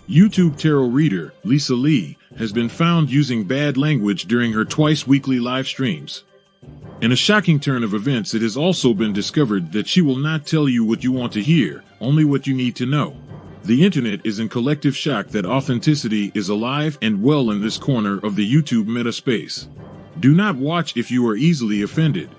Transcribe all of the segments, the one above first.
YouTube tarot reader Lisa Lee has been found using bad language during her twice-weekly live streams. In a shocking turn of events, it has also been discovered that she will not tell you what you want to hear, only what you need to know. The internet is in collective shock that authenticity is alive and well in this corner of the YouTube meta space. Do not watch if you are easily offended.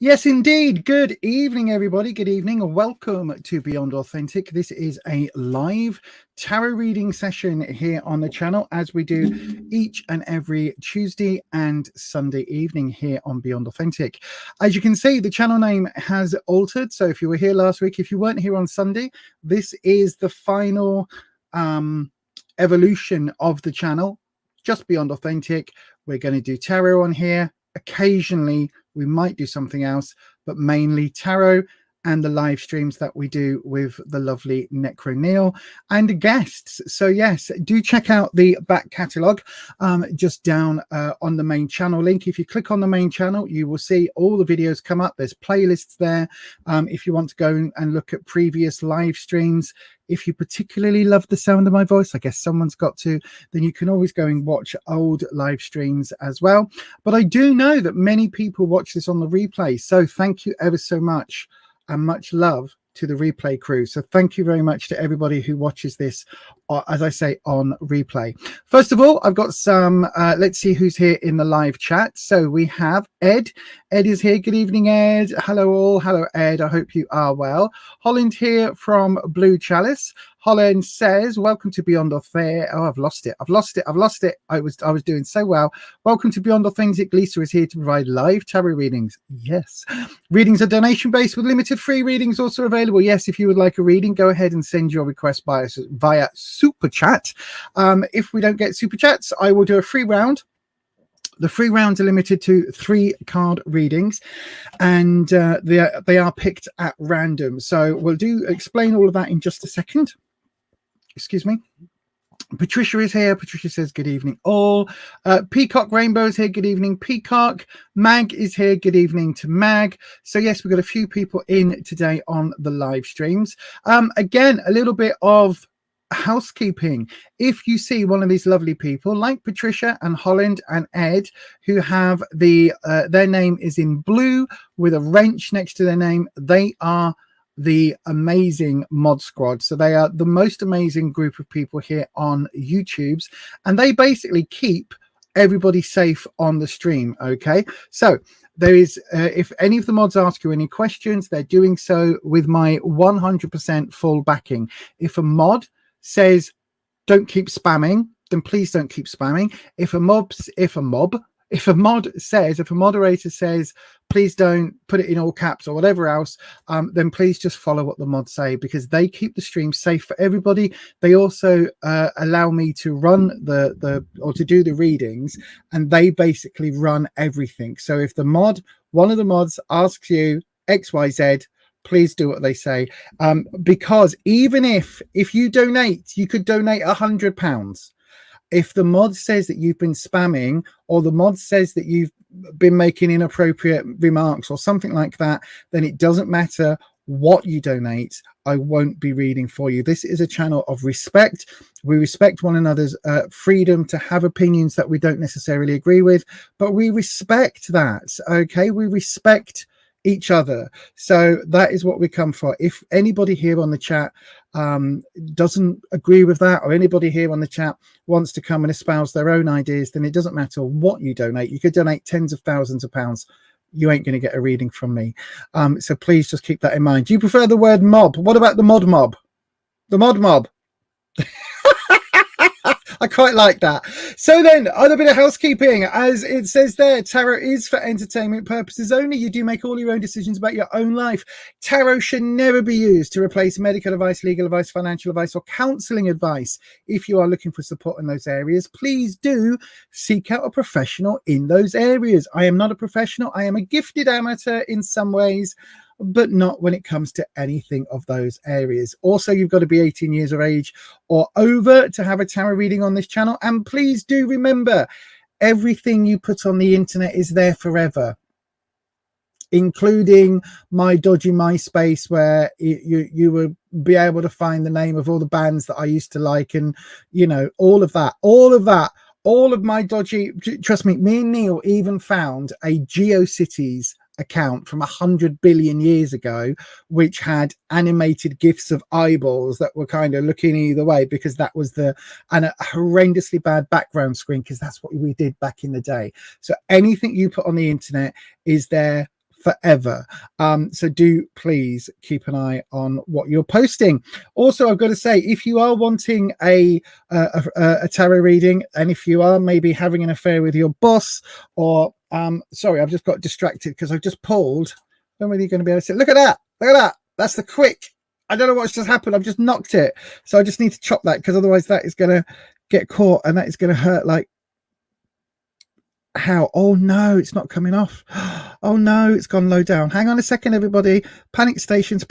Yes, indeed. Good evening, everybody. Good evening and welcome to Beyond Authentic. This is a live tarot reading session here on the channel, as we do each and every Tuesday and Sunday evening here on Beyond Authentic. As you can see, the channel name has altered. So if you were here last week, if you weren't here on Sunday, this is the final evolution of the channel, just Beyond Authentic. We're going to do tarot on here. Occasionally we might do something else, but mainly tarot and the live streams that we do with the lovely Necro Neil and guests. So yes, do check out the back catalogue just down on the main channel link. If you click on the main channel, you will see all the videos come up. There's playlists there. If you want to go and look at previous live streams, if you particularly love the sound of my voice, I guess someone's got to, then you can always go and watch old live streams as well. But I do know that many people watch this on the replay. So thank you ever so much. And much love to the replay crew. So thank you very much to everybody who watches this, as I say, on replay. First of all, I've got some, let's see who's here in the live chat. So we have Ed. Ed is here. Good evening, Ed. Hello all. Hello, Ed. I hope you are well. Holland here from Blue Chalice. Holland says, welcome to Beyond Authentic. Oh, I've lost it. I was doing so well. Welcome to Beyond Authentic. Lisa is here to provide live tarot readings. Yes. Readings are donation-based with limited free readings also available. Yes, if you would like a reading, go ahead and send your request via Super Chat. If we don't get Super Chats, I will do a free round. The free rounds are limited to 3 card readings, and they are picked at random. So we'll explain all of that in just a second. Excuse me. Patricia is here. Patricia says, good evening all. Peacock Rainbow is here. Good evening, Peacock. Mag is here. Good evening to Mag. So yes, we've got a few people in today on the live streams. Again, a little bit of housekeeping. If you see one of these lovely people like Patricia and Holland and Ed, who have their name is in blue with a wrench next to their name, they are the amazing mod squad. So they are the most amazing group of people here on YouTube's, and they basically keep everybody safe on the stream. Okay, so there is if any of the mods ask you any questions, they're doing so with my 100% full backing. If a mod says don't keep spamming, then please don't keep spamming. If a moderator says please don't put it in all caps or whatever else, then please just follow what the mods say, because they keep the stream safe for everybody. They also allow me to run to do the readings, and they basically run everything. So if one of the mods asks you XYZ, please do what they say, because even if you donate, you could donate £100. If the mod says that you've been spamming, or the mod says that you've been making inappropriate remarks or something like that, then it doesn't matter what you donate, I won't be reading for you. This is a channel of respect. We respect one another's freedom to have opinions that we don't necessarily agree with, but we respect that. Okay, we respect each other. So that is what we come for. If anybody here on the chat doesn't agree with that, or anybody here on the chat wants to come and espouse their own ideas, then it doesn't matter what you donate. You could donate tens of thousands of pounds. You ain't going to get a reading from me. So please just keep that in mind. Do you prefer the word mob? What about the mod mob? The mod mob. I quite like that. So then, other bit of housekeeping. As it says there, tarot is for entertainment purposes only. You do make all your own decisions about your own life. Tarot should never be used to replace medical advice, legal advice, financial advice, or counseling advice. If you are looking for support in those areas, please do seek out a professional in those areas. I am not a professional. I am a gifted amateur in some ways, but not when it comes to anything of those areas. Also, you've got to be 18 years of age or over to have a tarot reading on this channel. And please do remember, everything you put on the internet is there forever, including my dodgy MySpace, where you will be able to find the name of all the bands that I used to like, and you know, all of my dodgy. Trust me, me and Neil even found a GeoCities account from 100 billion years ago, which had animated gifs of eyeballs that were kind of looking either way, because that was a horrendously bad background screen, because that's what we did back in the day. So anything you put on the internet is there forever. So do please keep an eye on what you're posting. Also, I've got to say, if you are wanting a tarot reading, and if you are maybe having an affair with your boss, or sorry, I've just got distracted because I've just pulled. I don't know whether you're going to be able to see. Look at that. That's the quick. I don't know what's just happened. I've just knocked it. So I just need to chop that, because otherwise that is going to get caught, and that is going to hurt like how. Oh no, it's not coming off. Oh no, it's gone low down. Hang on a second, everybody. Panic stations.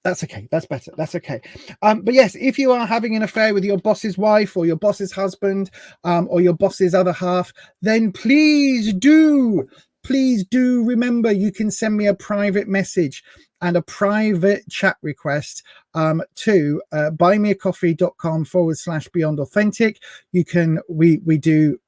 That's okay. That's better. That's okay. But yes, if you are having an affair with your boss's wife, or your boss's husband, or your boss's other half, then please do remember, you can send me a private message and a private chat request to buymeacoffee.com/Beyond Authentic. You can, we do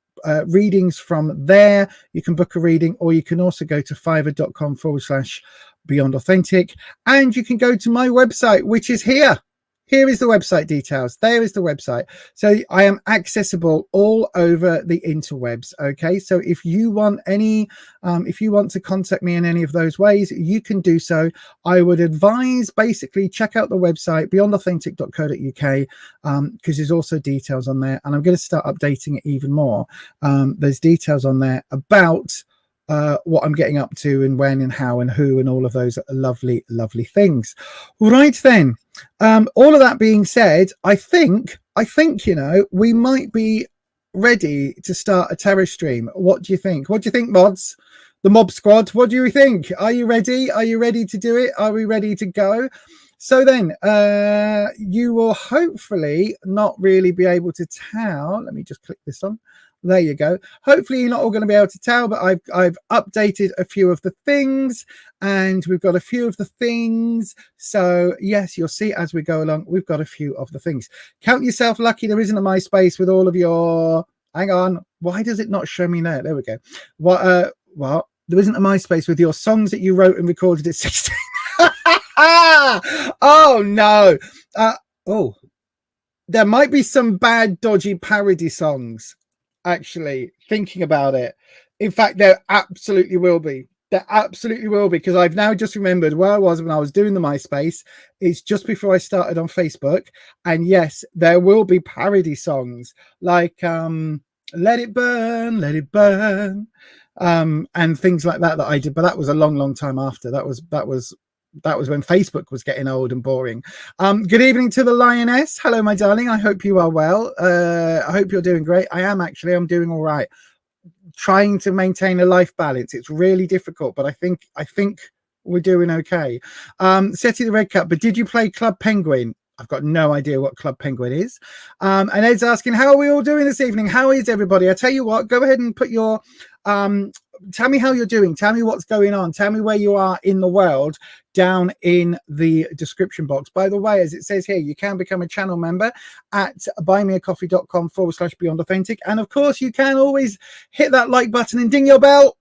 readings from there. You can book a reading, or you can also go to fiverr.com/Beyond Authentic, and you can go to my website, which is here. Here is the website details. There is the website. So I am accessible all over the interwebs. Okay. So if you want any, if you want to contact me in any of those ways, you can do so. I would advise, basically, check out the website, beyondauthentic.co.uk, because there's also details on there, and I'm going to start updating it even more. There's details on there about what I'm getting up to, and when and how and who, and all of those lovely things. Right then, all of that being said, I think you know, we might be ready to start a tarot stream. What do you think? Mods, the mob squad? What do you think? Are you ready to do it? Are we ready to go? So then you will hopefully not really be able to tell. Let me just click this on. There you go. Hopefully you're not all going to be able to tell, but I've updated a few of the things, and we've got a few of the things. So yes, you'll see as we go along, we've got a few of the things. Count yourself lucky there isn't a MySpace with all of your, hang on, why does it not show me there? There we go. What there isn't a MySpace with your songs that you wrote and recorded at 16. Oh no. Oh, there might be some bad dodgy parody songs. Actually, thinking about it, in fact, there absolutely will be. Because I've now just remembered where I was when I was doing the MySpace. It's just before I started on Facebook, and yes, there will be parody songs like "Let It Burn, Let It Burn," and things like that I did. But that was a long time after. That was when Facebook was getting old and boring. Good evening to the Lioness. Hello, my darling. I hope you are well. I hope you're doing great. I am actually. I'm doing all right. Trying to maintain a life balance. It's really difficult, but I think we're doing okay. Seti the Red Cup, but did you play Club Penguin? I've got no idea what Club Penguin is. And Ed's asking, how are we all doing this evening? How is everybody? I tell you what, go ahead and put your tell me how you're doing. Tell me what's going on. Tell me where you are in the world down in the description box. By the way, as it says here, you can become a channel member at buymeacoffee.com/Beyond Authentic. And of course, you can always hit that like button and ding your bell.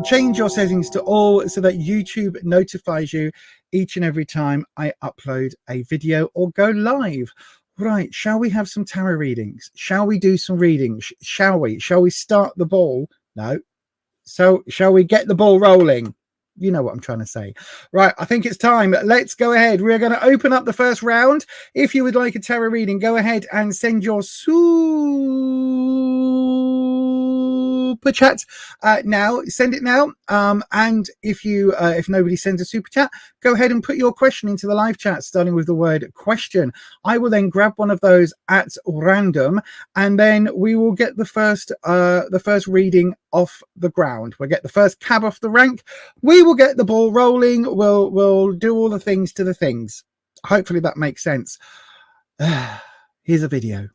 Change your settings to all so that YouTube notifies you each and every time I upload a video or go live. Right, shall we have some tarot readings? Shall we do some readings? Shall we start the ball? No. So shall we get the ball rolling? You know what I'm trying to say. Right, I think it's time. Let's go ahead. We're going to open up the first round. If you would like a tarot reading, go ahead and send your super chat now. Send it now. And if nobody sends a super chat, go ahead and put your question into the live chat, starting with the word question. I will then grab one of those at random, and then we will get the first reading off the ground. We'll get the first cab off the rank. We will get the ball rolling. We'll do all the things to the things. Hopefully that makes sense. Here's a video.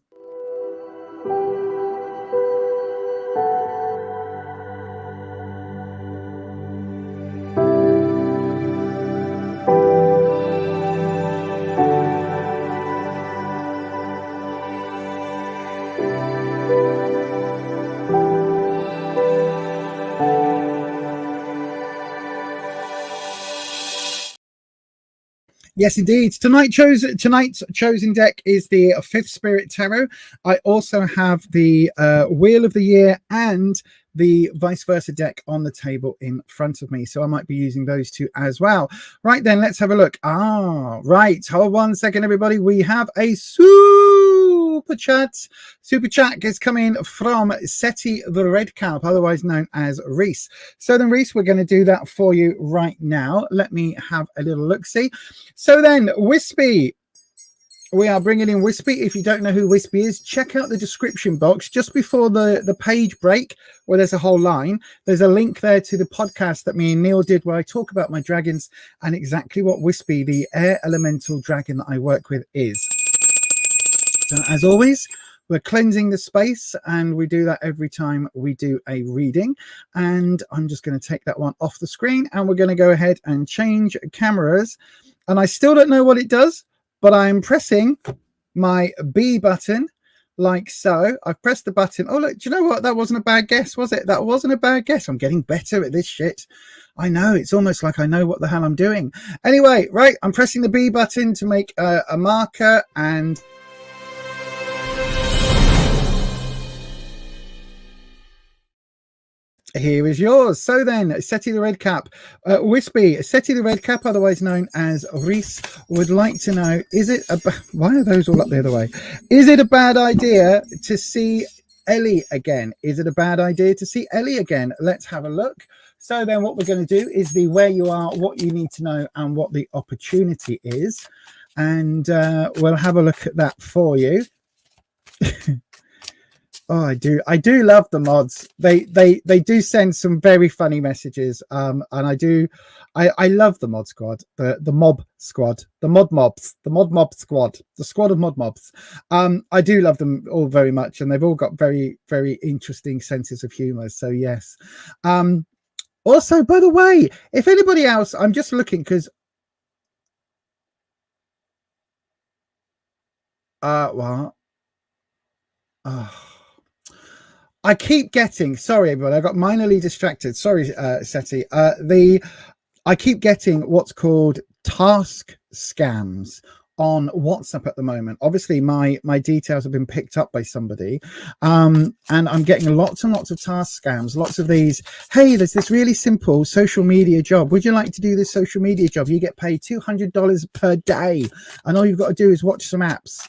Yes, indeed. Tonight's chosen deck is the Fifth Spirit Tarot. I also have the Wheel of the Year and the Vice Versa deck on the table in front of me. So I might be using those two as well. Right then, let's have a look. Right. Hold 1 second, everybody. We have a super chat. Super chat is coming from Seti the Red Cap, otherwise known as Reese. So then, Reese, we're going to do that for you right now. Let me have a little look-see. So then, Wispy. We are bringing in Wispy. If you don't know who Wispy is, check out the description box just before the page break, where there's a whole line. There's a link there to the podcast that me and Neil did, where I talk about my dragons and exactly what Wispy, the air elemental dragon that I work with, is. So as always, we're cleansing the space, and we do that every time we do a reading. And I'm just going to take that one off the screen, and we're going to go ahead and change cameras. And I still don't know what it does, but I'm pressing my B button like so. I've pressed the button. Oh, look, do you know what? That wasn't a bad guess, was it? That wasn't a bad guess. I'm getting better at this shit. I know. It's almost like I know what the hell I'm doing. Anyway, right. I'm pressing the B button to make a marker, and here is yours. So then, Seti the Red Cap, Wispy, Seti the Red Cap, otherwise known as Reese, would like to know, why are those all up the other way? Is it a bad idea to see Ellie again? Is it a bad idea to see Ellie again? Let's have a look. So then what we're going to do is the where you are, what you need to know, and what the opportunity is. And we'll have a look at that for you. Oh, I do love the mods. They do send some very funny messages. And I love the mod squad, the mob squad, the mod mob squad, the squad of mod mobs. I do love them all very much, and they've all got very, very interesting senses of humor. So yes. Also, by the way, if anybody else, I'm just looking because I keep getting, sorry everybody, I got minorly distracted. Sorry, Seti. I keep getting what's called task scams on WhatsApp at the moment. Obviously, my details have been picked up by somebody, and I'm getting lots and lots of task scams. Lots of these. Hey, there's this really simple social media job. Would you like to do this social media job? You get paid $200 per day, and all you've got to do is watch some apps.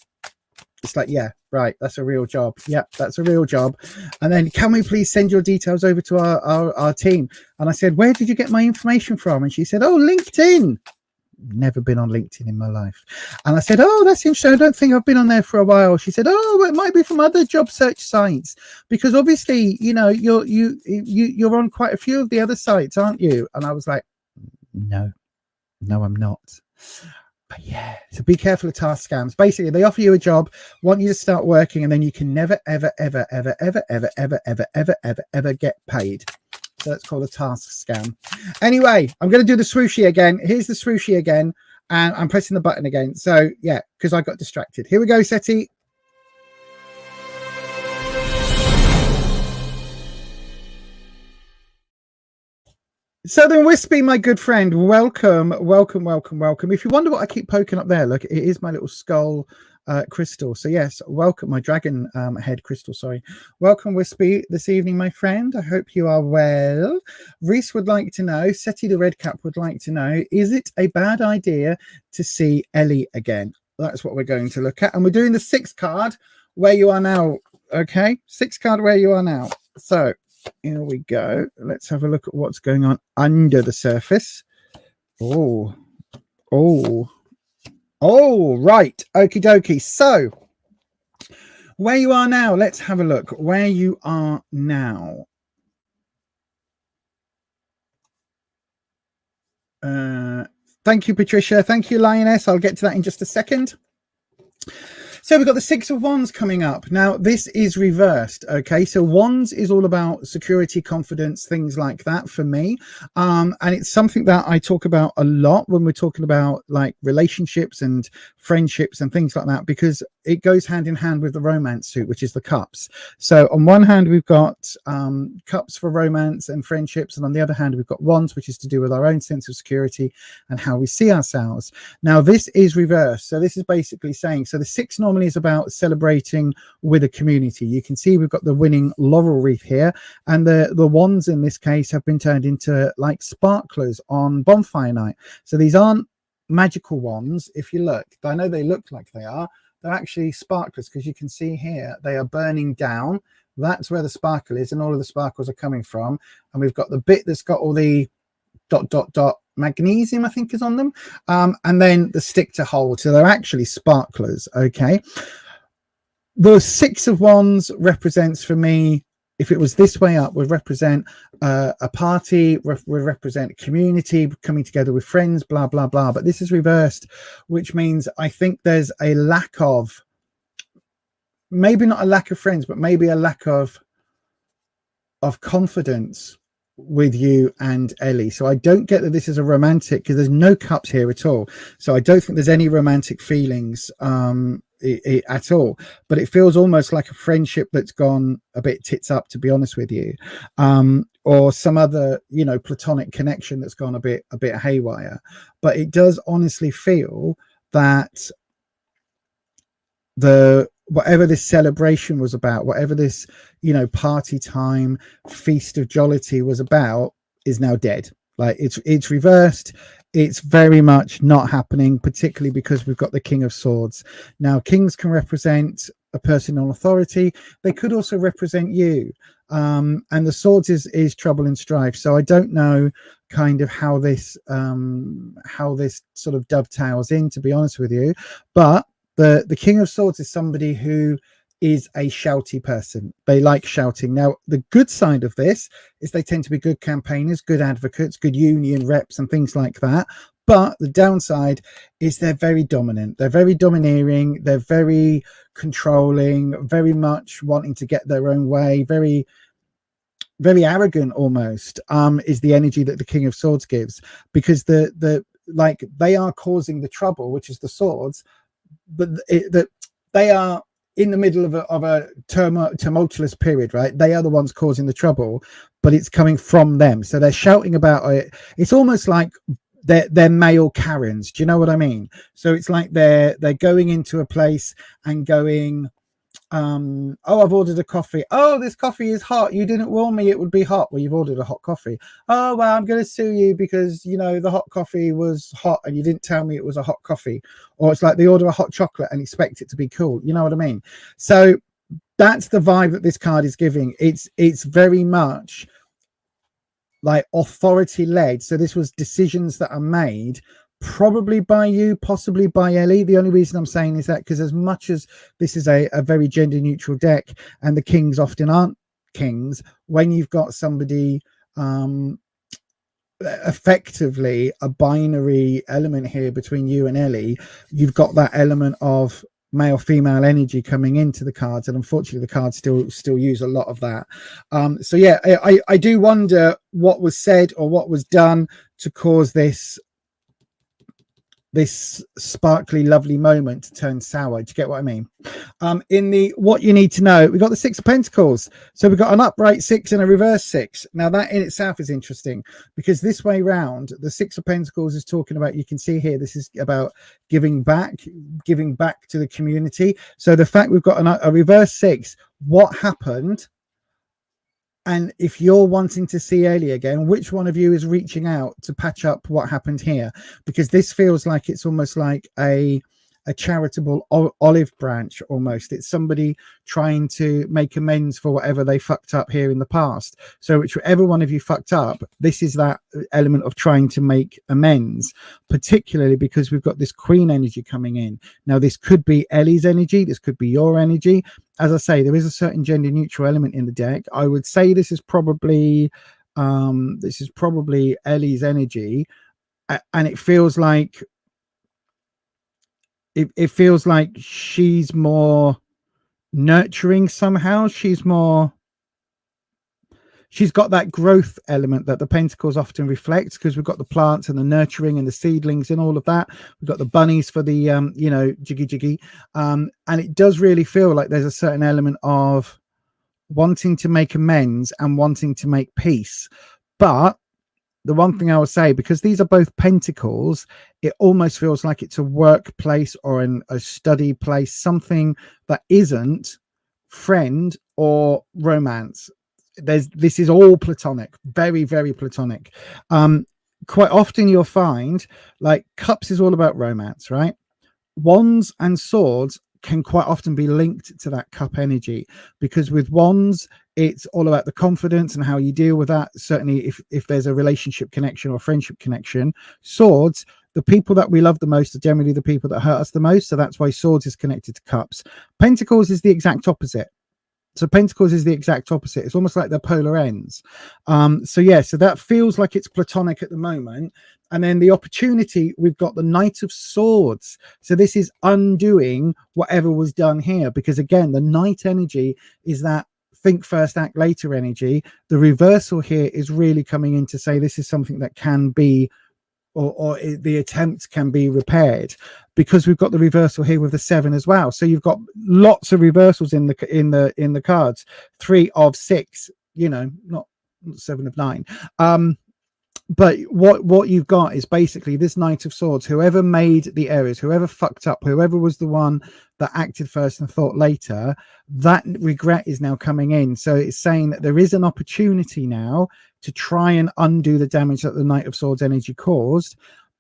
It's like, yeah, right, that's a real job. Yep, that's a real job. And then, can we please send your details over to our team? And I said, where did you get my information from? And she said, oh, LinkedIn. Never been on LinkedIn in my life. And I said, oh, that's interesting. I don't think I've been on there for a while. She said, oh, well, it might be from other job search sites, because obviously, you know, you're on quite a few of the other sites, aren't you? And I was like, no, I'm not. But yeah, so be careful of task scams. Basically, they offer you a job, want you to start working, and then you can never, ever, ever, ever, ever, ever, ever, ever, ever, ever, ever get paid. So that's called a task scam. Anyway, I'm going to do the swooshy again. Here's the swooshy again, and I'm pressing the button again. So yeah, because I got distracted. Here we go, Seti. So then, Wispy, my good friend, welcome, welcome, welcome, welcome. If you wonder what I keep poking up there, look, it is my little skull crystal. So yes, welcome, my dragon head crystal, sorry. Welcome, Wispy, this evening, my friend. I hope you are well. Reese would like to know, Seti the Redcap would like to know, is it a bad idea to see Ellie again? That's what we're going to look at. And we're doing the 6 card, where you are now, okay? 6 card, where you are now. So here we go. Let's have a look at what's going on under the surface. Oh, right. Okie dokie. So where you are now, let's have a look. Where you are now. Thank you, Patricia. Thank you, Lioness. I'll get to that in just a second. So we've got the 6 of Wands coming up. Now, this is reversed, okay? So Wands is all about security, confidence, things like that for me. And it's something that I talk about a lot when we're talking about like relationships and friendships and things like that, because it goes hand in hand with the romance suit, which is the cups. So on one hand, we've got cups for romance and friendships. And on the other hand, we've got wands, which is to do with our own sense of security and how we see ourselves. Now, this is reversed. So this is basically saying, so the 6 normally is about celebrating with a community. You can see we've got the winning laurel wreath here. And the wands in this case have been turned into like sparklers on bonfire night. So these aren't magical wands. If you look, I know they look like they are. They're actually sparklers, because you can see here they are burning down. That's where the sparkle is, and all of the sparkles are coming from. And we've got the bit that's got all the ... magnesium, I think, is on them, and then the stick to hold. So they're actually sparklers. Okay, the 6 of Wands represents for me, if it was this way up, would represent a party, would represent community, coming together with friends, blah, blah, blah. But this is reversed, which means I think there's a lack of, maybe not a lack of friends, but maybe a lack of confidence with you and Ellie. So I don't get that this is a romantic, because there's no cups here at all. So I don't think there's any romantic feelings at all, but it feels almost like a friendship that's gone a bit tits up, to be honest with you, or some other, you know, platonic connection that's gone a bit haywire. But it does honestly feel that whatever this celebration was about, whatever this, you know, party time, feast of jollity was about, is now dead. Like it's reversed. It's very much not happening, particularly because we've got the King of Swords. Now, kings can represent a person on authority. They could also represent you. And the swords is trouble and strife. So I don't know kind of how this sort of dovetails in, to be honest with you. But the King of Swords is somebody who is a shouty person. They like shouting. Now, the good side of this is they tend to be good campaigners, good advocates, good union reps and things like that. But the downside is they're very dominant. They're very domineering. They're very controlling, very much wanting to get their own way, very, very arrogant almost, is the energy that the King of Swords gives, because like they are causing the trouble, which is the swords, but that they are in the middle of a tumultuous period, right? They are the ones causing the trouble, but it's coming from them. So they're shouting about it. It's almost like they're male Karens. Do you know what I mean? So it's like they're going into a place and going, oh, I've ordered a coffee. Oh, this coffee is hot. You didn't warn me it would be hot. Well, you've ordered a hot coffee. Oh, well, I'm going to sue you because, you know, the hot coffee was hot and you didn't tell me it was a hot coffee. Or it's like they order a hot chocolate and expect it to be cool. You know what I mean? So that's the vibe that this card is giving. It's very much like authority led. So this was decisions that are made probably by you, possibly by Ellie. The only reason I'm saying is that because as much as this is a very gender neutral deck, and the kings often aren't kings, when you've got somebody effectively a binary element here between you and Ellie. You've got that element of male female energy coming into the cards, and unfortunately the cards still use a lot of that. So yeah, I do wonder what was said or what was done to cause this sparkly lovely moment to turn sour. Do you get what I mean? In the what you need to know, we've got the 6 of Pentacles. So we've got an upright 6 and a reverse 6. Now that in itself is interesting, because this way round, the 6 of Pentacles is talking about, you can see here, this is about giving back to the community. So the fact we've got a reverse 6, what happened? And if you're wanting to see Ellie again, which one of you is reaching out to patch up what happened here? Because this feels like it's almost like a charitable olive branch almost. It's somebody trying to make amends for whatever they fucked up here in the past. So whichever one of you fucked up, this is that element of trying to make amends, particularly because we've got this Queen energy coming in. Now, this could be Ellie's energy. This could be your energy. As I say, there is a certain gender neutral element in the deck. I would say this is probably Ellie's energy. And it feels like it feels like she's more nurturing somehow. She's got that growth element that the Pentacles often reflects, because we've got the plants and the nurturing and the seedlings and all of that. We've got the bunnies for the you know, jiggy and it does really feel like there's a certain element of wanting to make amends and wanting to make peace. But the one thing I would say, because these are both Pentacles, it almost feels like it's a workplace or a study place, something that isn't friend or romance. This is all platonic, very, very platonic. Quite often you'll find like Cups is all about romance, right? Wands and Swords can quite often be linked to that Cup energy, because with Wands it's all about the confidence and how you deal with that. Certainly if there's a relationship connection or friendship connection. Swords, the people that we love the most are generally the people that hurt us the most, so that's why Swords is connected to Cups. Pentacles is the exact opposite. So Pentacles is the exact opposite. It's almost like they're polar ends. So yeah, so that feels like it's platonic at the moment. And then the opportunity, we've got the Knight of Swords. So this is undoing whatever was done here, because again, the Knight energy is that think first, act later energy. The reversal here is really coming in to say this is something that can be, or the attempt can be repaired, because we've got the reversal here with the 7 as well. So you've got lots of reversals in the cards. 3 of 6, you know, not 7 of 9. But what you've got is basically this Knight of Swords. Whoever made the errors, whoever fucked up, whoever was the one that acted first and thought later, that regret is now coming in. So it's saying that there is an opportunity now to try and undo the damage that the Knight of Swords energy caused.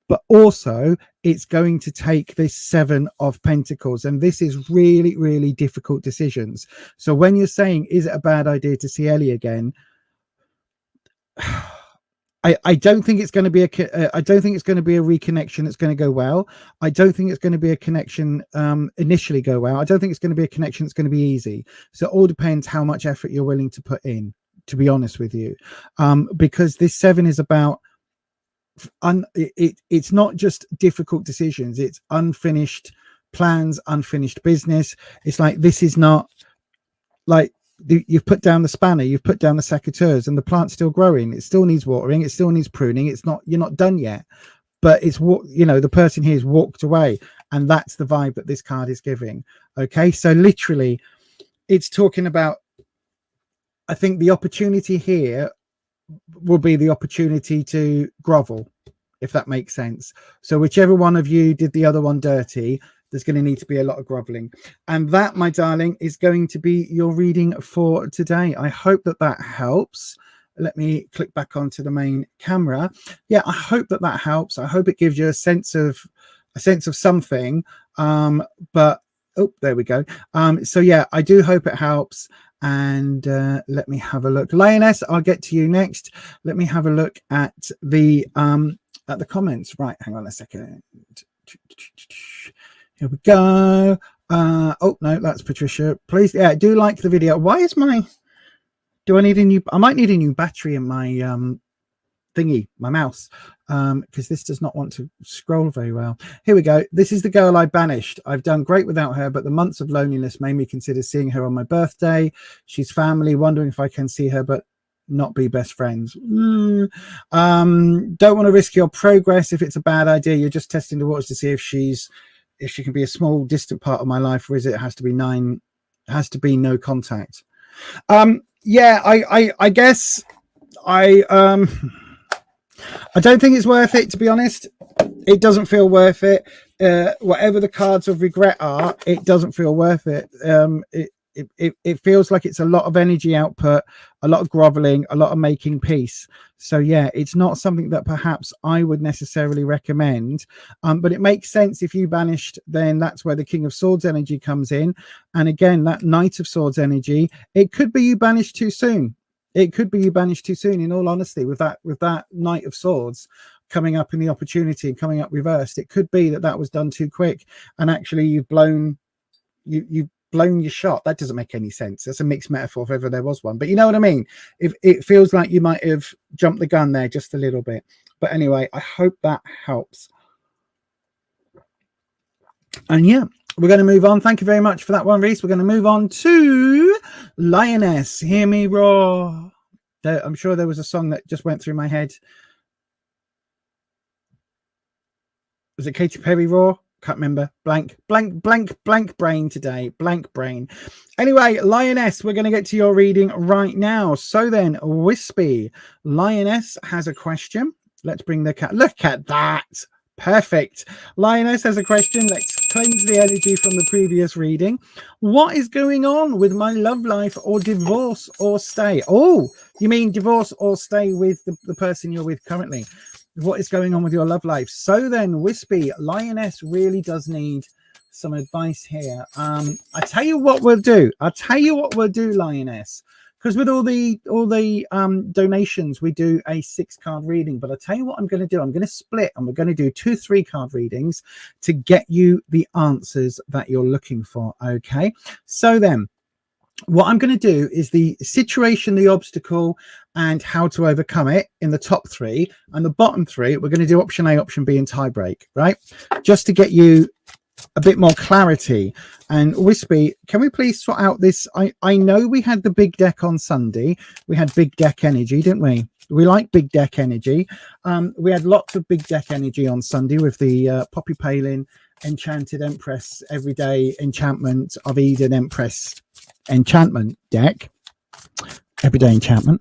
But also it's going to take this 7 of Pentacles, and this is really, really difficult decisions. So when you're saying, is it a bad idea to see Ellie again? I don't think it's going to be I don't think it's going to be a reconnection that's going to go well. I don't think it's going to be a connection initially go well. I don't think it's going to be a connection that's going to be easy. So it all depends how much effort you're willing to put in, to be honest with you, because this 7 is about it's not just difficult decisions. It's unfinished plans, unfinished business. It's like, this is not like, you've put down the spanner, you've put down the secateurs, and the plant's still growing. It still needs watering, it still needs pruning. It's not, you're not done yet, but it's what, you know, the person here has walked away, and that's the vibe that this card is giving. Okay, so literally it's talking about, I think the opportunity here will be the opportunity to grovel, if that makes sense. So whichever one of you did the other one dirty, there's going to need to be a lot of groveling. And that, my darling, is going to be your reading for today. I hope that that helps. Let me click back onto the main camera. Yeah, I hope that that helps. I hope it gives you a sense of something. But oh, there we go. So yeah, I do hope it helps. And let me have a look. Lioness, I'll get to you next. Let me have a look at the comments. Right, hang on a second. Here we go. Oh no, that's Patricia. Please, yeah, do like the video. Why is my, do I need a new, I might need a new battery in my thingy, my mouse, because this does not want to scroll very well. Here we go. This is the girl I banished. I've done great without her, but the months of loneliness made me consider seeing her on my birthday. She's family, wondering if I can see her, but not be best friends. Don't want to risk your progress if it's a bad idea. You're just testing the waters to see if she can be a small distant part of my life, or is it has to be no contact. Yeah, I guess I don't think it's worth it, to be honest. It doesn't feel worth it. Whatever the cards of regret are, it doesn't feel worth it. It feels like it's a lot of energy output, a lot of groveling, a lot of making peace. So yeah, it's not something that perhaps I would necessarily recommend. But it makes sense. If you banished, then that's where the King of Swords energy comes in. And again, that Knight of Swords energy, it could be you banished too soon. It could be you banished too soon, in all honesty, with that Knight of Swords coming up in the opportunity and coming up reversed. It could be that was done too quick, and actually you've blown your shot. That doesn't make any sense. That's a mixed metaphor if ever there was one. But you know what I mean? If it feels like you might have jumped the gun there just a little bit. But anyway, I hope that helps. And yeah, we're going to move on. Thank you very much for that one, Reese. We're going to move on to Lioness. Hear Me Roar. I'm sure there was a song that just went through my head. Was it Katy Perry Roar? Can't remember. Blank brain today. Blank brain. Anyway, Lioness, we're going to get to your reading right now. So then, Wispy, Lioness has a question. Let's bring the cat. Look at that. Perfect. Lioness has a question. Let's cleanse the energy from the previous reading. What is going on with my love life, or divorce or stay? Oh, you mean divorce or stay with the person you're with currently? What is going on with your love life? So then, Wispy, Lioness really does need some advice here. I tell you what we'll do. Lioness. Because with all the donations, we do a 6-card reading. But I'll tell you what I'm going to do. I'm going to split, and we're going to do 2 3-card readings to get you the answers that you're looking for. Okay. So then, what I'm going to do is the situation, the obstacle, and how to overcome it in the top 3, and the bottom 3 we're going to do option A, option B, and tie break, right? Just to get you a bit more clarity. And Wispy, can we please sort out this? I know we had the big deck on Sunday. We had big deck energy, didn't we? We like big deck energy. We had lots of big deck energy on Sunday with the Poppy Palin Enchanted Empress Everyday Enchantment of Eden Empress enchantment deck, Everyday Enchantment.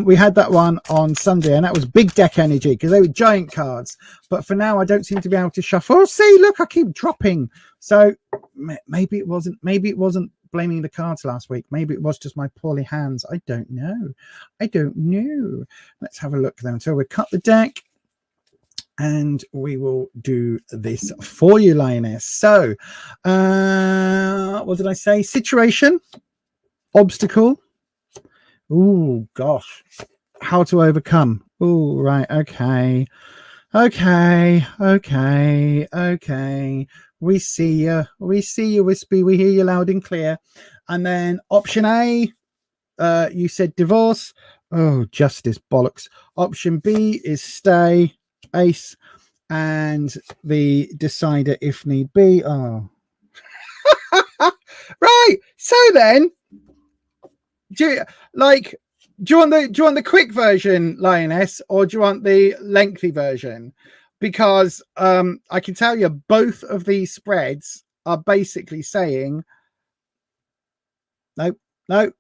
We had that one on Sunday, and that was big deck energy because they were giant cards. But for now, I don't seem to be able to shuffle. Oh, see, look, I keep dropping. So maybe it wasn't blaming the cards last week. Maybe it was just my poorly hands. I don't know. Let's have a look then. So we cut the deck, and we will do this for you, Lioness. So what did I say? Situation, obstacle. Oh gosh, how to overcome. Oh, right. Okay. We see you, Wispy. We hear you loud and clear. And then option A, you said divorce. Oh, justice bollocks. Option B is stay, ace, and the decider if need be. Oh. Right. So then, do you want the quick version, Lioness, or do you want the lengthy version? Because I can tell you both of these spreads are basically saying no.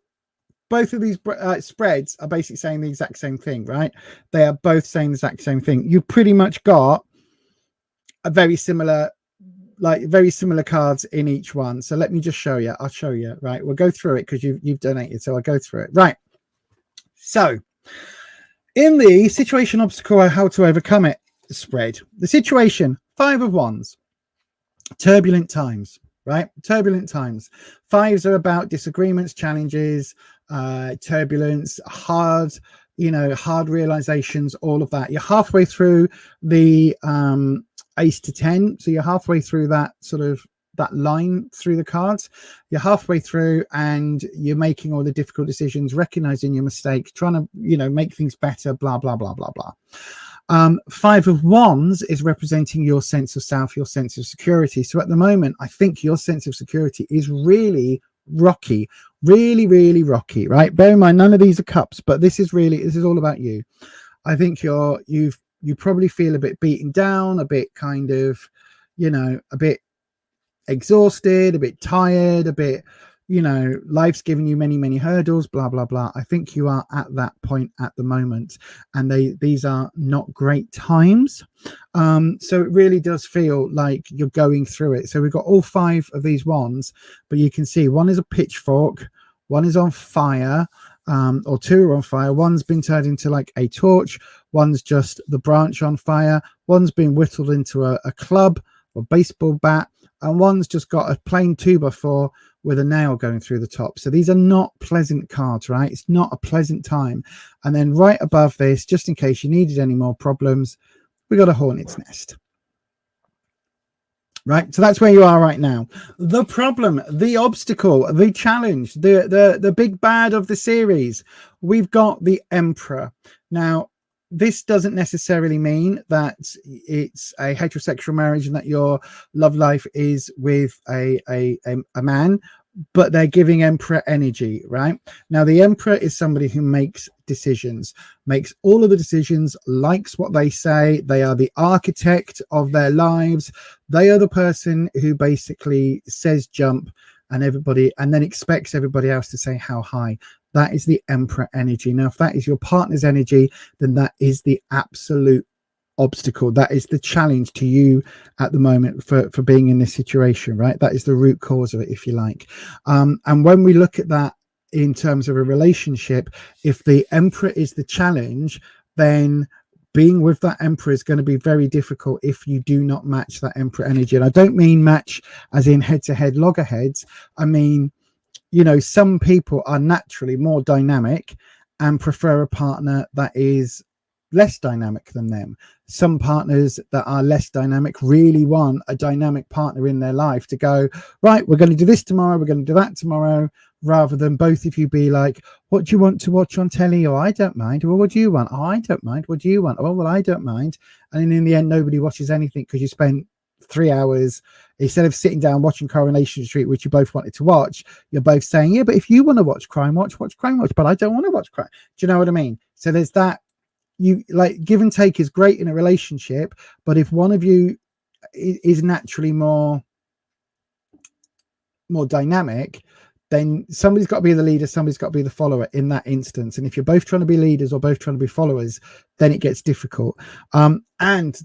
Both of these spreads are basically saying the exact same thing, right? They are both saying the exact same thing. You've pretty much got a very similar cards in each one. So let me just show you. I'll show you. Right, we'll go through it because you've donated, so I'll go through it. Right. So in the situation, obstacle, or how to overcome it spread, the situation, 5 of Wands, turbulent times. Right, turbulent times. 5s are about disagreements, challenges, turbulence, hard realizations, all of that. You're halfway through the ace to 10, so you're halfway through that sort of that line through the cards. You're halfway through and you're making all the difficult decisions, recognizing your mistake, trying to, you know, make things better, blah, blah, blah, blah, blah. Five of Wands is representing your sense of self, your sense of security. So at the moment, I think your sense of security is really rocky, really rocky, right? Bear in mind, none of these are cups, but this is all about you. I think you probably feel a bit beaten down, a bit kind of, you know, a bit exhausted, a bit tired, a bit, you know, life's given you many hurdles, blah blah blah. I think you are at that point at the moment, and these are not great times. So it really does feel like you're going through it. So we've got all five of these wands, but you can see one is a pitchfork, one is on fire, or two are on fire, one's been turned into like a torch, one's just the branch on fire, one's been whittled into a club or baseball bat, and one's just got a plain 2x4 with a nail going through the top. So these are not pleasant cards, right? It's not a pleasant time. And then right above this, just in case you needed any more problems, we got a hornet's nest. Right, so that's where you are right now. The problem, the obstacle, the challenge, the big bad of the series, we've got the Emperor. Now, this doesn't necessarily mean that it's a heterosexual marriage and that your love life is with a man, but they're giving Emperor energy, right? Now, the Emperor is somebody who makes decisions, makes all of the decisions, likes what they say. They are the architect of their lives. They are the person who basically says jump and then expects everybody else to say how high. That is the Emperor energy. Now, if that is your partner's energy, then that is the absolute obstacle. That is the challenge to you at the moment for being in this situation, right? That is the root cause of it, if you like. And when we look at that in terms of a relationship, if the Emperor is the challenge, then being with that Emperor is going to be very difficult if you do not match that Emperor energy. And I don't mean match as in head-to-head loggerheads. I mean, you know, some people are naturally more dynamic and prefer a partner that is less dynamic than them. Some partners that are less dynamic really want a dynamic partner in their life to go, right, we're going to do this tomorrow, we're going to do that tomorrow, rather than both of you be like, what do you want to watch on telly? Oh, I don't mind. Well, what do you want? Oh, I don't mind. What do you want? Oh, well, I don't mind. And then in the end, nobody watches anything because you spent 3 hours, instead of sitting down watching Coronation Street, which you both wanted to watch, you're both saying, yeah, but if you want to watch crime, watch crime watch, but I don't want to watch crime. Do you know what I mean? So there's that. You like, give and take is great in a relationship, but if one of you is naturally more dynamic, then somebody's got to be the leader, somebody's got to be the follower in that instance. And if you're both trying to be leaders or both trying to be followers, then it gets difficult. And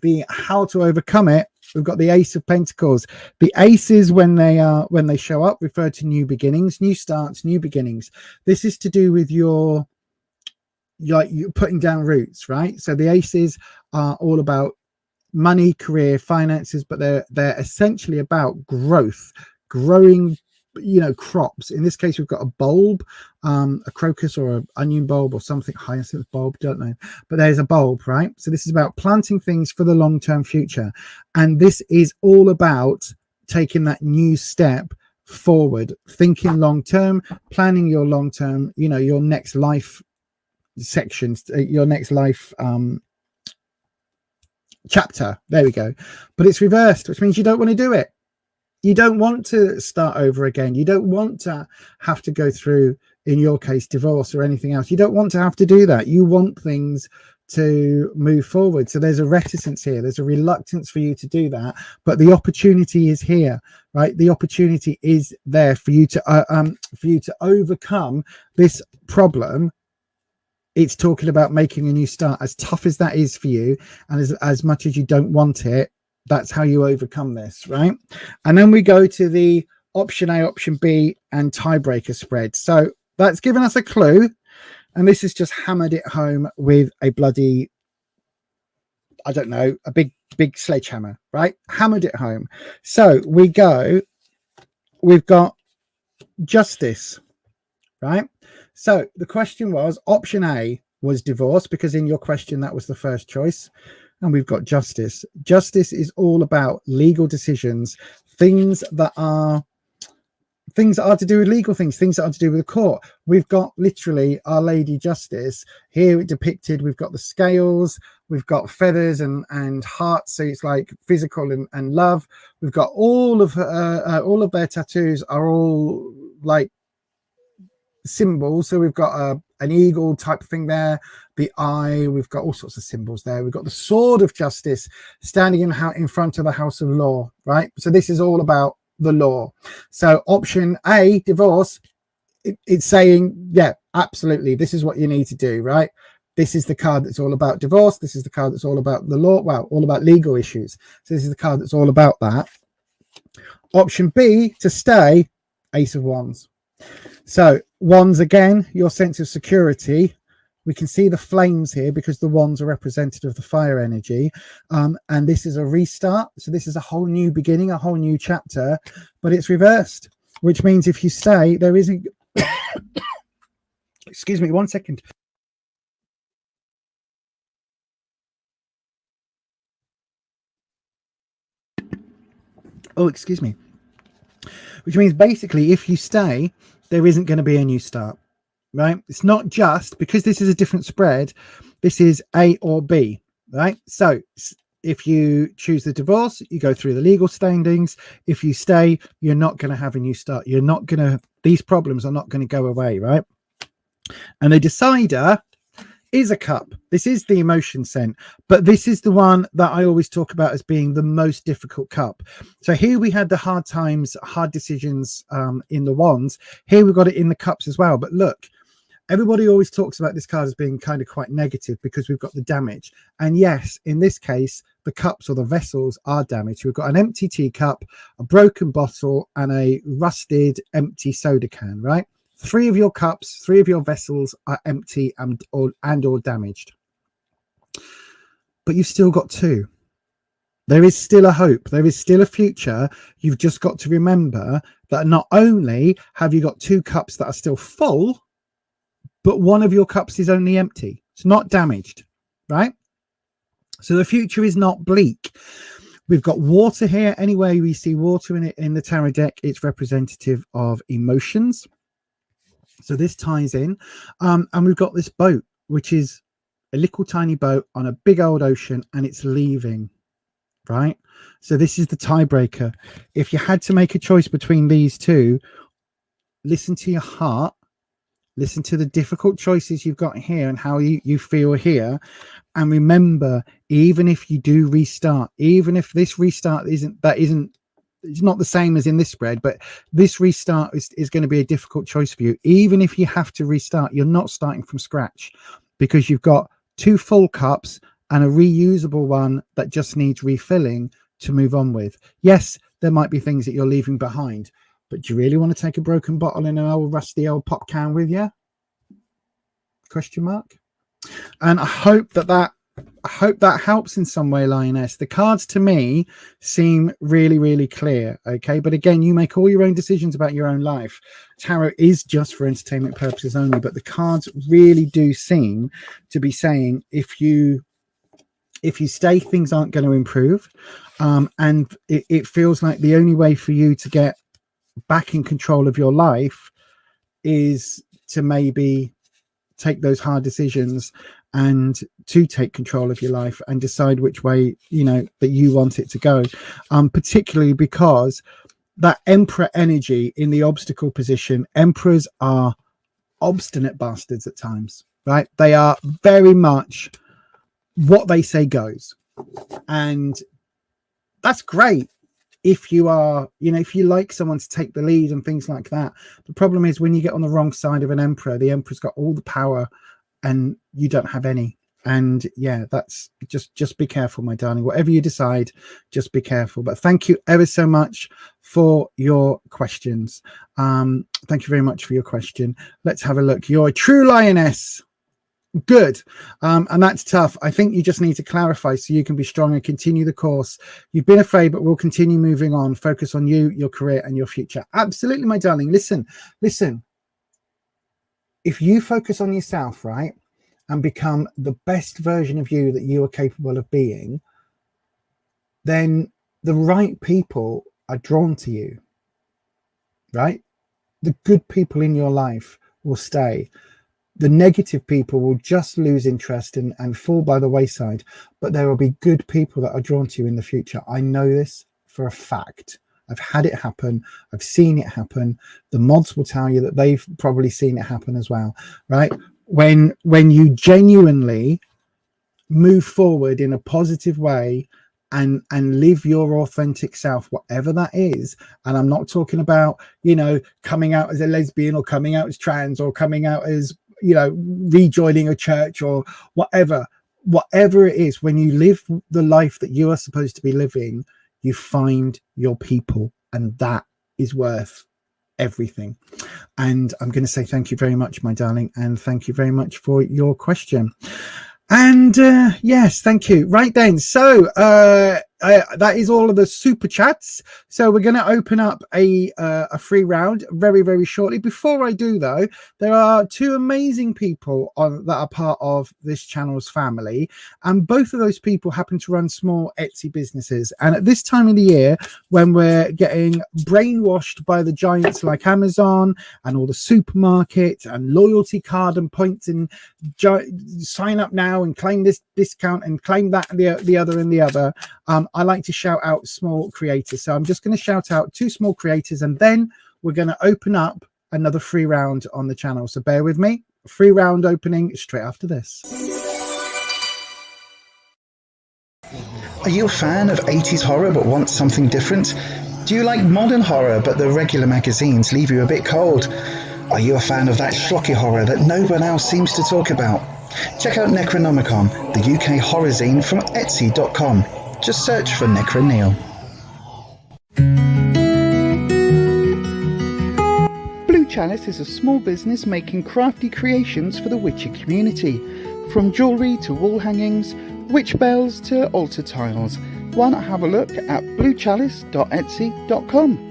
the how to overcome it, we've got the Ace of Pentacles. The aces, when they show up, refer to new beginnings, new starts, new beginnings. This is to do with you're putting down roots, right? So the aces are all about money, career, finances, but they're essentially about growing, you know, crops. In this case, we've got a bulb, a crocus or an onion bulb or something, hyacinth bulb, don't know, but there's a bulb, right? So this is about planting things for the long-term future, and this is all about taking that new step forward, thinking long-term, planning your long-term, you know, your next life sections, your next life chapter. There we go. But it's reversed, which means you don't want to do it. You don't want to start over again. You don't want to have to go through, in your case, divorce or anything else. You don't want to have to do that. You want things to move forward. So there's a reticence here. There's a reluctance for you to do that. But the opportunity is here, right? The opportunity is there for you to overcome this problem. It's talking about making a new start. As tough as that is for you, and as much as you don't want it, that's how you overcome this, right? And then we go to the option A, option B, and tiebreaker spread. So that's given us a clue, and this has just hammered it home with a bloody, I don't know, a big sledgehammer, right? Hammered it home. So we've got justice, right? So the question was, option A was divorce, because in your question that was the first choice. And we've got justice. Justice is all about legal decisions, things that are to do with legal things that are to do with the court. We've got literally Our Lady Justice here depicted. We've got the scales, we've got feathers and hearts, so it's like physical and love. We've got all of their tattoos are all like symbols. So we've got an eagle type thing there, the eye, we've got all sorts of symbols there. We've got the sword of justice standing in front of the house of law, right? So this is all about the law. So option A, divorce, it's saying, yeah, absolutely, this is what you need to do, right? This is the card that's all about divorce. This is the card that's all about the law, well, all about legal issues. So this is the card that's all about that. Option B, to stay, Ace of Wands. So wands, again, your sense of security. We can see the flames here because the wands are representative of the fire energy. And this is a restart. So this is a whole new beginning, a whole new chapter, but it's reversed, which means if you stay, there isn't... Excuse me, 1 second. Oh, excuse me. Which means basically if you stay, there isn't going to be a new start, right? It's not just because this is a different spread. This is A or B, right? So if you choose the divorce, you go through the legal standings. If you stay, you're not going to have a new start. You're not going to, these problems are not going to go away, right? And the decider is a cup. This is the emotion scent, but this is the one that I always talk about as being the most difficult cup. So here we had the hard times, hard decisions in the wands. Here we've got it in the cups as well. But look, everybody always talks about this card as being kind of quite negative because we've got the damage. And yes, in this case, the cups or the vessels are damaged. We've got an empty teacup, a broken bottle, and a rusted empty soda can, right? 3 of your cups, 3 of your vessels are empty and or damaged. But you've still got 2. There is still a hope. There is still a future. You've just got to remember that not only have you got 2 cups that are still full, but 1 of your cups is only empty. It's not damaged, right? So the future is not bleak. We've got water here. Anywhere we see water in it in the tarot deck, it's representative of emotions. So this ties in, and we've got this boat, which is a little tiny boat on a big old ocean, and it's leaving, right? So this is the tiebreaker. If you had to make a choice between these 2, listen to your heart, listen to the difficult choices you've got here and how you feel here. And remember, even if you do restart, even if this restart it's not the same as in this spread, but this restart is going to be a difficult choice for you. Even if you have to restart, you're not starting from scratch because you've got 2 full cups and a reusable one that just needs refilling to move on with. Yes, there might be things that you're leaving behind, but do you really want to take a broken bottle in an old rusty old pop can with you? Question mark. And I hope that helps in some way, Lioness. The cards to me seem really, really clear. Okay, but again, you make all your own decisions about your own life. Tarot is just for entertainment purposes only, but the cards really do seem to be saying if you stay, things aren't going to improve, and it feels like the only way for you to get back in control of your life is to maybe take those hard decisions and to take control of your life and decide which way that you want it to go, particularly because that Emperor energy in the obstacle position. Emperors are obstinate bastards at times, right? They are very much what they say goes, and that's great if you are, if you like someone to take the lead and things like that. The problem is when you get on the wrong side of an emperor, the emperor's got all the power and you don't have any. And yeah, that's just be careful, my darling. Whatever you decide, just be careful. But thank you ever so much for your questions. Thank you very much for your question. Let's have a look. You're a true lioness. Good. And that's tough. I think you just need to clarify so you can be strong and continue the course. You've been afraid, but we'll continue moving on. Focus on you, your career, and your future. Absolutely, my darling. Listen. If you focus on yourself, right, and become the best version of you that you are capable of being, then the right people are drawn to you, right? The good people in your life will stay. The negative people will just lose interest and fall by the wayside, but there will be good people that are drawn to you in the future. I know this for a fact. I've had it happen. I've seen it happen. The mods will tell you that they've probably seen it happen as well, right? When you genuinely move forward in a positive way and live your authentic self, whatever that is. And I'm not talking about, you know, coming out as a lesbian or coming out as trans or coming out as, you know, rejoining a church or whatever it is. When you live the life that you are supposed to be living, you find your people, and that is worth everything. And I'm going to say thank you very much, my darling, and thank you very much for your question. And yes, thank you. Right then, so that is all of the super chats. So we're going to open up a free round very, very shortly. Before I do, though, there are two amazing people that are part of this channel's family, and both of those people happen to run small Etsy businesses. And at this time of the year, when we're getting brainwashed by the giants like Amazon and all the supermarkets and loyalty card and points and sign up now and claim this discount and claim that and the other and the other, I like to shout out small creators. So I'm just going to shout out two small creators, and then we're going to open up another free round on the channel. So bear with me. Free round opening straight after this. Are you a fan of 80s horror but want something different? Do you like modern horror but the regular magazines leave you a bit cold? Are you a fan of that schlocky horror that no one else seems to talk about? Check out Necronomicon, the UK horror zine from Etsy.com. Just search for Necro Neil. Blue Chalice is a small business making crafty creations for the witchy community. From jewellery to wall hangings, witch bells to altar tiles. Why not have a look at bluechalice.etsy.com.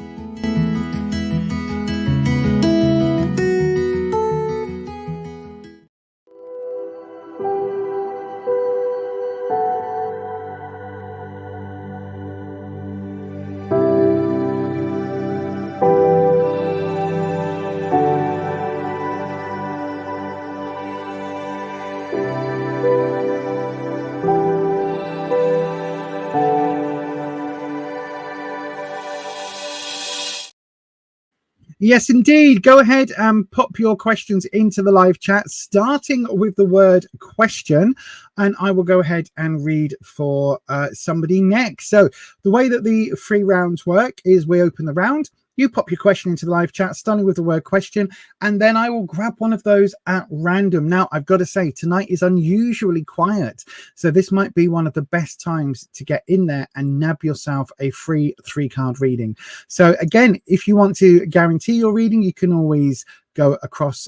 Yes, indeed. Go ahead and pop your questions into the live chat, starting with the word question, and I will go ahead and read for somebody next. So the way that the free rounds work is we open the round. You pop your question into the live chat, starting with the word question, and then I will grab one of those at random. Now, I've got to say, tonight is unusually quiet, so this might be one of the best times to get in there and nab yourself a free 3-card reading. So again, if you want to guarantee your reading, you can always go across,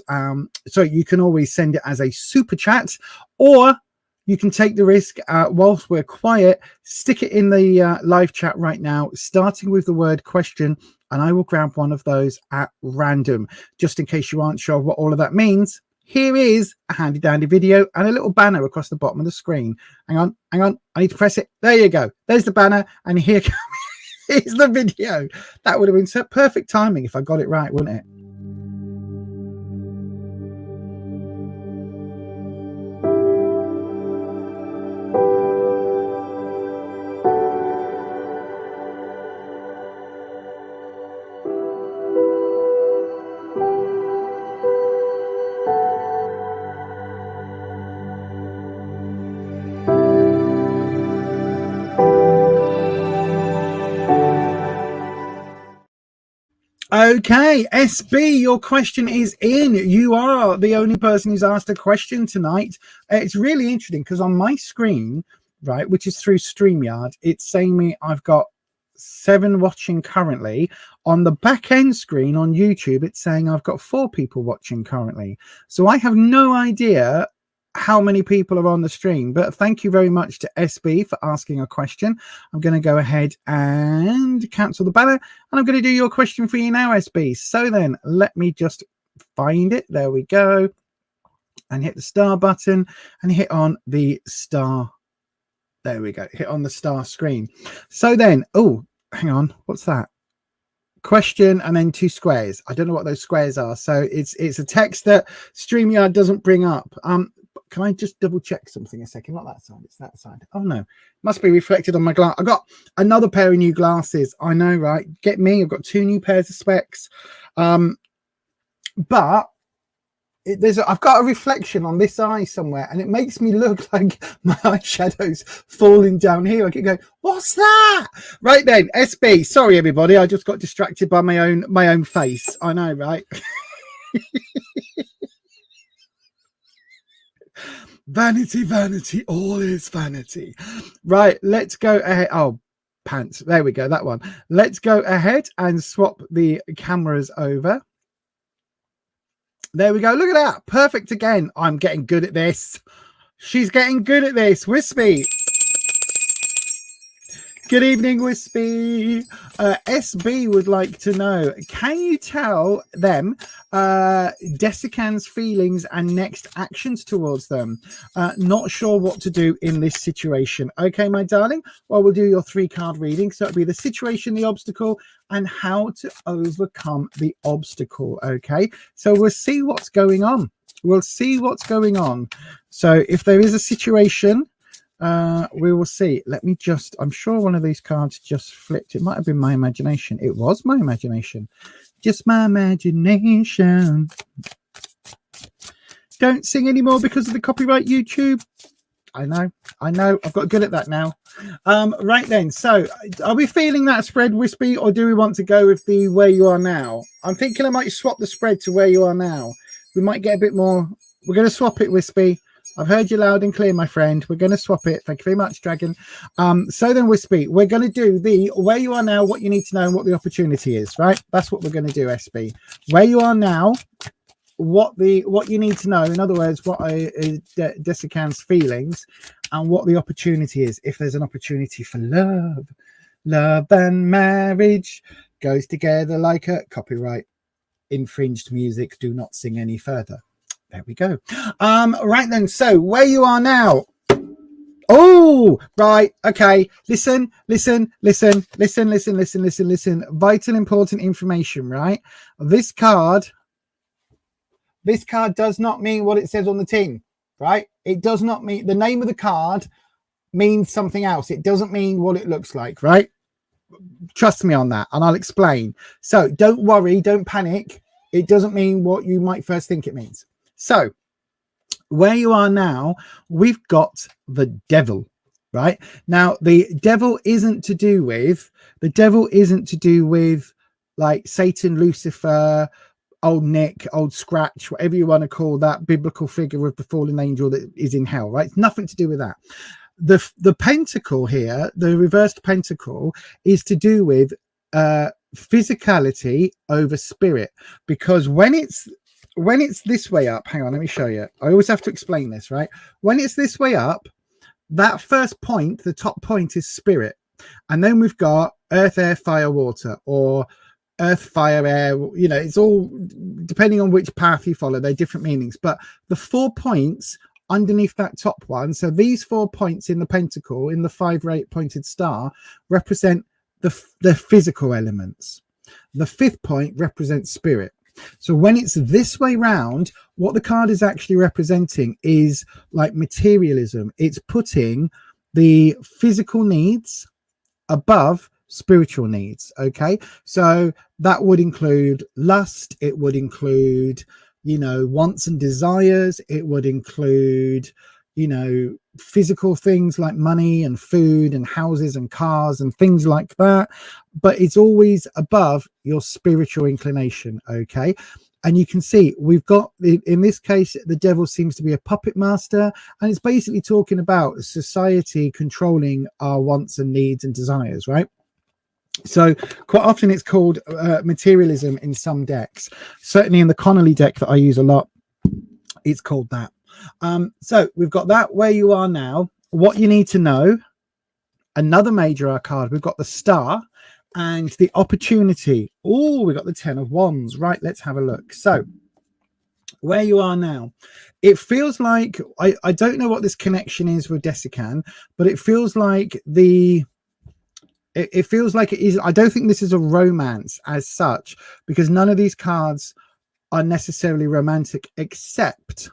so you can always send it as a super chat, or you can take the risk whilst we're quiet, stick it in the live chat right now, starting with the word question, and I will grab one of those at random. Just in case you aren't sure what all of that means, here is a handy dandy video and a little banner across the bottom of the screen. Hang on, I need to press it. There you go. There's the banner, and here's the video. That would have been perfect timing if I got it right, wouldn't it? Okay, SB, your question is in. You are the only person who's asked a question tonight. It's really interesting because on my screen, right, which is through StreamYard, it's saying me I've got 7 watching currently. On the back end screen on YouTube, it's saying I've got 4 people watching currently. So I have no idea how many people are on the stream, but thank you very much to SB for asking a question. I'm going to go ahead and cancel the banner, and I'm going to do your question for you now, SB. So then let me just find it. There we go, and hit the star button and hit on the star. There we go. Hit on the star screen. So then, oh, hang on, what's that? question and then 2 squares. I don't know what those squares are, so it's a text that StreamYard doesn't bring up. Can I just double check something a second? Not that side, it's that side. Oh no, must be reflected on my glass. I got another pair of new glasses. I know, right? Get me, I've got 2 new pairs of specs. But I've got a reflection on this eye somewhere, and it makes me look like my eyeshadow's falling down here. I keep going, what's that? Right then, SB. Sorry, everybody. I just got distracted by my own face. I know, right? Vanity, vanity, all is vanity. Right, let's go ahead. Oh, pants. There we go. That one. Let's go ahead and swap the cameras over. There we go. Look at that. Perfect again. I'm getting good at this. She's getting good at this. Wispy. Good evening, Wispy. SB would like to know, can you tell them Desican's feelings and next actions towards them? Not sure what to do in this situation. Okay, my darling. Well, we'll do your 3-card reading. So it'll be the situation, the obstacle, and how to overcome the obstacle. Okay, so we'll see what's going on. We'll see what's going on. So if there is a situation, we will see. Let me just, I'm sure one of these cards just flipped. It might have been my imagination. It was my imagination. Just my imagination. Don't sing anymore because of the copyright, YouTube. I know. I've got good at that now. Right then. So are we feeling that spread, Wispy, or do we want to go with the where you are now? I'm thinking I might swap the spread to where you are now. We might get a bit more. We're going to swap it, Wispy. I've heard you loud and clear, my friend. We're going to swap it. Thank you very much, Dragon. So then, Wispy, we're going to do the where you are now, what you need to know, and what the opportunity is, right? That's what we're going to do, SB. Where you are now, what you need to know. In other words, what are Desican's feelings and what the opportunity is. If there's an opportunity for love and marriage goes together like a copyright infringed music. Do not sing any further. There we go. Right then. So where you are now. Oh, right. Okay. Listen. Vital, important information, right? This card does not mean what it says on the tin, right? It does not mean the name of the card means something else. It doesn't mean what it looks like, right? Trust me on that, and I'll explain. So don't worry, don't panic. It doesn't mean what you might first think it means. So where you are now, we've got the devil, right? Now, the devil isn't to do with like Satan, Lucifer, old Nick, old Scratch, whatever you want to call that biblical figure of the fallen angel that is in hell, right? It's nothing to do with that. The pentacle here, the reversed pentacle, is to do with physicality over spirit, because when it's this way up, hang on, let me show you. I always have to explain this, right? When it's this way up, that first point, the top point, is spirit, and then we've got earth, air, fire, water, or earth, fire, air. You know, it's all depending on which path you follow. They're different meanings, but the 4 points underneath that top one, so these 4 points in the pentacle, in the 5 or 8 pointed star, represent the physical elements. The 5th point represents spirit. So when it's this way round, what the card is actually representing is like materialism. It's putting the physical needs above spiritual needs. Okay, so that would include lust, it would include, you know, wants and desires, it would include, you know, physical things like money and food and houses and cars and things like that, but it's always above your spiritual inclination. Okay, and you can see we've got, in this case, the devil seems to be a puppet master, and it's basically talking about society controlling our wants and needs and desires, right? So quite often it's called materialism in some decks. Certainly in the Connolly deck that I use a lot, it's called that. So we've got that where you are now, what you need to know, another major arcana. We've got the star and the opportunity. Oh, we've got the 10 of wands. Right, let's have a look. So where you are now, it feels like, I don't know what this connection is with Desican, but it feels like the It feels like it is. I don't think this is a romance as such, because none of these cards are necessarily romantic, except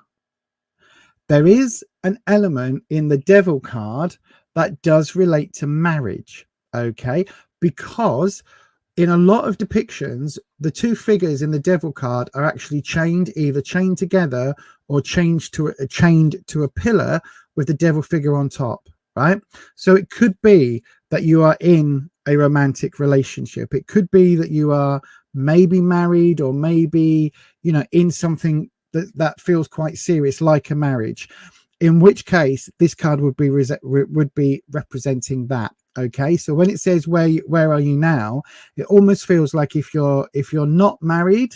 there is an element in the Devil card that does relate to marriage. Okay, because in a lot of depictions, the two figures in the Devil card are actually chained, either chained together or chained to a pillar with the Devil figure on top, right? So it could be that you are in a romantic relationship. It could be that you are maybe married, or maybe, you know, in something that feels quite serious, like a marriage, in which case this card would be representing that. Okay, so when it says where are you now, it almost feels like if you're not married,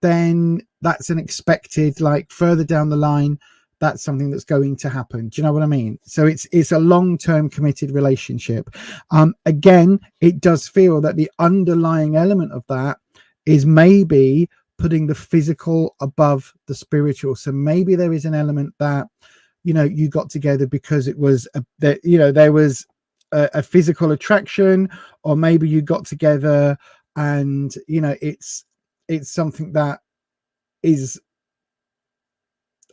then that's an expected, like, further down the line, that's something that's going to happen. Do you know what I mean? So it's a long-term committed relationship. Again, it does feel that the underlying element of that is maybe putting the physical above the spiritual. So maybe there is an element that, you know, you got together because it was there was a physical attraction, or maybe you got together and, you know, it's something that is,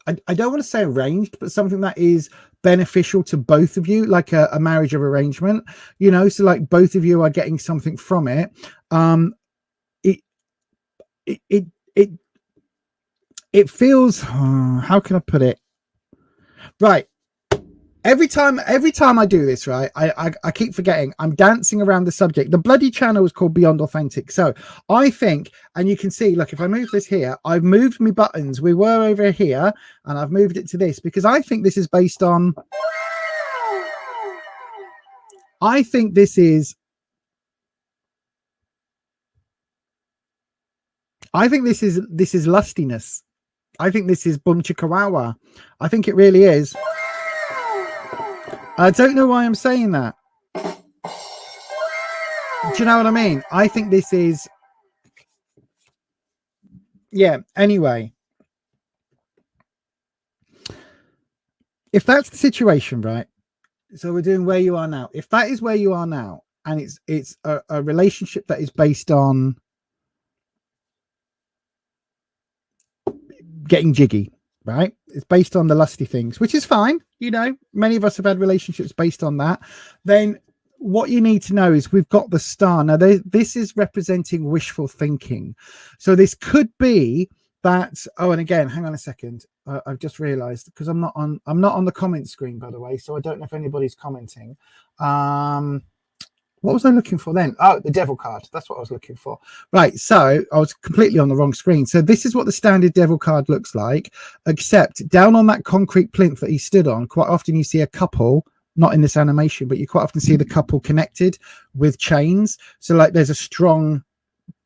I don't want to say arranged, but something that is beneficial to both of you, like a marriage of arrangement, you know, so like both of you are getting something from it. It feels, how can I put it? Right. Every time I do this, right, I keep forgetting I'm dancing around the subject. The bloody channel is called Beyond Authentic. So I think, and you can see, look, if I move this here, I've moved my buttons. We were over here and I've moved it to this, because I think this is based on, I think this is lustiness. I think this is bum chicka wow wow. I think it really is. I don't know why I'm saying that. Do you know what I mean? I think this is, yeah, anyway. If that's the situation, right? So we're doing where you are now. If that is where you are now, and it's a relationship that is based on getting jiggy, right? It's based on the lusty things, which is fine. You know, many of us have had relationships based on that. Then what you need to know is we've got the star. Now, this is representing wishful thinking. So this could be that, oh, and again, hang on a second. I've just realized, because I'm not on the comment screen, by the way, so I don't know if anybody's commenting. What was I looking for then? Oh, the Devil card. That's what I was looking for. Right. So I was completely on the wrong screen. So this is what the standard Devil card looks like, except down on that concrete plinth that he stood on, quite often you see a couple, not in this animation, but you quite often see the couple connected with chains. So like there's a strong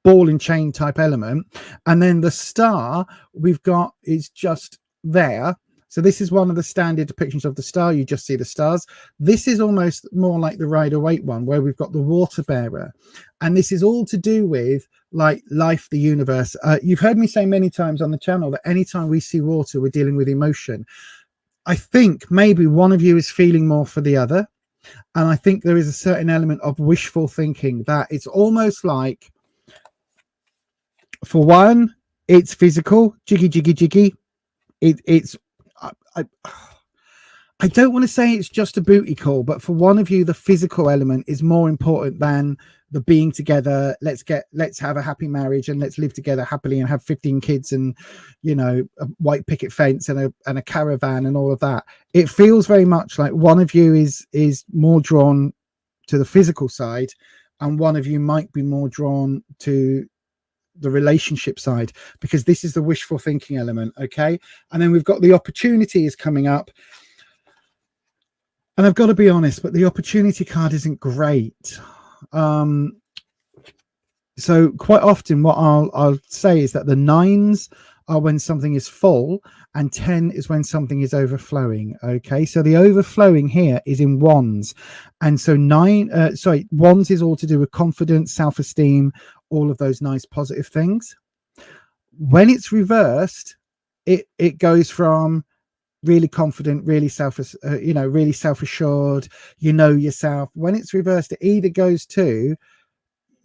ball and chain type element. And then the star we've got is just there. So this is one of the standard depictions of the star. You just see the stars. This is almost more like the Rider-Waite one, where we've got the water bearer. And this is all to do with like life, the universe. You've heard me say many times on the channel that anytime we see water, we're dealing with emotion. I think maybe one of you is feeling more for the other. And I think there is a certain element of wishful thinking that it's almost like, for one, it's physical, jiggy, jiggy, jiggy. It's I don't want to say it's just a booty call, but for one of you, the physical element is more important than the being together. Let's have a happy marriage and let's live together happily and have 15 kids and, you know, a white picket fence and a caravan and all of that. It feels very much like one of you is more drawn to the physical side, and one of you might be more drawn to the relationship side, because this is the wishful thinking element. Okay, and then we've got the opportunity is coming up, and I've got to be honest, but the opportunity card isn't great. So quite often what I'll say is that the 9s are when something is full, and 10 is when something is overflowing. Okay, so the overflowing here is in wands, and so wands is all to do with confidence, self-esteem, all of those nice positive things. When it's reversed, it goes from really confident, really really self-assured, you know yourself. When it's reversed, it either goes to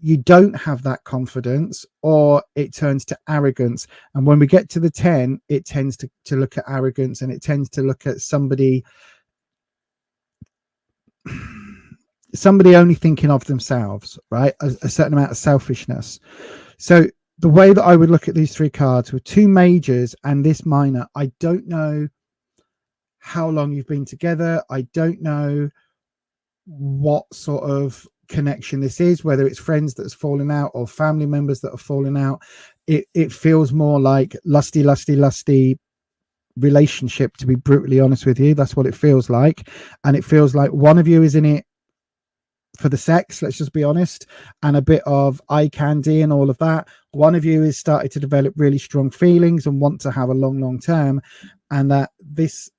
you don't have that confidence, or it turns to arrogance. And when we get to the 10, it tends to look at arrogance, and it tends to look at somebody only thinking of themselves, right? A certain amount of selfishness. So the way that I would look at these three cards with two majors and this minor, I don't know how long you've been together. I don't know what sort of connection this is, whether it's friends that's fallen out or family members that have fallen out. It feels more like lusty relationship, to be brutally honest with you. That's what it feels like. And it feels like one of you is in it for the sex, let's just be honest, and a bit of eye candy and all of that. One of you is started to develop really strong feelings and want to have a long term, and that this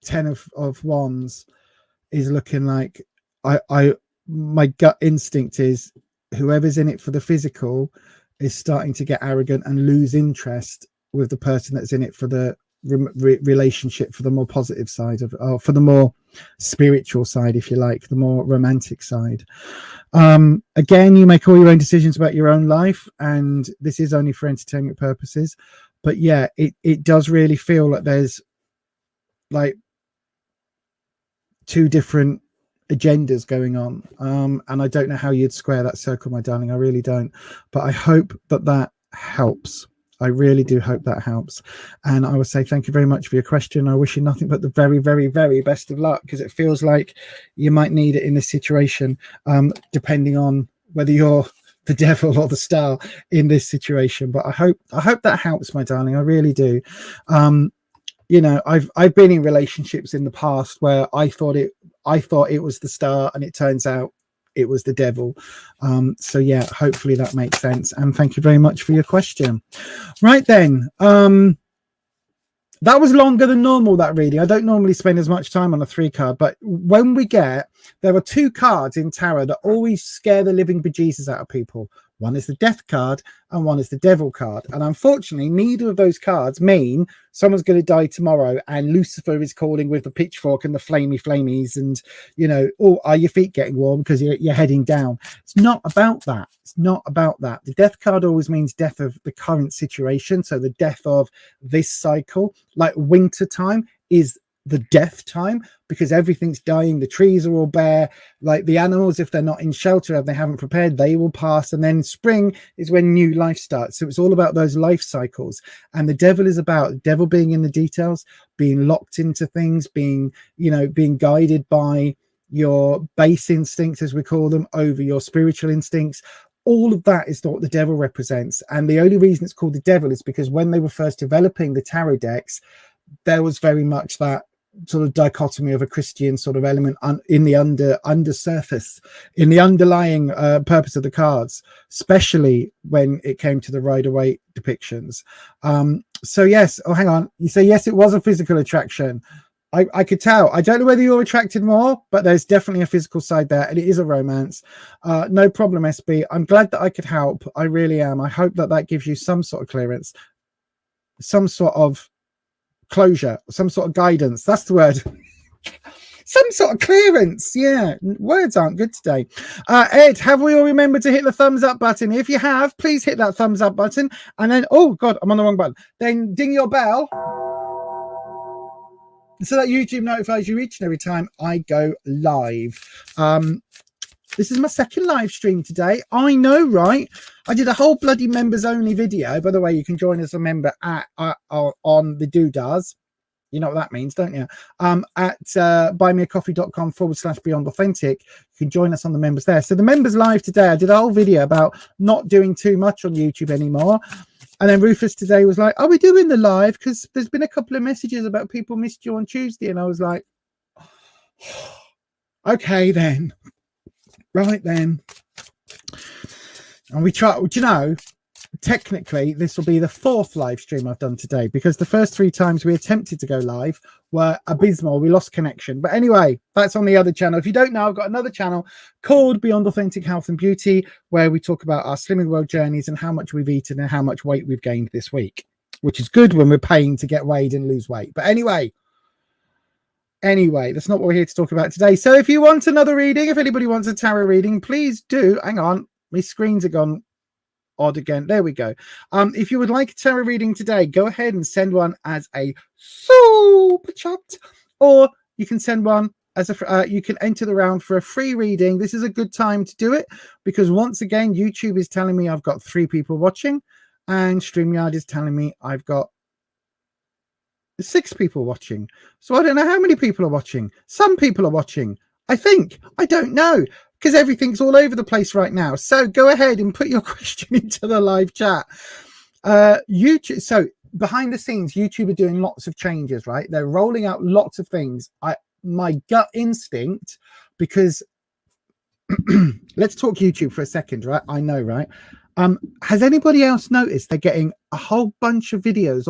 10 of wands is looking like, my gut instinct is whoever's in it for the physical is starting to get arrogant and lose interest with the person that's in it for the relationship, for the more positive side of, or for the more spiritual side, if you like, the more romantic side. Again, you make all your own decisions about your own life, and this is only for entertainment purposes. But yeah, it does really feel like there's like two different agendas going on, and I don't know how you'd square that circle, my darling. I really don't, but I hope that helps. I really do hope that helps. And I would say thank you very much for your question. I wish you nothing but the very best of luck, because it feels like you might need it in this situation, depending on whether you're the devil or the star in this situation. But I hope that helps, my darling. I really do. You know, I've been in relationships in the past where I thought it was the star, and it turns out it was the devil. So yeah, hopefully that makes sense. And thank you very much for your question. Right then, that was longer than normal, that reading. I don't normally spend as much time on a 3 card, but when there are 2 cards in tarot that always scare the living bejesus out of people. One is the death card and one is the devil card. And unfortunately, neither of those cards mean someone's going to die tomorrow and Lucifer is calling with the pitchfork and the flamies and, you know, oh, are your feet getting warm because you're heading down? It's not about that. It's not about that. The death card always means death of the current situation. So the death of this cycle, like winter time is the death time, because everything's dying, the trees are all bare, like the animals, if they're not in shelter, if they haven't prepared, they will pass. And then spring is when new life starts. So it's all about those life cycles. And the devil is about the devil being in the details, being locked into things, being, you know, being guided by your base instincts, as we call them, over your spiritual instincts. All of that is what the devil represents. And the only reason it's called the devil is because when they were first developing the tarot decks, there was very much that sort of dichotomy of a Christian sort of element in the undersurface, in the underlying purpose of the cards, especially when it came to the Rider-Waite depictions. So yes, oh hang on, you say yes, it was a physical attraction. I could tell. I don't know whether you're attracted more, but there's definitely a physical side there, and it is a romance. No problem, SB. I'm glad that I could help. I really am. I hope that gives you some sort of clearance, some sort of closure, some sort of guidance. That's the word. Some sort of clearance. Yeah, words aren't good today. Ed, have we all remembered to hit the thumbs up button? If you have, please hit that thumbs up button, and then, oh god, I'm on the wrong button, then ding your bell so that YouTube notifies you each and every time I go live. This is my second live stream today. I know, right? I did a whole bloody members only video. By the way, you can join as a member on the doodahs. You know what that means, don't you? At buymeacoffee.com/beyond authentic. You can join us on the members there. So the members live today, I did a whole video about not doing too much on YouTube anymore. And then Rufus today was like, are we doing the live? Because there's been a couple of messages about people missed you on Tuesday. And I was like, okay, then. Right then. And we try, you know, technically this will be the 4th live stream I've done today, because the first 3 times we attempted to go live were abysmal. We lost connection. But anyway, that's on the other channel. If you don't know, I've got another channel called Beyond Authentic Health and Beauty, where we talk about our Slimming World journeys and how much we've eaten and how much weight we've gained this week. which is good when we're paying to get weighed and lose weight. But anyway, that's not what we're here to talk about today. So if you want another reading, if anybody wants a tarot reading, please do. Hang on, my screens are gone odd again. There we go. If you would like a tarot reading today, go ahead and send one as a super chat, or you can send one as a you can enter the round for a free reading. This is a good time to do it because once again YouTube is telling me I've got 3 people watching, and StreamYard is telling me I've got 6 people watching. So I don't know how many people are watching. Some people are watching, I think. I don't know, because everything's all over the place right now. So go ahead and put your question into the live chat. YouTube. So behind the scenes, YouTube are doing lots of changes, right? They're rolling out lots of things. My gut instinct, because let's talk YouTube for a second, right? I know, right? Has anybody else noticed they're getting a whole bunch of videos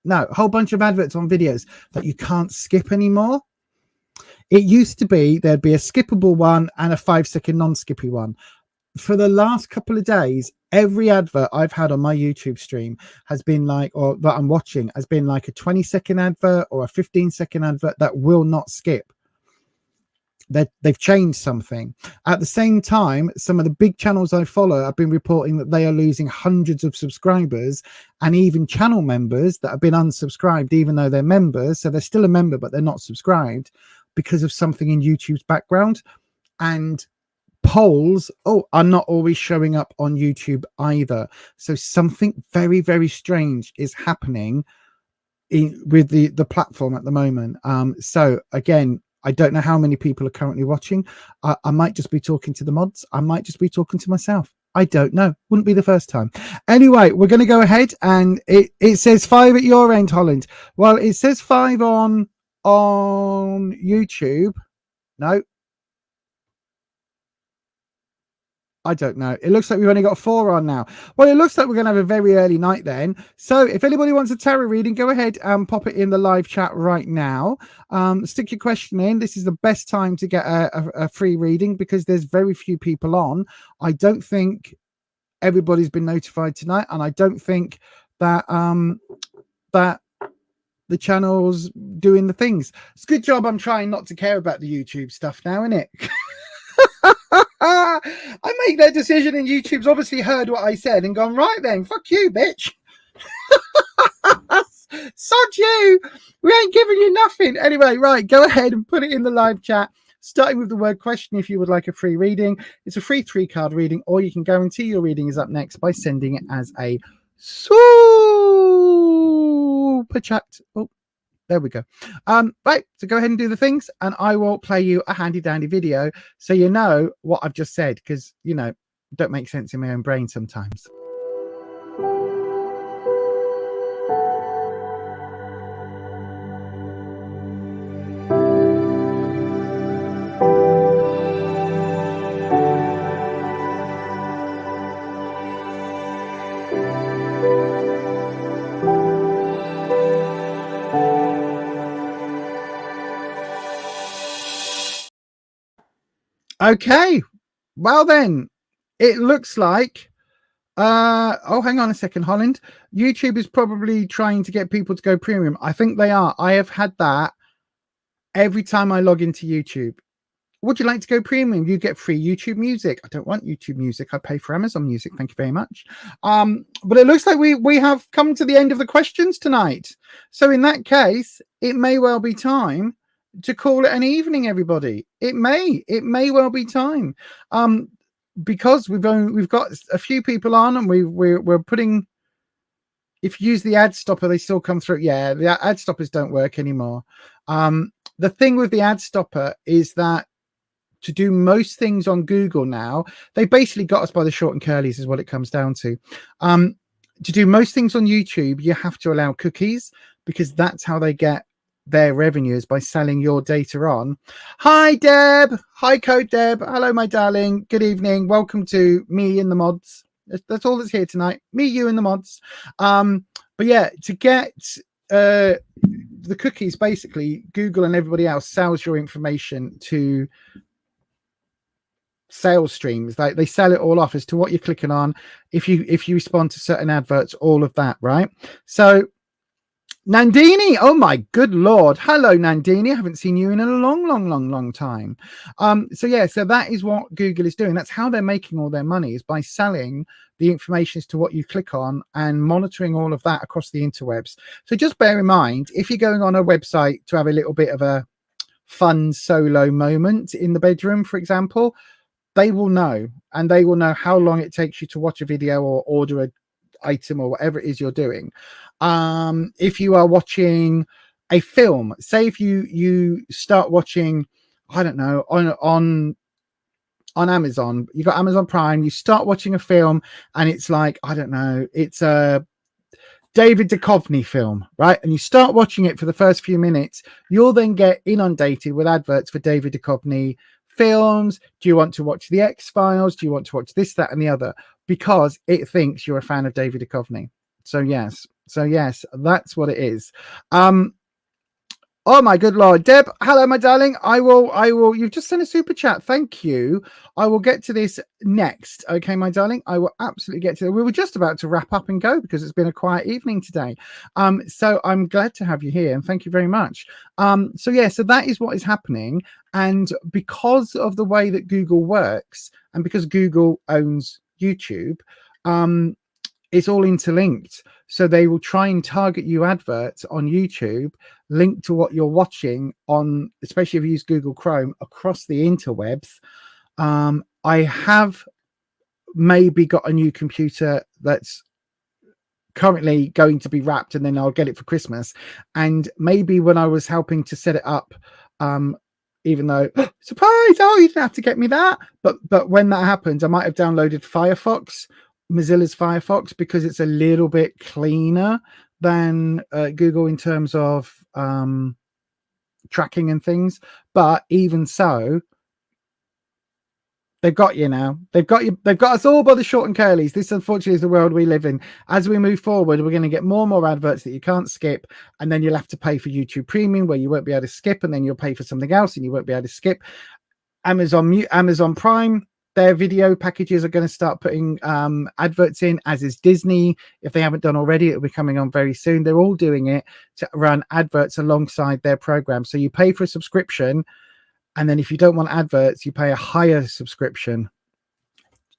a whole bunch of adverts on videos that you can't skip anymore? It used to be there'd be a skippable one and a 5-second non-skippy one. For the last couple of days, every advert I've had on my YouTube stream has been like, or that I'm watching, has been like a 20-second advert or a 15-second advert that will not skip. They've changed something. At the same time, some of the big channels I follow have been reporting that they are losing hundreds of subscribers, and even channel members that have been unsubscribed even though they're members. So they're still a member but they're not subscribed because of something in YouTube's background. And polls are not always showing up on YouTube either. So something very, very strange is happening with the platform at the moment. So again, I don't know how many people are currently watching. I might just be talking to the mods. I might just be talking to myself. I don't know. Wouldn't be the first time. Anyway, we're going to go ahead, and it says 5 at your end, Holland. Well, it says 5 on YouTube. No, I don't know. It looks like we've only got 4 on now. Well, it looks like we're going to have a very early night then. So if anybody wants a tarot reading, go ahead and pop it in the live chat right now. Stick your question in. This is the best time to get a free reading because there's very few people on. I don't think everybody's been notified tonight, and I don't think that that the channel's doing the things. It's a good job I'm trying not to care about the YouTube stuff now, isn't it? I make that decision, and YouTube's obviously heard what I said and gone, right then, fuck you, bitch. Sod you. We ain't giving you nothing. Anyway, right, go ahead and put it in the live chat, starting with the word question if you would like a free reading. It's a free 3-card reading, or you can guarantee your reading is up next by sending it as a super chat. Oh, there we go. Right, so go ahead and do the things, and I will play you a handy dandy video so you know what I've just said, because you know, it don't make sense in my own brain sometimes. Okay, well then, it looks like oh, hang on a second, Holland. YouTube is probably trying to get people to go premium. I think they are. I have had that every time I log into YouTube. Would you like to go premium? You get free YouTube music. I don't want YouTube music. I pay for Amazon Music. Thank you very much. But it looks like we have come to the end of the questions tonight. So in that case, it may well be time to call it an evening, everybody. It may well be time, because we've got a few people on, and we're putting. If you use the ad stopper, they still come through. Yeah, the ad stoppers don't work anymore. The thing with the ad stopper is that to do most things on Google now, they basically got us by the short and curlies, is what it comes down to. To do most things on YouTube, you have to allow cookies, because that's how they get their revenues, by selling your data on. Hi Deb, hi Code Deb, hello my darling, good evening, welcome to me and the mods. That's all that's here tonight, me, you and the mods. But yeah, to get the cookies, basically Google and everybody else sells your information to sales streams. They sell it all off as to what you're clicking on, if you respond to certain adverts, all of that, right? So Nandini, oh my good lord, hello Nandini, I haven't seen you in a long time. So yeah, so that is what Google is doing. That's how they're making all their money, is by selling the information as to what you click on and monitoring all of that across the interwebs. So just bear in mind, if you're going on a website to have a little bit of a fun solo moment in the bedroom, for example, they will know, and they will know how long it takes you to watch a video or order a item or whatever it is you're doing. If you are watching a film, say if you start watching, I don't know, on Amazon, you got Amazon Prime, you start watching a film and it's like, I don't know, it's a David Duchovny film, right? And you start watching it for the first few minutes, you'll then get inundated with adverts for David Duchovny films. Do you want to watch the X-Files? Do you want to watch this, that, and the other? Because it thinks you're a fan of David Duchovny. So yes, that's what it is. Oh my good lord, Deb, hello my darling. I will you've just sent a super chat, thank you. I will get to this next, okay my darling, I will absolutely get to it. We were just about to wrap up and go because it's been a quiet evening today. So I'm glad to have you here and thank you very much. So yeah, so that is what is happening, and because of the way that Google works, and because Google owns YouTube, it's all interlinked. So they will try and target you adverts on YouTube linked to what you're watching on, especially if you use Google Chrome, across the interwebs. I have maybe got a new computer that's currently going to be wrapped, and then I'll get it for Christmas. And maybe when I was helping to set it up, even though surprise, oh, you didn't have to get me that, but when that happens, I might have downloaded Firefox, Mozilla's Firefox, because it's a little bit cleaner than Google in terms of tracking and things. But even so, they've got you now. They've got you. They've got us all by the short and curlies. This, unfortunately, is the world we live in. As we move forward, we're going to get more and more adverts that you can't skip, and then you'll have to pay for YouTube Premium, where you won't be able to skip, and then you'll pay for something else, and you won't be able to skip. Amazon Prime, their video packages are going to start putting adverts in, as is Disney. If they haven't done already, it'll be coming on very soon. They're all doing it to run adverts alongside their program. So you pay for a subscription, and then if you don't want adverts, you pay a higher subscription.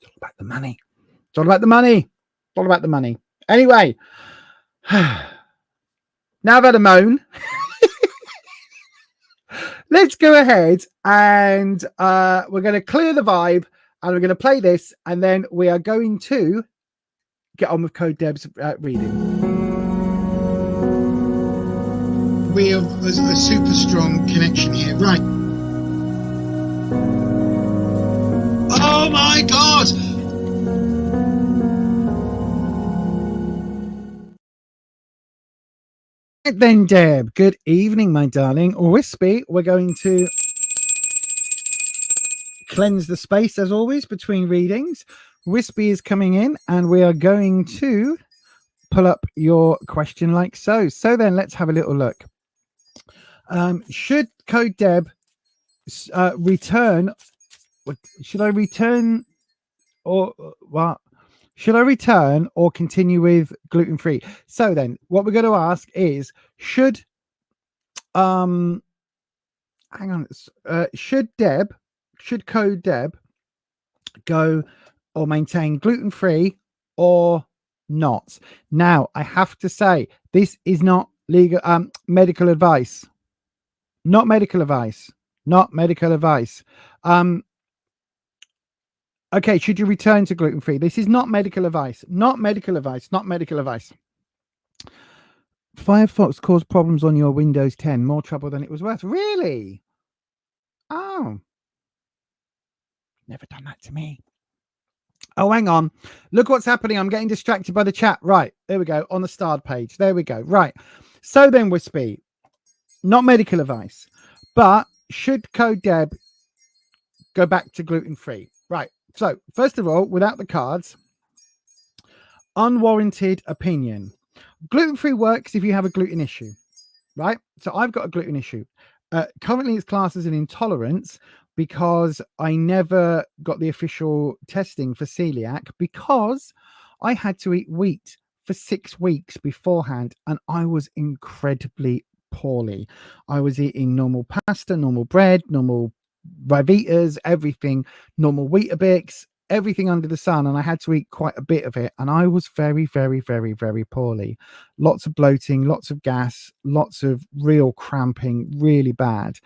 It's all about the money. It's all about the money. It's all about the money. Anyway, now I've had a moan. Let's go ahead and we're going to clear the vibe, and we're going to play this, and then we are going to get on with Code Deb's reading. We have a super strong connection here, right? Oh my God! Then, Deb, good evening, my darling. Wispy, we're going to cleanse the space as always between readings. Wispy is coming in, and we are going to pull up your question like so. So then let's have a little look. Should Code Deb return? Should I return or what? Should I return or continue with gluten-free? So then what we're going to ask is, should hang on, should Code Deb go or maintain gluten-free or not? Now, I have to say, this is not legal medical advice. Not medical advice. Not medical advice. Okay, should you return to gluten-free? This is not medical advice. Not medical advice. Not medical advice. Firefox caused problems on your Windows 10. More trouble than it was worth. Really? Oh. Never done that to me. Oh, hang on. Look what's happening. I'm getting distracted by the chat. Right. There we go. On the start page. There we go. Right. So then, Wispy, not medical advice, but should Code Deb go back to gluten-free? Right. So, first of all, without the cards, unwarranted opinion. Gluten-free works if you have a gluten issue, right? So I've got a gluten issue. Currently, it's classed as an intolerance, because I never got the official testing for celiac because I had to eat wheat for 6 weeks beforehand, and I was incredibly poorly. I was eating normal pasta, normal bread, normal Rivitas, everything, normal Weetabix, everything under the sun, and I had to eat quite a bit of it, and I was very, very, very, very poorly. Lots of bloating, lots of gas, lots of real cramping, really bad.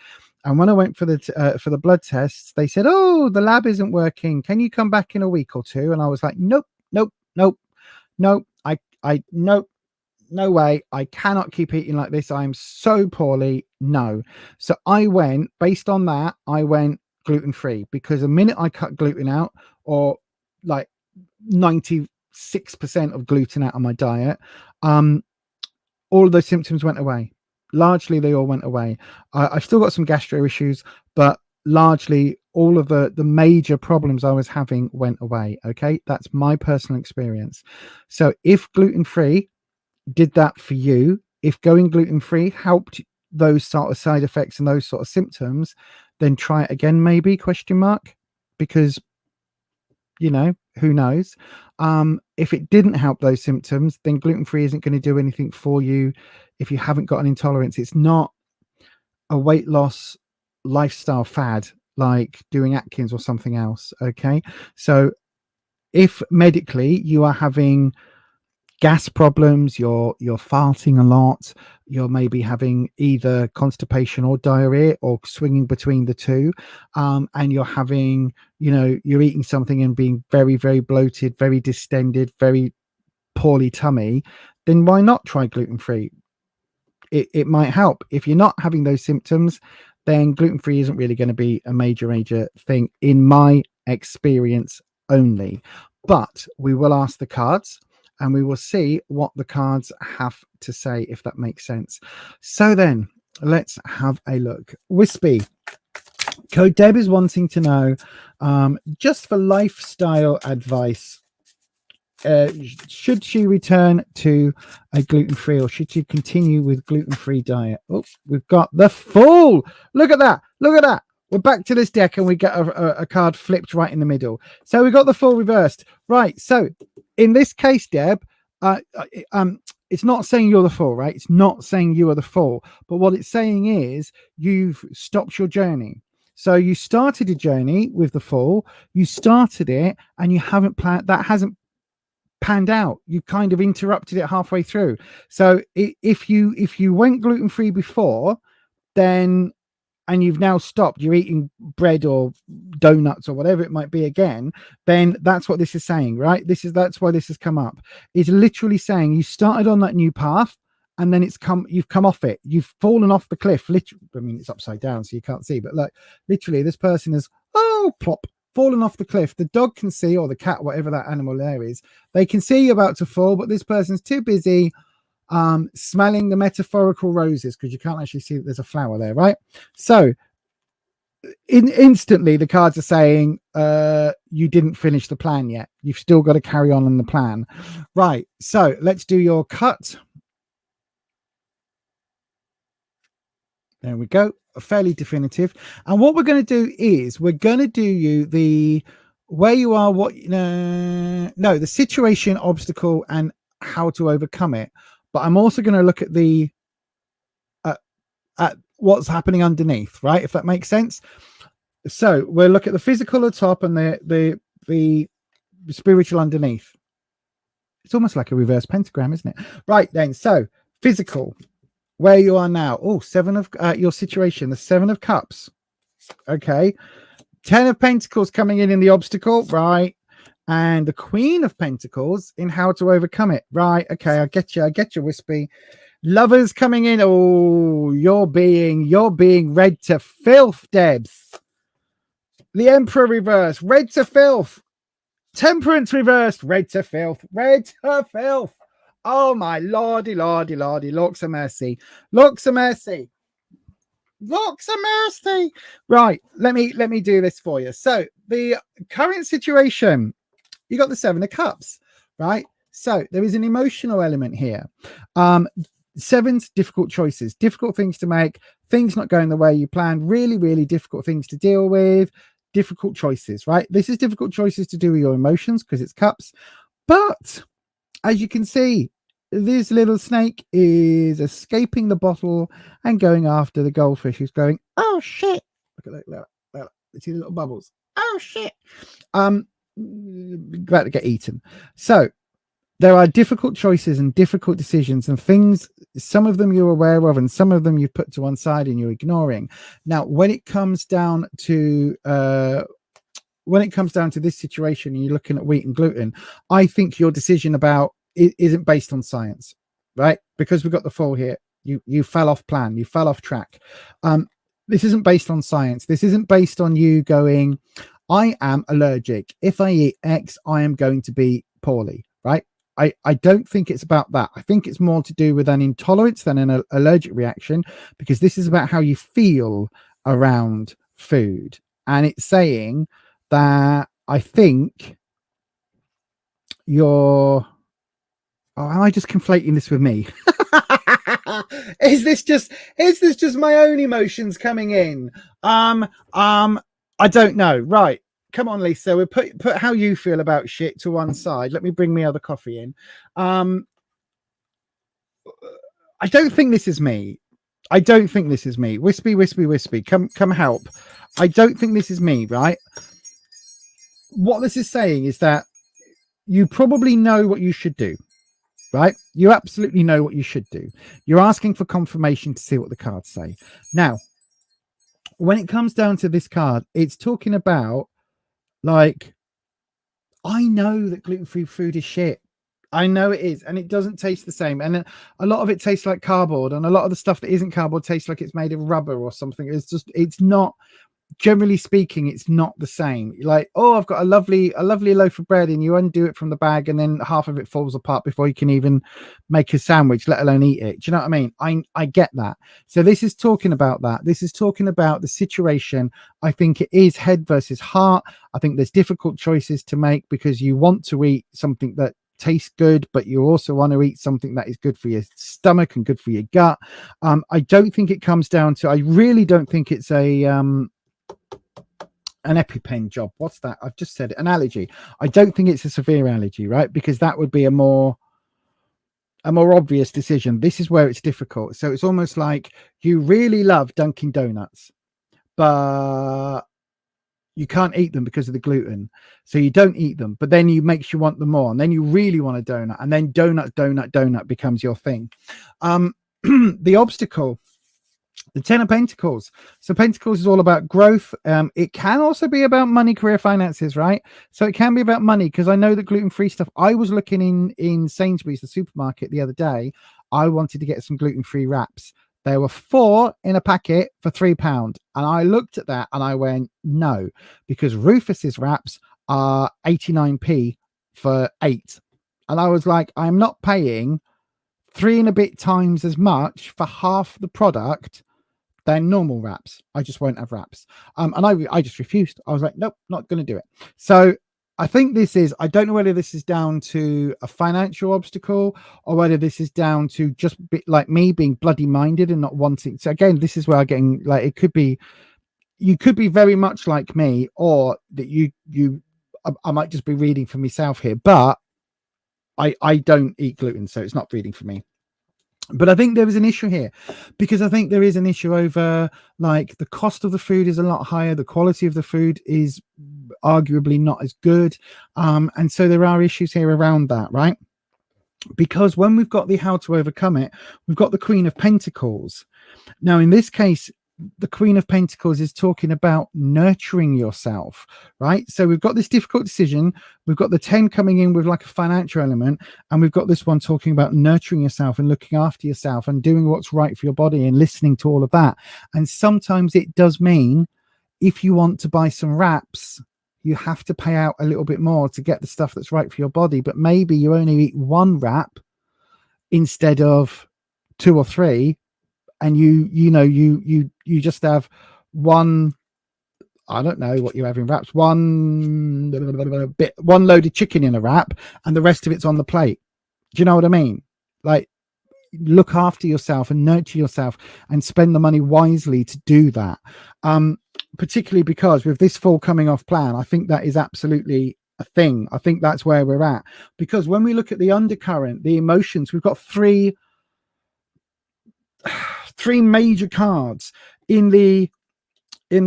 And when I went for the blood tests, they said, "Oh, the lab isn't working. Can you come back in a week or two?" And I was like, "Nope, nope, nope, nope. Nope, no way. I cannot keep eating like this. I am so poorly. No." So I went, based on that, I went gluten-free, because the minute I cut gluten out, or like 96% of gluten out of my diet, all of those symptoms went away. Largely, they all went away. I've still got some gastro issues, but largely all of the major problems I was having went away. Okay, that's my personal experience. So if gluten-free did that for you, if going gluten-free helped those sort of side effects and those sort of symptoms, then try it again, maybe, ? Because, you know, who knows? If it didn't help those symptoms, then gluten-free isn't going to do anything for you. If you haven't got an intolerance, it's not a weight loss lifestyle fad like doing Atkins or something else. Okay, so if medically you are having gas problems, you're farting a lot, you're maybe having either constipation or diarrhea, or swinging between the two, and you're having, you know, you're eating something and being very, very bloated, very distended, very poorly tummy, then why not try gluten-free? It might help. If you're not having those symptoms, then gluten-free isn't really going to be a major thing, in my experience only. But we will ask the cards, and we will see what the cards have to say, if that makes sense. So then let's have a look. Wispy. Code Deb is wanting to know, just for lifestyle advice, should she return to a gluten-free, or should she continue with gluten-free diet? Oh, we've got the Fool. Look at that. Look at that. We're back to this deck, and we get a card flipped right in the middle. So we got the Fool reversed. Right. So in this case, Deb, it's not saying you're the Fool, right? It's not saying you are the Fool. But what it's saying is you've stopped your journey. So you started a journey with the Fool. You started it, and you haven't planned. That hasn't panned out. You kind of interrupted it halfway through. So if you went gluten-free before, then, and you've now stopped, you're eating bread or donuts or whatever it might be again, then that's what this is saying, right? That's why this has come up. It's literally saying you started on that new path, and then you've come off it. You've fallen off the cliff. Literally, I mean, it's upside down, so you can't see, but like literally this person has plop, fallen off the cliff. The dog can see, or the cat, whatever that animal there is, they can see you're about to fall, but this person's too busy smelling the metaphorical roses, because you can't actually see that there's a flower there, right? So instantly the cards are saying you didn't finish the plan yet. You've still got to carry on the plan, right? So let's do your cut. There we go. Fairly definitive. And what we're going to do is we're going to do you the where you are, the situation, obstacle, and how to overcome it. But I'm also going to look at the at what's happening underneath, right? If that makes sense. So we'll look at the physical at the top and the spiritual underneath. It's almost like a reverse pentagram, isn't it? Right then. So physical. Where you are now. Oh, seven of your situation, the 7 of Cups. Okay. 10 of Pentacles coming in the obstacle, right? And the Queen of Pentacles in how to overcome it, right? Okay, I get you, Wispy. Lovers coming in. Oh, you're being read to filth, Debs. The Emperor reversed, read to filth. Temperance reversed, read to filth, read to filth. Oh my lordy, looks of mercy. Looks of mercy. Looks of mercy. Right, let me do this for you. So the current situation, you got the 7 of Cups, right? So there is an emotional element here. 7's difficult choices, difficult things to make, things not going the way you planned, really, really difficult things to deal with, difficult choices, right? This is difficult choices to do with your emotions because it's cups. But as you can see, this little snake is escaping the bottle and going after the goldfish who's going, oh shit. Look at that. See the little bubbles. Oh shit. About to get eaten. So there are difficult choices and difficult decisions and things, some of them you're aware of and some of them you've put to one side and you're ignoring. Now, when it comes down to this situation and you're looking at wheat and gluten, I think your decision about it isn't based on science, right? Because we've got the fall here. You fell off plan, you fell off track. This isn't based on science. This isn't based on you going, I am allergic. If I eat X, I am going to be poorly, right? I don't think it's about that. I think it's more to do with an intolerance than an allergic reaction, because this is about how you feel around food. And it's saying that I think you're... Oh, am I just conflating this with me? Is this just my own emotions coming in? I don't know. Right. Come on, Lisa. We'll put how you feel about shit to one side. Let me bring my other coffee in. I don't think this is me. I don't think this is me. Wispy, wispy, wispy. Come help. I don't think this is me, right? What this is saying is that you probably know what you should do, right? You absolutely know what you should do. You're asking for confirmation to see what the cards say. Now, when it comes down to this card, it's talking about, like, I know that gluten-free food is shit. I know it is, and it doesn't taste the same. And a lot of it tastes like cardboard, and a lot of the stuff that isn't cardboard tastes like it's made of rubber or something. It's not, generally speaking, it's not the same. Like, oh, I've got a lovely loaf of bread, and you undo it from the bag, and then half of it falls apart before you can even make a sandwich, let alone eat it. Do you know what I mean? I get that. So this is talking about that. This is talking about the situation. I think it is head versus heart. I think there's difficult choices to make because you want to eat something that tastes good, but you also want to eat something that is good for your stomach and good for your gut. I don't think it comes down to, I really don't think it's an EpiPen job. What's that? I've just said it. An allergy. I don't think it's a severe allergy, right? Because that would be a more obvious decision. This is where it's difficult. So it's almost like you really love Dunkin' Donuts, but you can't eat them because of the gluten. So you don't eat them, but then you makes you want them more. And then you really want a donut. And then donut becomes your thing. The obstacle, the 10 of Pentacles. So Pentacles is all about growth. It can also be about money, career, finances, right? So it can be about money, because I know that gluten-free stuff. I was looking in Sainsbury's, the supermarket, the other day. I wanted to get some gluten-free wraps. There were 4 in a packet for £3. And I looked at that and I went, no, because Rufus's wraps are 89p for 8. And I was like, I'm not paying 3 and a bit times as much for half the product than normal wraps. I just won't have wraps. And I just refused. I was like, nope, not going to do it. So I think this is, I don't know whether this is down to a financial obstacle or whether this is down to just like me being bloody minded and not wanting. So again, this is where I'm getting, like, it could be, you could be very much like me, or that I might just be reading for myself here, but I don't eat gluten, so it's not reading for me. But I think there is an issue here, because I think there is an issue over, like, the cost of the food is a lot higher. The quality of the food is arguably not as good. And so there are issues here around that, right? Because when we've got the how to overcome it, we've got the Queen of Pentacles. Now, in this case, the Queen of Pentacles is talking about nurturing yourself, right? So we've got this difficult decision. We've got the 10 coming in with like a financial element, and we've got this one talking about nurturing yourself and looking after yourself and doing what's right for your body and listening to all of that. And sometimes it does mean, if you want to buy some wraps, you have to pay out a little bit more to get the stuff that's right for your body. But maybe you only eat 1 wrap instead of 2 or 3. And you just have 1, I don't know what you have in wraps, one loaded chicken in a wrap, and the rest of it's on the plate. Do you know what I mean? Like, look after yourself and nurture yourself and spend the money wisely to do that. Particularly because with this full coming off plan, I think that is absolutely a thing. I think that's where we're at, because when we look at the undercurrent, the emotions, we've got three major cards in the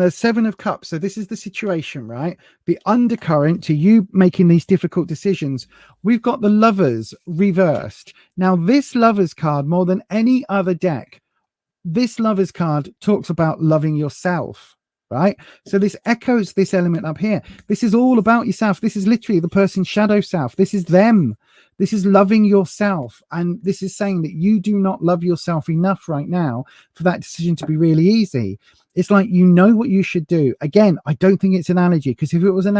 Seven of Cups. So this is the situation, right? The undercurrent to you making these difficult decisions. We've got the Lovers reversed. Now this Lovers card, more than any other deck, this Lovers card talks about loving yourself, right? So this echoes this element up here. This is all about yourself. This is literally the person's shadow self. This is them. This is loving yourself. And this is saying that you do not love yourself enough right now for that decision to be really easy. It's like, you know what you should do. Again, I don't think it's an allergy, because if it was an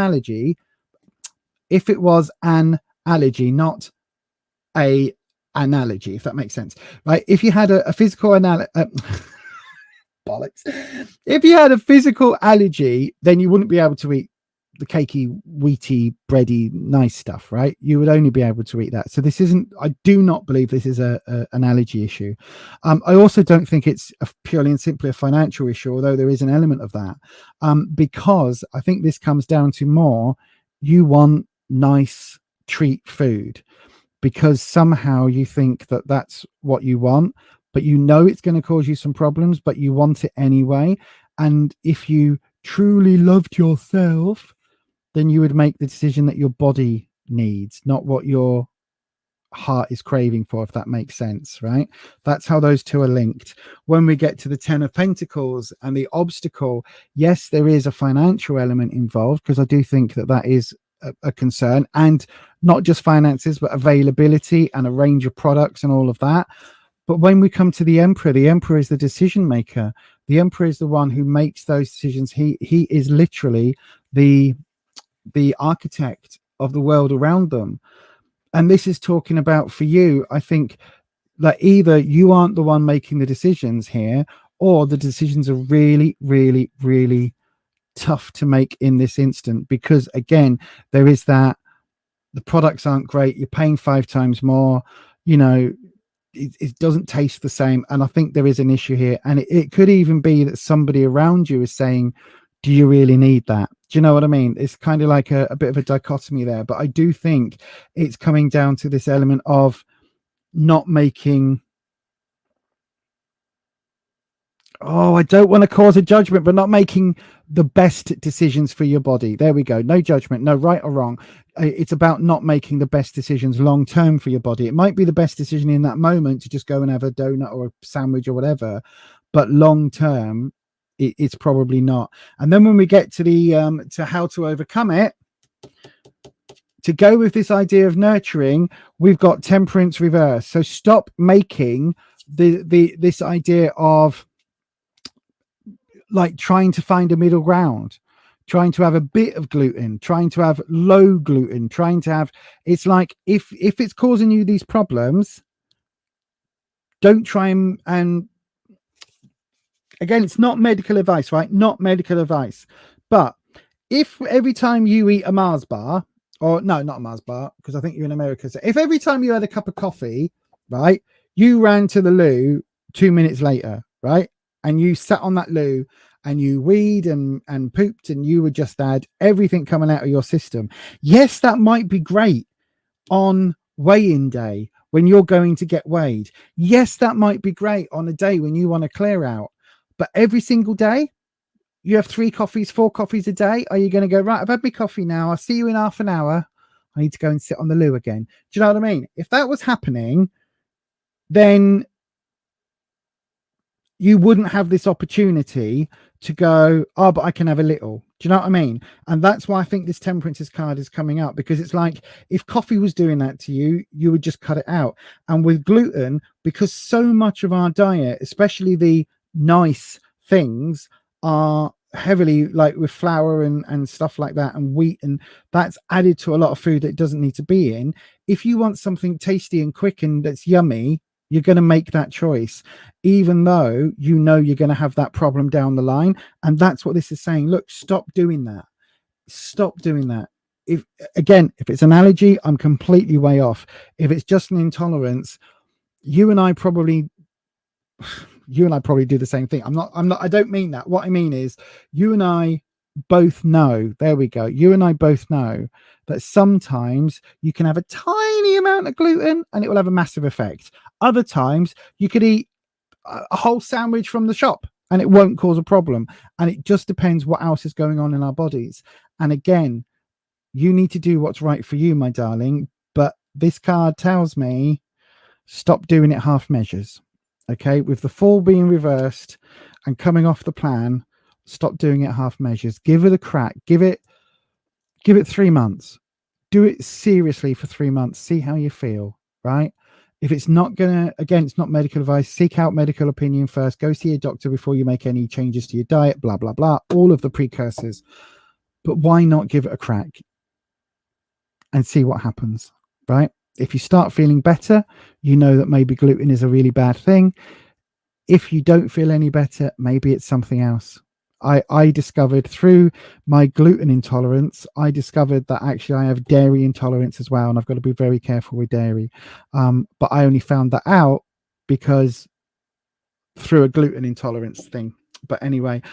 allergy, not a analogy, if that makes sense, right? If you had a physical bollocks. If you had a physical allergy, then you wouldn't be able to eat the cakey, wheaty, bready, nice stuff, right? You would only be able to eat that. So this isn't, I do not believe this is an allergy issue. I also don't think it's purely and simply a financial issue, although there is an element of that, because I think this comes down to more, you want nice treat food, because somehow you think that that's what you want, but you know it's going to cause you some problems, but you want it anyway. And if you truly loved yourself, then you would make the decision that your body needs, not what your heart is craving for, if that makes sense, right? That's how those two are linked. When we get to the Ten of Pentacles and the obstacle, yes, there is a financial element involved, because I do think that that is a concern, and not just finances, but availability and a range of products and all of that. But when we come to the Emperor is the decision maker. The Emperor is the one who makes those decisions. He is literally the architect of the world around them. And this is talking about, for you, I think that either you aren't the one making the decisions here, or the decisions are really, really, really tough to make in this instant, because again, there is that the products aren't great, you're paying 5 times more, you know, it doesn't taste the same. And I think there is an issue here, and it could even be that somebody around you is saying, do you really need that? Do you know what I mean? It's kind of like a bit of a dichotomy there. But I do think it's coming down to this element of not making, I don't want to cause a judgment, but not making the best decisions for your body. There we go. No judgment, no right or wrong. It's about not making the best decisions long term for your body. It might be the best decision in that moment to just go and have a donut or a sandwich or whatever, but long term, it's probably not. And then when we get to the to how to overcome it, to go with this idea of nurturing, we've got Temperance reverse. So stop making this idea of like trying to find a middle ground, trying to have a bit of gluten, trying to have low gluten, trying to have, it's like, if it's causing you these problems, don't try and again, it's not medical advice, right? Not medical advice. But if every time you eat a Mars bar, or no, not a Mars bar, because I think you're in America. So if every time you had a cup of coffee, right, you ran to the loo 2 minutes later, right, and you sat on that loo and you weed and pooped, and you would just add everything coming out of your system. Yes, that might be great on weigh-in day when you're going to get weighed. Yes, that might be great on a day when you want to clear out. But every single day, you have 3 coffees, 4 coffees a day. Are you going to go, right, I've had my coffee now, I'll see you in half an hour, I need to go and sit on the loo again? Do you know what I mean? If that was happening, then you wouldn't have this opportunity to go, oh, but I can have a little. Do you know what I mean? And that's why I think this Temperance card is coming up, because it's like, if coffee was doing that to you, you would just cut it out. And with gluten, because so much of our diet, especially the nice things, are heavily like with flour and stuff like that, and wheat, and that's added to a lot of food that doesn't need to be in. If you want something tasty and quick and that's yummy, you're going to make that choice, even though you know you're going to have that problem down the line. And that's what this is saying. Look, stop doing that. Stop doing that. If it's an allergy, I'm completely way off. If it's just an intolerance, you and I probably do the same thing. I don't mean that. What I mean is you and I both know, there we go. You and I both know that sometimes you can have a tiny amount of gluten and it will have a massive effect. Other times you could eat a whole sandwich from the shop and it won't cause a problem. And it just depends what else is going on in our bodies. And again, you need to do what's right for you, my darling. But this card tells me stop doing it half measures. Okay, with the fall being reversed and coming off the plan, stop doing it half measures. Give it a crack. Give it 3 months. Do it seriously for 3 months. See how you feel, right? If it's not gonna, again, it's not medical advice. Seek out medical opinion first. Go see your doctor before you make any changes to your diet, blah, blah, blah. All of the precursors. But why not give it a crack and see what happens, right? If you start feeling better, you know that maybe gluten is a really bad thing. If you don't feel any better, maybe it's something else. I discovered through my gluten intolerance, I discovered that actually I have dairy intolerance as well. And I've got to be very careful with dairy. But I only found that out because through a gluten intolerance thing. But anyway,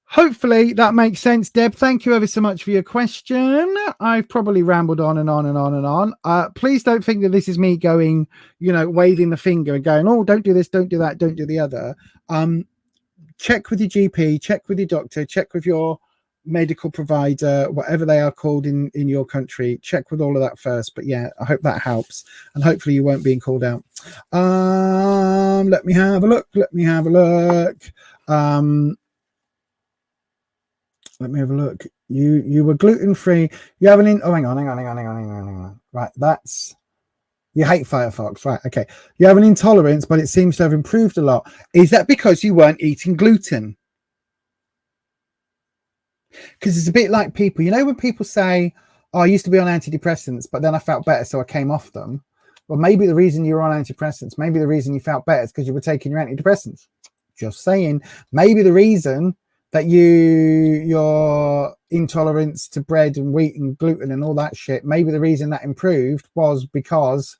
hopefully that makes sense, Deb. Thank you ever so much for your question. I've probably rambled on and on and on and on. Please don't think that this is me going, waving the finger and going, oh, don't do this, don't do that, don't do the other. Check with your GP, check with your doctor, check with your medical provider, whatever they are called in your country. Check with all of that first. But yeah, I hope that helps. And hopefully you won't be called out. Let me have a look. Let me have a look. You were gluten-free. You have hang on. Right, that's... You hate Firefox, right? Okay. You have an intolerance, but it seems to have improved a lot. Is that because you weren't eating gluten? Because it's a bit like people, when people say, oh, I used to be on antidepressants, but then I felt better, so I came off them. Well, maybe the reason you were on antidepressants, maybe the reason you felt better is because you were taking your antidepressants. Just saying. Maybe the reason that your intolerance to bread and wheat and gluten and all that shit, maybe the reason that improved was because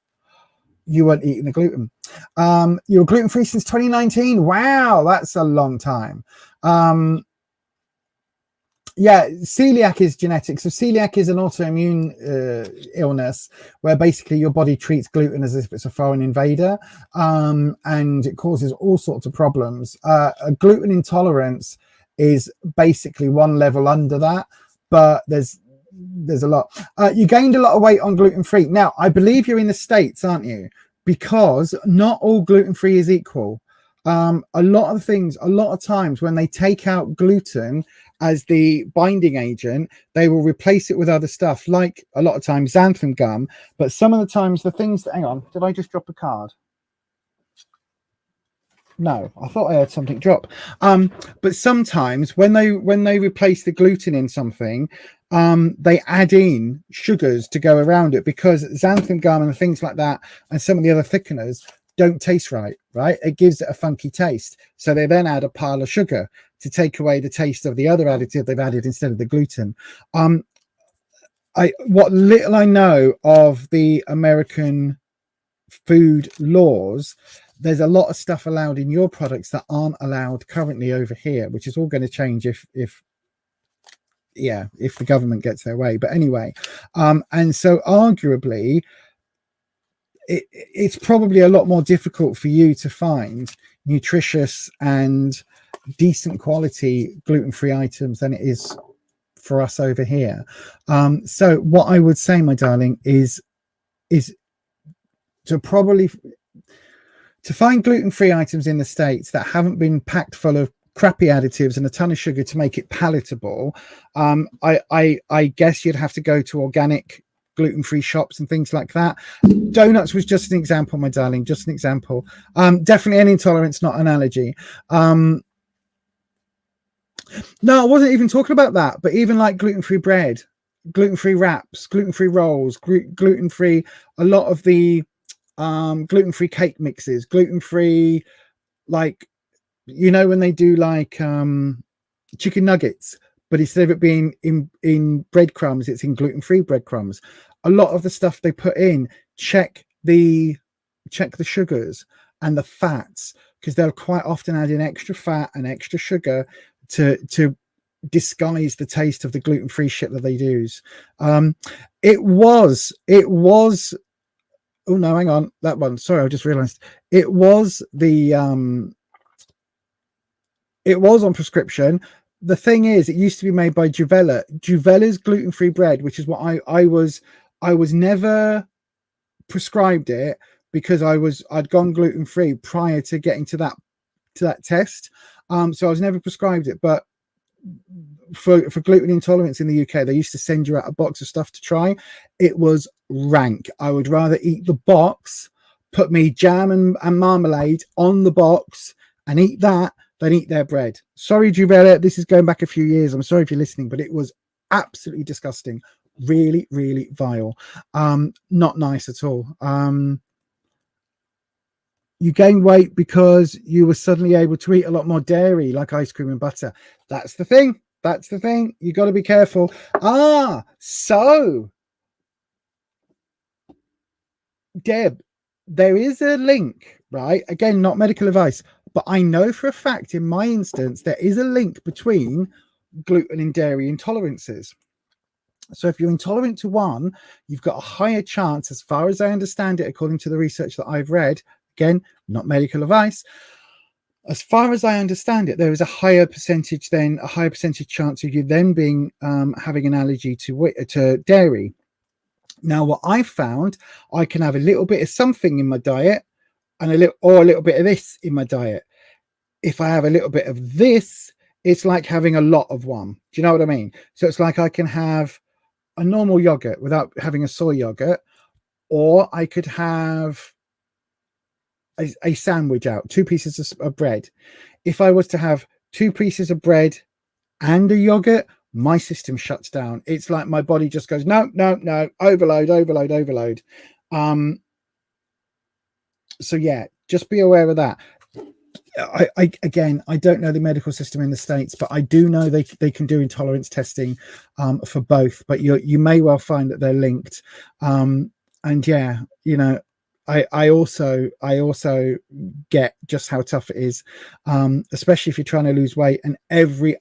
you weren't eating the gluten. You were gluten-free since 2019. Wow, that's a long time. Yeah, celiac is genetic. So celiac is an autoimmune illness where basically your body treats gluten as if it's a foreign invader, and it causes all sorts of problems. A gluten intolerance is basically one level under that, but there's a lot. You gained a lot of weight on gluten-free. Now, I believe you're in the States, aren't you? Because not all gluten-free is equal. A lot of times when they take out gluten as the binding agent, they will replace it with other stuff, like a lot of times xanthan gum. But some of the times the things that, hang on, did I just drop a card? No, I thought I heard something drop. But sometimes when they replace the gluten in something, they add in sugars to go around it, because xanthan gum and things like that and some of the other thickeners don't taste right? It gives it a funky taste. So they then add a pile of sugar to take away the taste of the other additive they've added instead of the gluten. What little I know of the American food laws, there's a lot of stuff allowed in your products that aren't allowed currently over here, which is all going to change if the government gets their way. But anyway, and so arguably it's probably a lot more difficult for you to find nutritious and decent quality gluten-free items than it is for us over here. So what I would say, my darling, is to find gluten-free items in the States that haven't been packed full of crappy additives and a ton of sugar to make it palatable. I guess you'd have to go to organic gluten-free shops and things like that. Donuts was just an example, my darling, just an example. Definitely an intolerance, not an allergy. No, I wasn't even talking about that, but even like gluten-free bread, gluten-free wraps, gluten-free rolls, gluten-free, a lot of the gluten-free cake mixes, gluten-free, like, when they do like chicken nuggets, but instead of it being in breadcrumbs, it's in gluten-free breadcrumbs. A lot of the stuff they put in, check the check the sugars and the fats, because they'll quite often add in extra fat and extra sugar to disguise the taste of the gluten-free shit that they use. It was oh no, hang on, that one, sorry, I just realized it was it was on prescription. The thing is, it used to be made by Juvella's gluten-free bread, which is what I was never prescribed it, because I'd gone gluten-free prior to getting to that test. So I was never prescribed it. But for gluten intolerance in the UK, they used to send you out a box of stuff to try. It was rank. I would rather eat the box, put me jam and marmalade on the box and eat that than eat their bread. Sorry, Juvella, this is going back a few years. I'm sorry if you're listening, but it was absolutely disgusting. Really, really vile. Not nice at all. You gain weight because you were suddenly able to eat a lot more dairy, like ice cream and butter. That's the thing. That's the thing. You got to be careful. So Deb, there is a link, right? Again, not medical advice, but I know for a fact in my instance, there is a link between gluten and dairy intolerances. So if you're intolerant to one, you've got a higher chance, as far as I understand it, according to the research that I've read, again, not medical advice, as far as I understand it, there is a higher percentage chance of you then being having an allergy to dairy. Now, what I found, I can have a little bit of something in my diet and a little bit of this in my diet. If I have a little bit of this, it's like having a lot of one. Do you know what I mean? So it's like I can have a normal yogurt without having a soy yogurt, or I could have a sandwich out, 2 pieces of bread. If I was to have 2 pieces of bread and a yogurt, my system shuts down. It's like my body just goes, no, overload. So yeah, just be aware of that. I don't know the medical system in the States, but I do know they can do intolerance testing for both, but you may well find that they're linked. And yeah, you know, I also get just how tough it is, especially if you're trying to lose weight, and every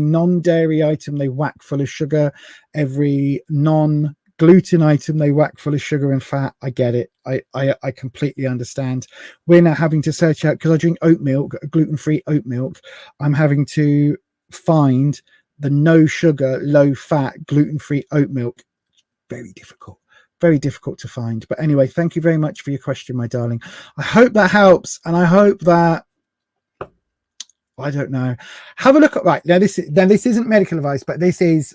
non-dairy item they whack full of sugar, every non-gluten item they whack full of sugar and fat. I get it. I completely understand. We're now having to search out, because I drink oat milk, gluten-free oat milk, I'm having to find the no sugar, low fat, gluten-free oat milk. Very difficult to find. But anyway, thank you very much for your question, my darling. I hope that helps, and I hope that, I don't know, have a look at, right now, this isn't medical advice, but this is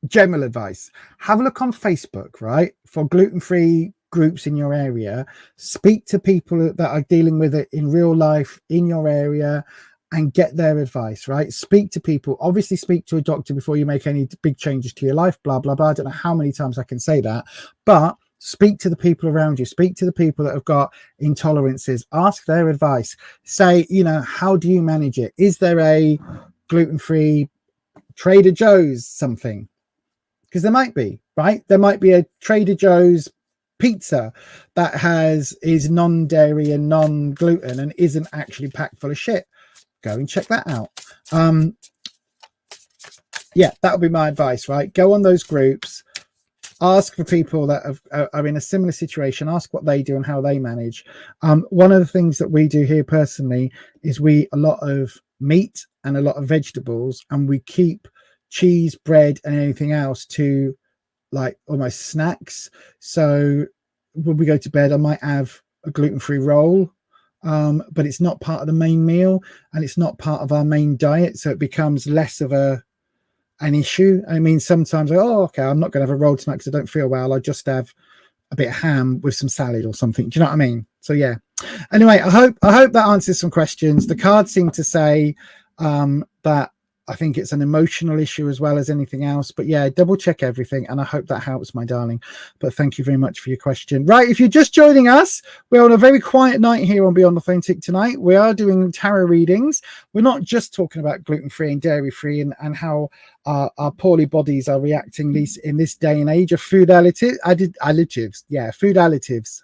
general advice. Have a look on Facebook, right, for gluten-free groups in your area. Speak to people that are dealing with it in real life in your area and get their advice, right? Speak to people. Obviously, speak to a doctor before you make any big changes to your life, blah, blah, blah. I don't know how many times I can say that, but speak to the people around you. Speak to the people that have got intolerances. Ask their advice. Say, you know, how do you manage it? Is there a gluten-free Trader Joe's something? Because there might be, right? There might be a Trader Joe's pizza that is non-dairy and non-gluten and isn't actually packed full of shit. Go and check that out. Yeah, that would be my advice, right? Go on those groups, ask for people that are in a similar situation, ask what they do and how they manage. One of the things that we do here personally is we eat a lot of meat and a lot of vegetables, and we keep cheese, bread and anything else to like almost snacks. So when we go to bed, I might have a gluten-free roll, but it's not part of the main meal and it's not part of our main diet, so it becomes less of an issue. I mean, sometimes okay, I'm not going to have a roll tonight because I don't feel well, I'll just have a bit of ham with some salad or something. Do you know what I mean? So yeah, anyway, I hope that answers some questions. The cards seem to say that I think it's an emotional issue as well as anything else. But yeah, double check everything, and I hope that helps, my darling. But thank you very much for your question. Right, if you're just joining us, we're on a very quiet night here on Beyond Authentic tonight. We are doing tarot readings. We're not just talking about gluten-free and dairy-free and how our poorly bodies are reacting in this day and age of food additives. Yeah, food additives.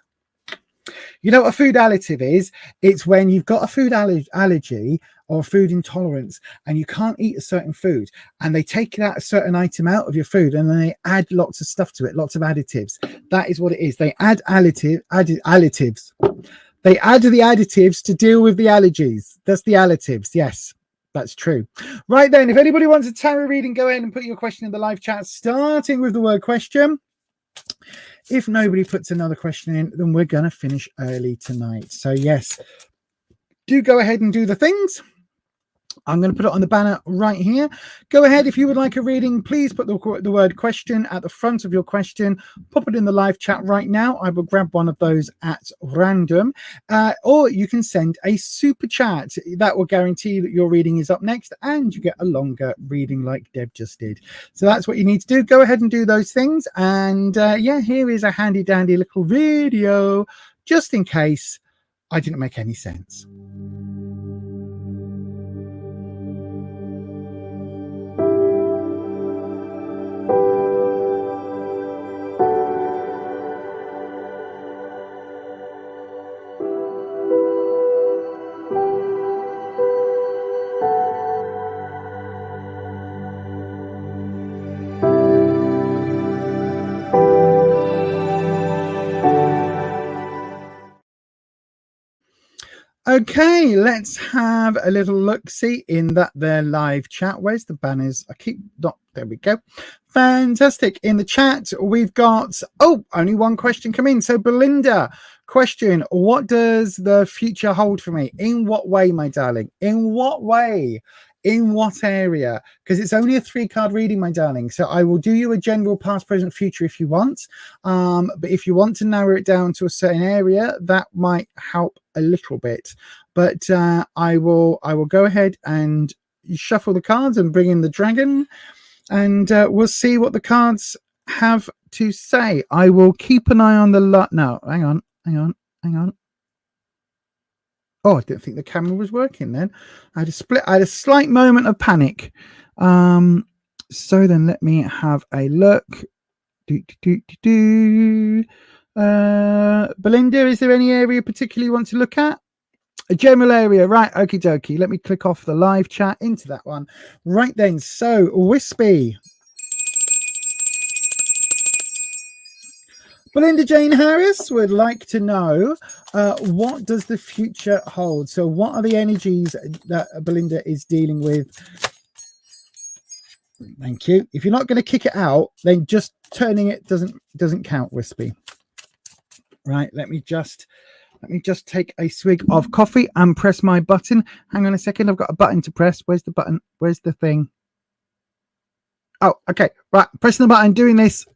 You know what a food additive is? It's when you've got a food allergy or food intolerance and you can't eat a certain food, and they take a certain item out of your food and then they add lots of stuff to it, lots of additives. That is what it is. They add additives. They add the additives to deal with the allergies. That's the additives. Yes, that's true. Right then, if anybody wants a tarot reading, go ahead and put your question in the live chat, starting with the word question. If nobody puts another question in, then we're going to finish early tonight. So yes, do go ahead and do the things. I'm going to put it on the banner right here. Go ahead. If you would like a reading, please put the word question at the front of your question. Pop it in the live chat right now. I will grab one of those at random. Or you can send a super chat. That will guarantee that your reading is up next and you get a longer reading like Deb just did. So that's what you need to do. Go ahead and do those things. And yeah, here is a handy dandy little video just in case I didn't make any sense. Okay, let's have a little look-see in that their live chat. Where's the banners? There we go. Fantastic. In the chat, we've got, only one question come in. So Belinda, question, what does the future hold for me? In what way, my darling? In what way? In what area? Because it's only a 3-card reading, my darling. So I will do you a general past, present, future if you want. But if you want to narrow it down to a certain area, that might help a little bit. But I will go ahead and shuffle the cards and bring in the dragon, and we'll see what the cards have to say. I will keep an eye on the No, hang on. Oh, I didn't think the camera was working then. I had a slight moment of panic. So then let me have a look. Belinda, is there any area particularly you want to look at? A general area, right? Okie dokie. Let me click off the live chat into that one. Right then. So, Wispy. Belinda Jane Harris would like to know, what does the future hold? So what are the energies that Belinda is dealing with? Thank you. If you're not going to kick it out, then just turning it doesn't count, Wispy. Right, let me just take a swig of coffee and press my button. Hang on a second, I've got a button to press. Where's the button? Where's the thing? Oh, okay. Right, pressing the button, doing this.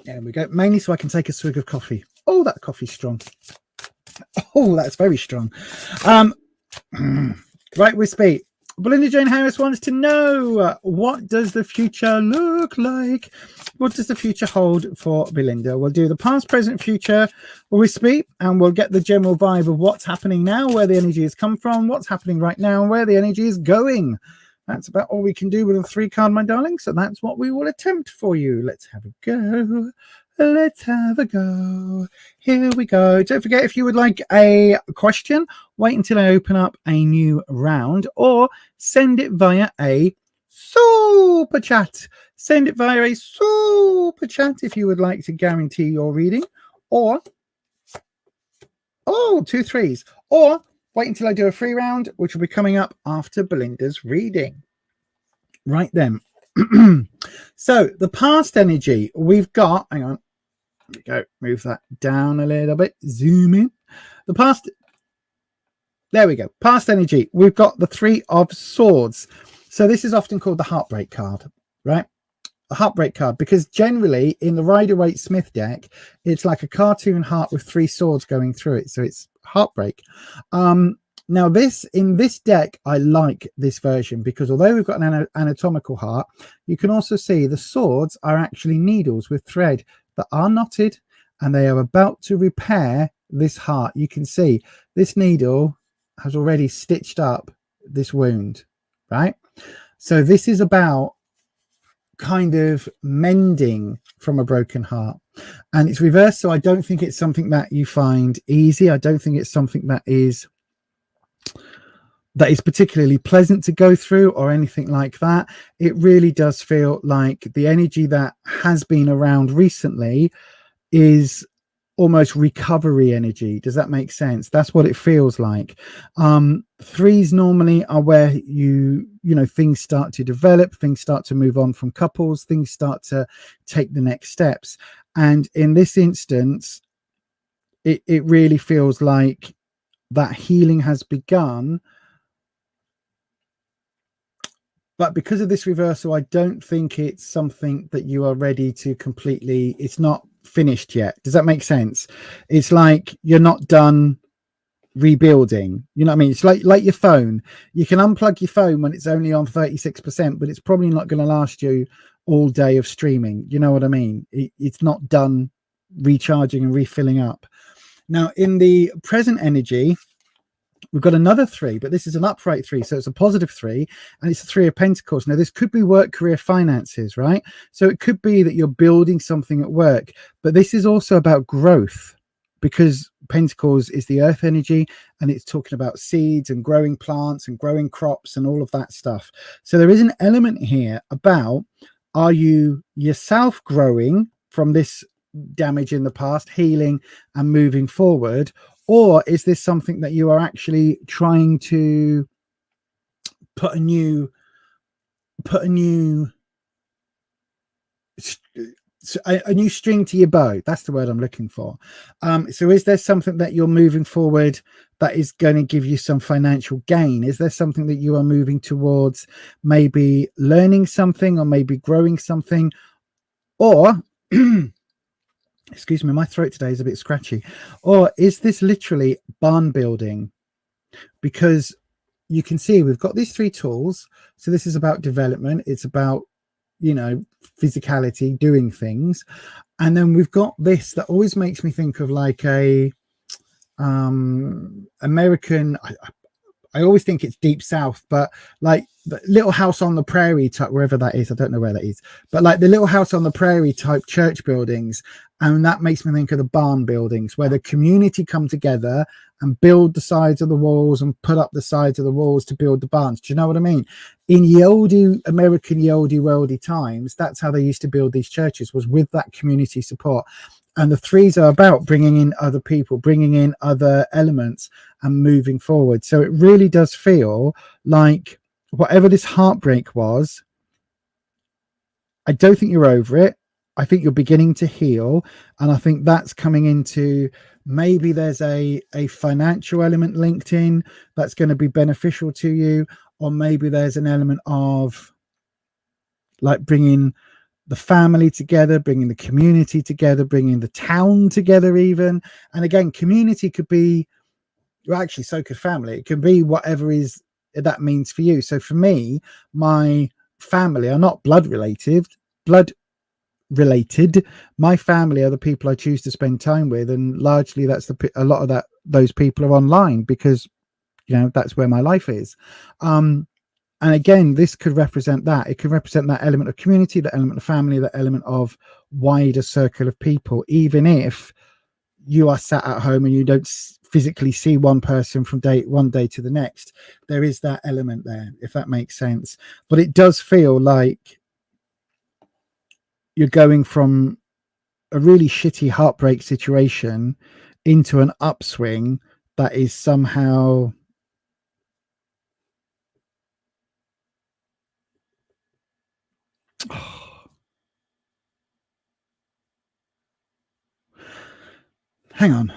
There we go. Mainly so I can take a swig of coffee. Oh, that coffee's strong. Oh, that's very strong. Right, Wispy. Belinda Jane Harris wants to know, what does the future look like? What does the future hold for Belinda? We'll do the past, present, future, Wispy, and we'll get the general vibe of what's happening now, where the energy has come from, what's happening right now, and where the energy is going. That's about all we can do with a 3-card, my darling. So that's what we will attempt for you. Let's have a go. Let's have a go. Here we go. Don't forget, if you would like a question, wait until I open up a new round, or send it via a super chat. Send it via a super chat if you would like to guarantee your reading, or 2 3s, or wait until I do a free round, which will be coming up after Belinda's reading. Right then. So the past energy we've got, hang on, there we go, move that down a little bit, zoom in. The past, there we go, past energy, we've got the 3 of Swords. So this is often called the heartbreak card, right? A heartbreak card, because generally in the Rider-Waite-Smith deck, it's like a cartoon heart with 3 swords going through it. So it's heartbreak. Now in this deck, I like this version because although we've got an anatomical heart, you can also see the swords are actually needles with thread that are knotted, and they are about to repair this heart. You can see this needle has already stitched up this wound, right? So this is about kind of mending from a broken heart, and it's reversed. So I don't think it's something that you find easy. I don't think it's something that is particularly pleasant to go through or anything like that. It really does feel like the energy that has been around recently is almost recovery energy. Does that make sense? That's what it feels like. Threes normally are where you know, things start to develop, things start to move on from couples, things start to take the next steps. And in this instance, it really feels like that healing has begun. But because of this reversal, I don't think it's something that you are ready to completely, it's not finished yet. Does that make sense? It's like you're not done rebuilding. You know what I mean? It's like your phone. You can unplug your phone when it's only on 36%, but it's probably not going to last you all day of streaming. You know what I mean? It's not done recharging and refilling up. Now, in the present energy, we've got another 3, but this is an upright 3, so it's a positive 3, and it's a 3 of Pentacles. Now, this could be work, career, finances, right? So it could be that you're building something at work, but this is also about growth, because Pentacles is the earth energy, and it's talking about seeds and growing plants and growing crops and all of that stuff. So there is an element here about, are you yourself growing from this damage in the past, healing and moving forward? Or is this something that you are actually trying to put a new string to your bow? That's the word I'm looking for. So is there something that you're moving forward that is going to give you some financial gain? Is there something that you are moving towards, maybe learning something or maybe growing something? Or excuse me, my throat today is a bit scratchy. Or is this literally barn building? Because you can see we've got these 3 tools. So this is about development. It's about, you know, physicality, doing things. And then we've got this that always makes me think of like a American, I always think it's Deep South, but like the Little House on the Prairie type, wherever that is, I don't know where that is, but like the Little House on the Prairie type church buildings. And that makes me think of the barn buildings, where the community come together and build the sides of the walls and put up the sides of the walls to build the barns. Do you know what I mean? In ye olde American, ye olde worldy times, that's how they used to build these churches, was with that community support. And the 3s are about bringing in other people, bringing in other elements and moving forward. So it really does feel like whatever this heartbreak was, I don't think you're over it. I think you're beginning to heal. And I think that's coming into, maybe there's a financial element linked in that's going to be beneficial to you. Or maybe there's an element of like bringing the family together, bringing the community together, bringing the town together even. And again, community could be, well, actually, so could family. It can be whatever is that means for you. So for me, my family are not blood related. My family are the people I choose to spend time with, and largely that's a lot of that. Those people are online because, you know, that's where my life is. And again, this could represent that. It could represent that element of community, that element of family, that element of wider circle of people, even if you are sat at home and you don't physically see one person from one day to the next. There is that element there, if that makes sense. But it does feel like you're going from a really shitty heartbreak situation into an upswing that is somehow hang on.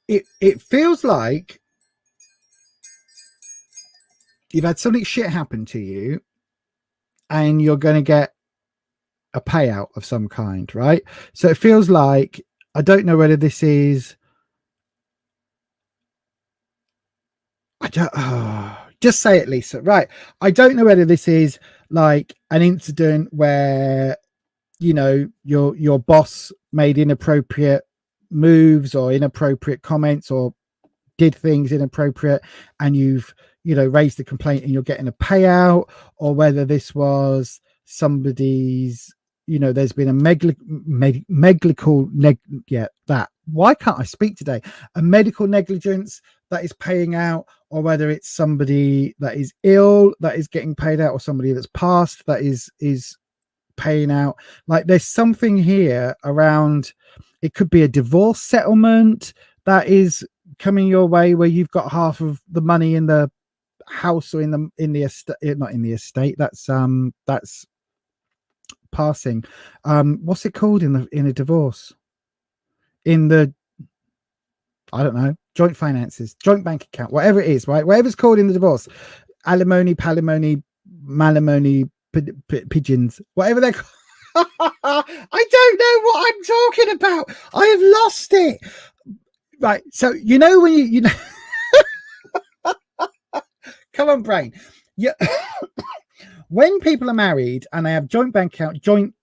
It feels like you've had something shit happen to you and you're going to get a payout of some kind, right? So it feels like, I don't know whether this is, just say it, Lisa. Right. I don't know whether this is like an incident where, you know, your boss made inappropriate moves or inappropriate comments or did things inappropriate, and you've, you know, raised the complaint and you're getting a payout, or whether this was somebody's, you know, there's been a why can't I speak today? A medical negligence that is paying out, or whether it's somebody that is ill that is getting paid out, or somebody that's passed that is paying out. Like, there's something here around, it could be a divorce settlement that is coming your way, where you've got half of the money in the house or in the estate, not in the estate, that's passing. What's it called in a divorce? In the, I don't know, joint finances, joint bank account, whatever it is, right? Whatever's called in the divorce, alimony, palimony, malimony, pigeons, whatever they're called. I don't know what I'm talking about. I have lost it. Right. So, you know, when you know, come on, brain. Yeah. When people are married and they have joint bank account, joint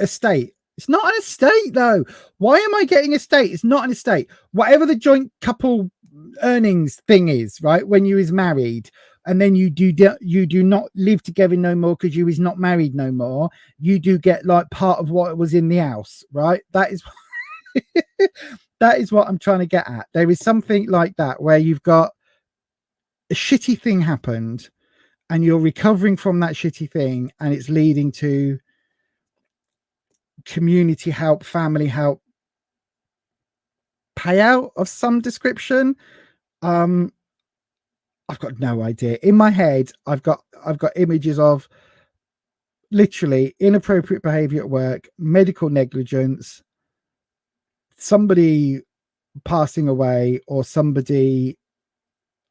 estate, it's not an estate though. Why am I getting estate? It's not an estate. Whatever the joint couple earnings thing is, right? When you is married, and then you do not live together no more because you is not married no more, you do get like part of what was in the house, right? That is that is what I'm trying to get at. There is something like that where you've got a shitty thing happened and you're recovering from that shitty thing, and it's leading to community help, family help, payout of some description. I've got no idea. In my head, I've got images of literally inappropriate behavior at work, medical negligence, somebody passing away, or somebody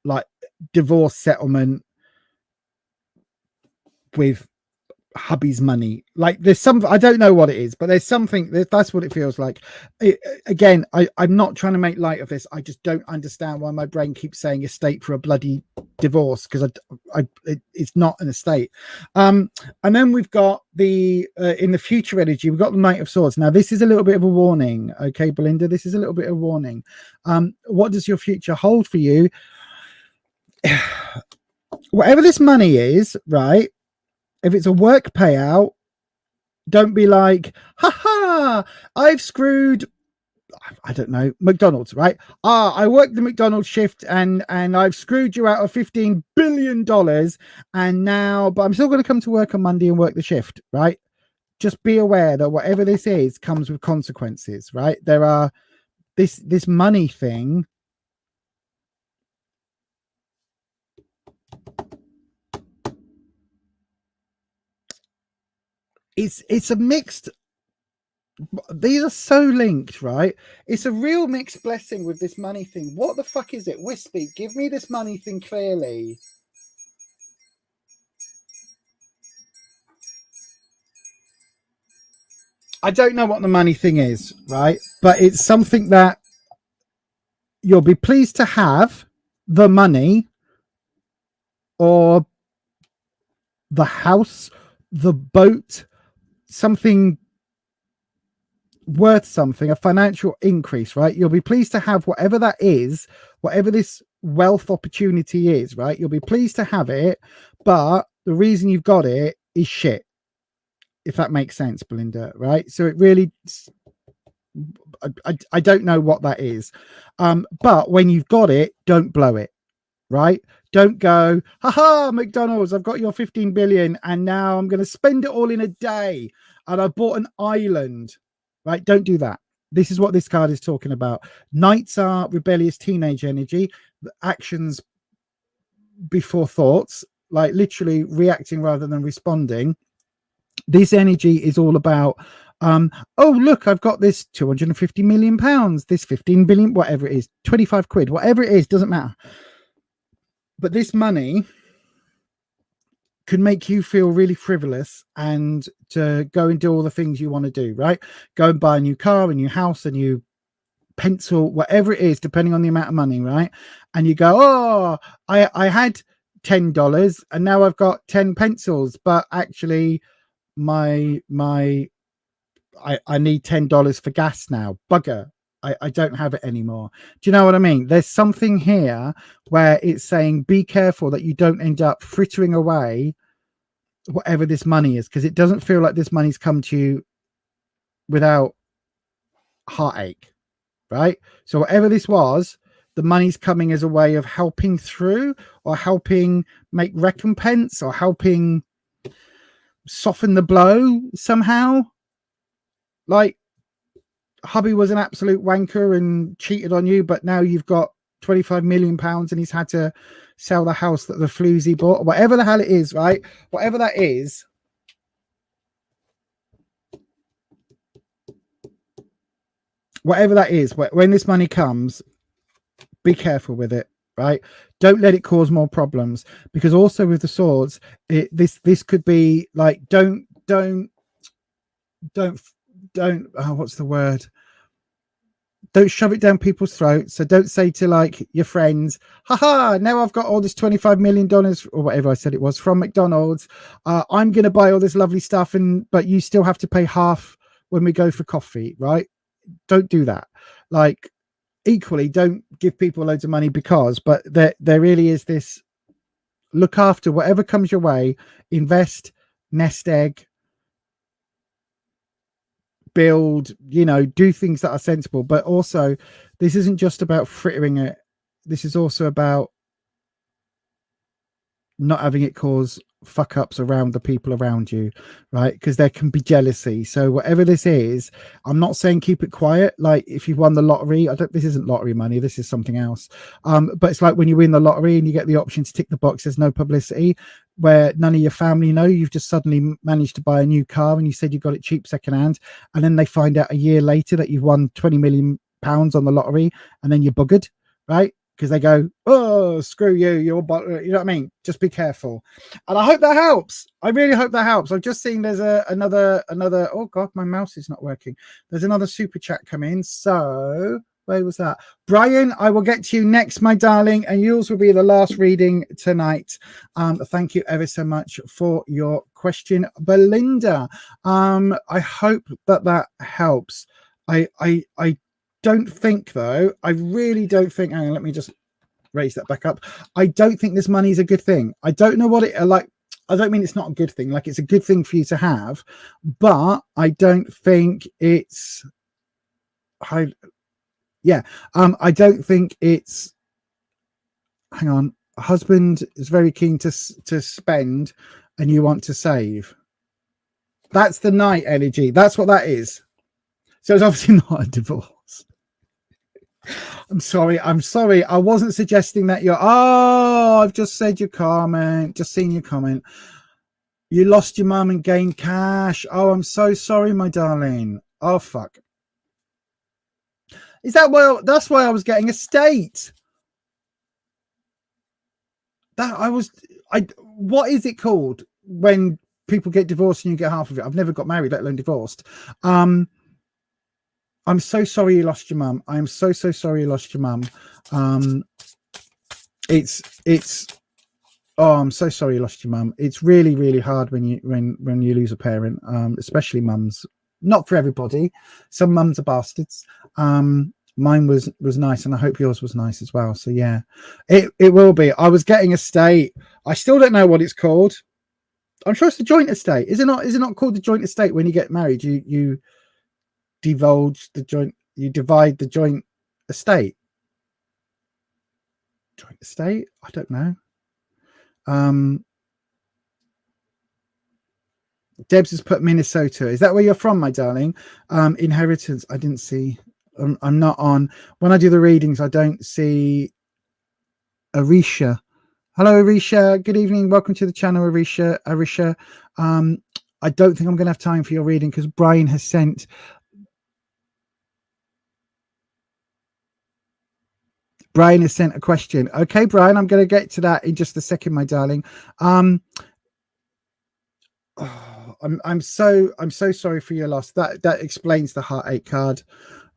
like divorce settlement with hubby's money. Like, there's some, I don't know what it is, but there's something that's what it feels like. Again, I'm not trying to make light of this. I just don't understand why my brain keeps saying estate for a bloody divorce, because it's not an estate. And then we've got the in the future energy, we've got the Knight of Swords. Now this is a little bit of a warning, okay, Belinda, this is a little bit of a warning. What does your future hold for you? Whatever this money is, right, if it's a work payout, don't be like, haha, I've screwed, I don't know, McDonald's, right? I worked the McDonald's shift and I've screwed you out of $15 billion, and now, but I'm still going to come to work on Monday and work the shift, right? Just be aware that whatever this is comes with consequences, right? There are this money thing. It's a mixed, these are so linked, right? It's a real mixed blessing with this money thing. What the fuck is it? Wispy, give me this money thing clearly. I don't know what the money thing is, right? But it's something that you'll be pleased to have, the money or the house, the boat, something worth something, a financial increase, right? You'll be pleased to have whatever that is, whatever this wealth opportunity is, right? You'll be pleased to have it, but the reason you've got it is shit, if that makes sense, Belinda, right? So it really, I don't know what that is, but when you've got it, don't blow it, right? Don't go, haha, McDonald's, I've got your 15 billion and now I'm going to spend it all in a day and I bought an island, right? Don't do that. This is what this card is talking about. Knights are rebellious teenage energy, actions before thoughts, like literally reacting rather than responding. This energy is all about, oh, look, I've got this 250 million pounds, this 15 billion, whatever it is, 25 quid, whatever it is, doesn't matter. But this money could make you feel really frivolous and to go and do all the things you want to do, right? Go and buy a new car, a new house, a new pencil, whatever it is, depending on the amount of money, right? And you go, oh, I had $10 and now I've got 10 pencils, but actually my I need $10 for gas now. Bugger. I don't have it anymore. Do you know what I mean? There's something here where it's saying be careful that you don't end up frittering away whatever this money is, because it doesn't feel like this money's come to you without heartache, right? So whatever this was, the money's coming as a way of helping through, or helping make recompense, or helping soften the blow somehow. Like, hubby was an absolute wanker and cheated on you, but now you've got 25 million pounds and he's had to sell the house that the floozy bought, whatever the hell it is, right? Whatever that is, when this money comes, be careful with it, right? Don't let it cause more problems, because also with the swords, this could be like, don't what's the word? Don't shove it down people's throats. So don't say to like your friends, haha, now I've got all this $25 million or whatever I said it was from McDonald's. I'm going to buy all this lovely stuff, but you still have to pay half when we go for coffee, right? Don't do that. Like, equally, don't give people loads of money but there really is this, look after whatever comes your way, invest, nest egg, build, do things that are sensible. But also, this isn't just about frittering it. This is also about not having it cause fuck ups around the people around you, right? Because there can be jealousy. So whatever this is, I'm not saying keep it quiet. Like, if you've won the lottery, this isn't lottery money, this is something else. But it's like when you win the lottery and you get the option to tick the box, there's no publicity, where none of your family know you've just suddenly managed to buy a new car and you said you got it cheap secondhand, and then they find out a year later that you've won 20 million pounds on the lottery, and then you're buggered, right? Because they go, oh, screw you, you know what I mean? Just be careful. And I hope that helps. I really hope that helps. I've just seen there's another, oh God, my mouse is not working. There's another super chat come in. So where was that? Brian, I will get to you next, my darling, and yours will be the last reading tonight. Thank you ever so much for your question, Belinda. I hope that helps. I don't think, though, I really don't think, hang on, let me just raise that back up. I don't think this money is a good thing. I don't know what it, like, I don't mean it's not a good thing. Like, it's a good thing for you to have, but I don't think it's, I don't think it's, hang on, husband is very keen to spend and you want to save. That's the Knight energy. That's what that is. So it's obviously not a divorce. I'm sorry. I wasn't suggesting that you're, I've just said your comment, just seen your comment. You lost your mum and gained cash. Oh, I'm so sorry, my darling. Oh, fuck. Is that, well, that's why I was getting a state. What is it called when people get divorced and you get half of it? I've never got married, let alone divorced. I'm so sorry you lost your mum. I'm so sorry you lost your mum. I'm so sorry you lost your mum. It's really, really hard when you lose a parent, especially mums. Not for everybody. Some mums are bastards. Mine was nice, and I hope yours was nice as well. So yeah, it will be. I was getting a estate. I still don't know what it's called. I'm sure it's the joint estate. Is it not called the joint estate when you get married? You divulge the joint, you divide the joint estate. Joint estate? I don't know. Debs has put Minnesota. Is that where you're from, my darling? Inheritance. I didn't see. I'm not on. When I do the readings, I don't see Arisha. Hello, Arisha. Good evening. Welcome to the channel, Arisha. I don't think I'm going to have time for your reading because Brian has sent a question. Okay, Brian, I'm going to get to that in just a second, my darling. I'm so sorry for your loss. That explains the heartache card,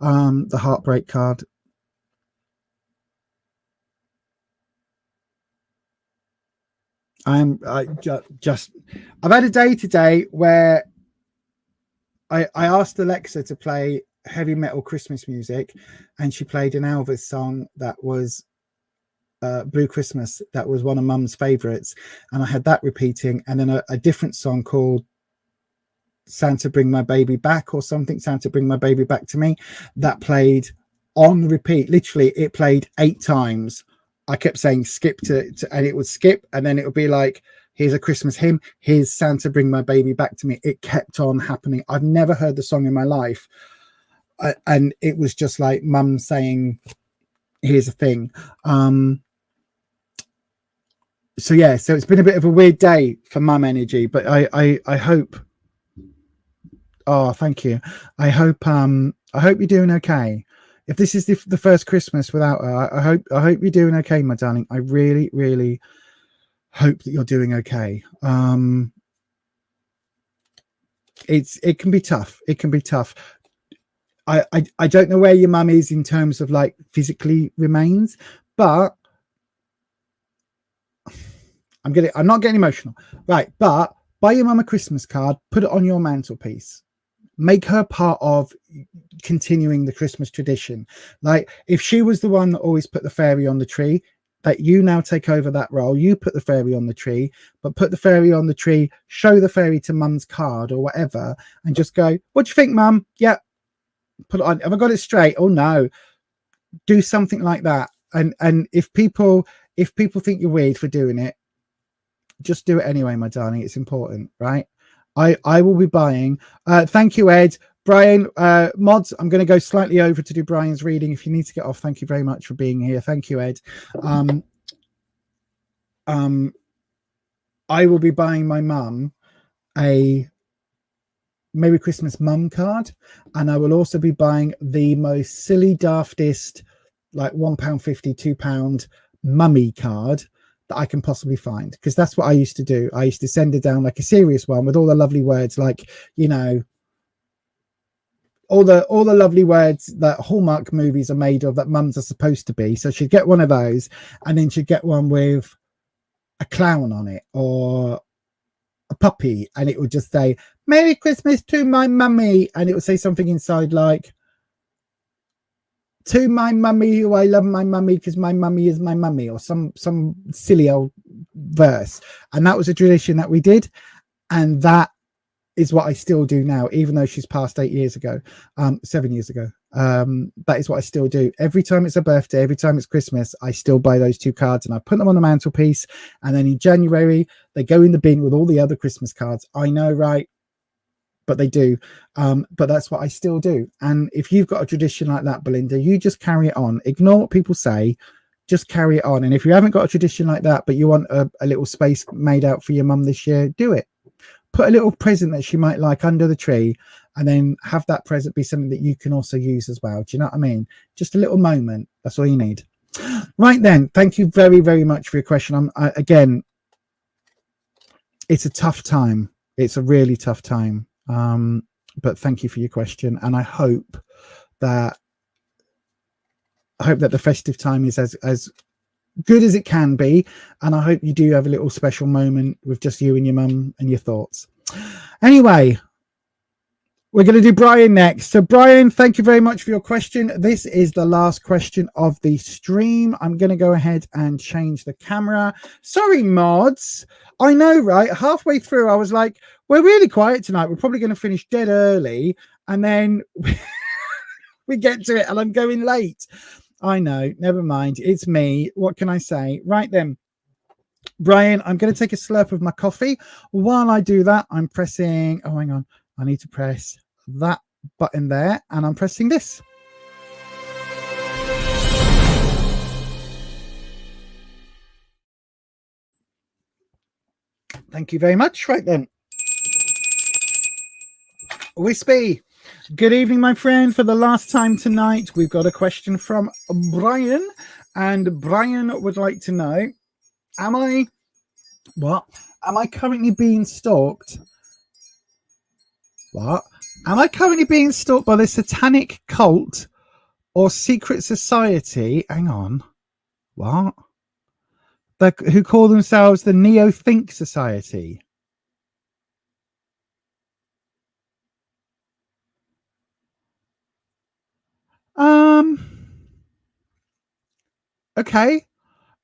the heartbreak card. I've had a day today where I asked Alexa to play heavy metal Christmas music, and she played an Elvis song that was Blue Christmas. That was one of Mum's favorites, and I had that repeating, and then a different song called Santa Bring My Baby Back or something, Santa Bring My Baby Back to Me, that played on repeat. Literally, it played 8 times. I kept saying skip to and it would skip, and then it would be like, here's a Christmas hymn, here's Santa Bring My Baby Back to Me. It kept on happening. I've never heard the song in my life, and it was just like Mum saying, here's a thing. So yeah, so it's been a bit of a weird day for Mum energy, but I hope, oh thank you, I hope you're doing okay. If this is the first Christmas without her, I hope you're doing okay, my darling. I really, really hope that you're doing okay. It can be tough. It can be tough. I don't know where your mum is in terms of like physically remains, but I'm not getting emotional, right? But buy your mum a Christmas card, put it on your mantelpiece. Make her part of continuing the Christmas tradition. Like if she was the one that always put the fairy on the tree, that you now take over that role. You put the fairy on the tree, but put the fairy on the tree, show the fairy to Mum's card or whatever, and just go, what do you think, Mum? Yeah, put it on. Have I got it straight? Oh no. Do something like that. And if people think you're weird for doing it, just do it anyway, my darling. It's important, right? I will be buying. Thank you, Ed. Brian, mods, I'm going to go slightly over to do Brian's reading. If you need to get off, thank you very much for being here. Thank you, Ed. I will be buying my mum a Merry Christmas mum card, and I will also be buying the most silly, daftest, like £1.50, £2 mummy card that I can possibly find, because that's what I used to do. I used to send her down like a serious one with all the lovely words, like, you know, all the lovely words that Hallmark movies are made of, that mums are supposed to be. So she'd get one of those, and then she'd get one with a clown on it or a puppy, and it would just say Merry Christmas to my mummy, and it would say something inside like, to my mummy, who I love my mummy because my mummy is my mummy, or some silly old verse. And that was a tradition that we did, and that is what I still do now, even though she's passed 7 years ago. That is what I still do. Every time it's a birthday, every time it's Christmas, I still buy those 2 cards and I put them on the mantelpiece, and then in January they go in the bin with all the other Christmas cards. I know, right? But they do. But that's what I still do. And if you've got a tradition like that, Belinda, you just carry it on. Ignore what people say, just carry it on. And if you haven't got a tradition like that, but you want a little space made out for your mum this year, do it. Put a little present that she might like under the tree, and then have that present be something that you can also use as well. Do you know what I mean? Just a little moment. That's all you need. Right then. Thank you very, very much for your question. Again, it's a tough time. It's a really tough time. But thank you for your question, and I hope that the festive time is as good as it can be, and I hope you do have a little special moment with just you and your mum and your thoughts. Anyway, we're going to do Brian next. So Brian, thank you very much for your question. This is the last question of the stream. I'm going to go ahead and change the camera. Sorry, mods. I know, right? Halfway through, I was like, we're really quiet tonight. We're probably going to finish dead early. And then we get to it and I'm going late. I know. Never mind. It's me. What can I say? Right then. Brian, I'm going to take a slurp of my coffee. While I do that, I'm pressing... Oh, hang on. I need to press that button there. And I'm pressing this. Thank you very much. Right then. Wispy, good evening, my friend. For the last time tonight, we've got a question from Brian, and Brian would like to know, am I currently being stalked? What? Am I currently being stalked by the satanic cult or secret society? Hang on. What? Who call themselves the Neo Think Society? Okay.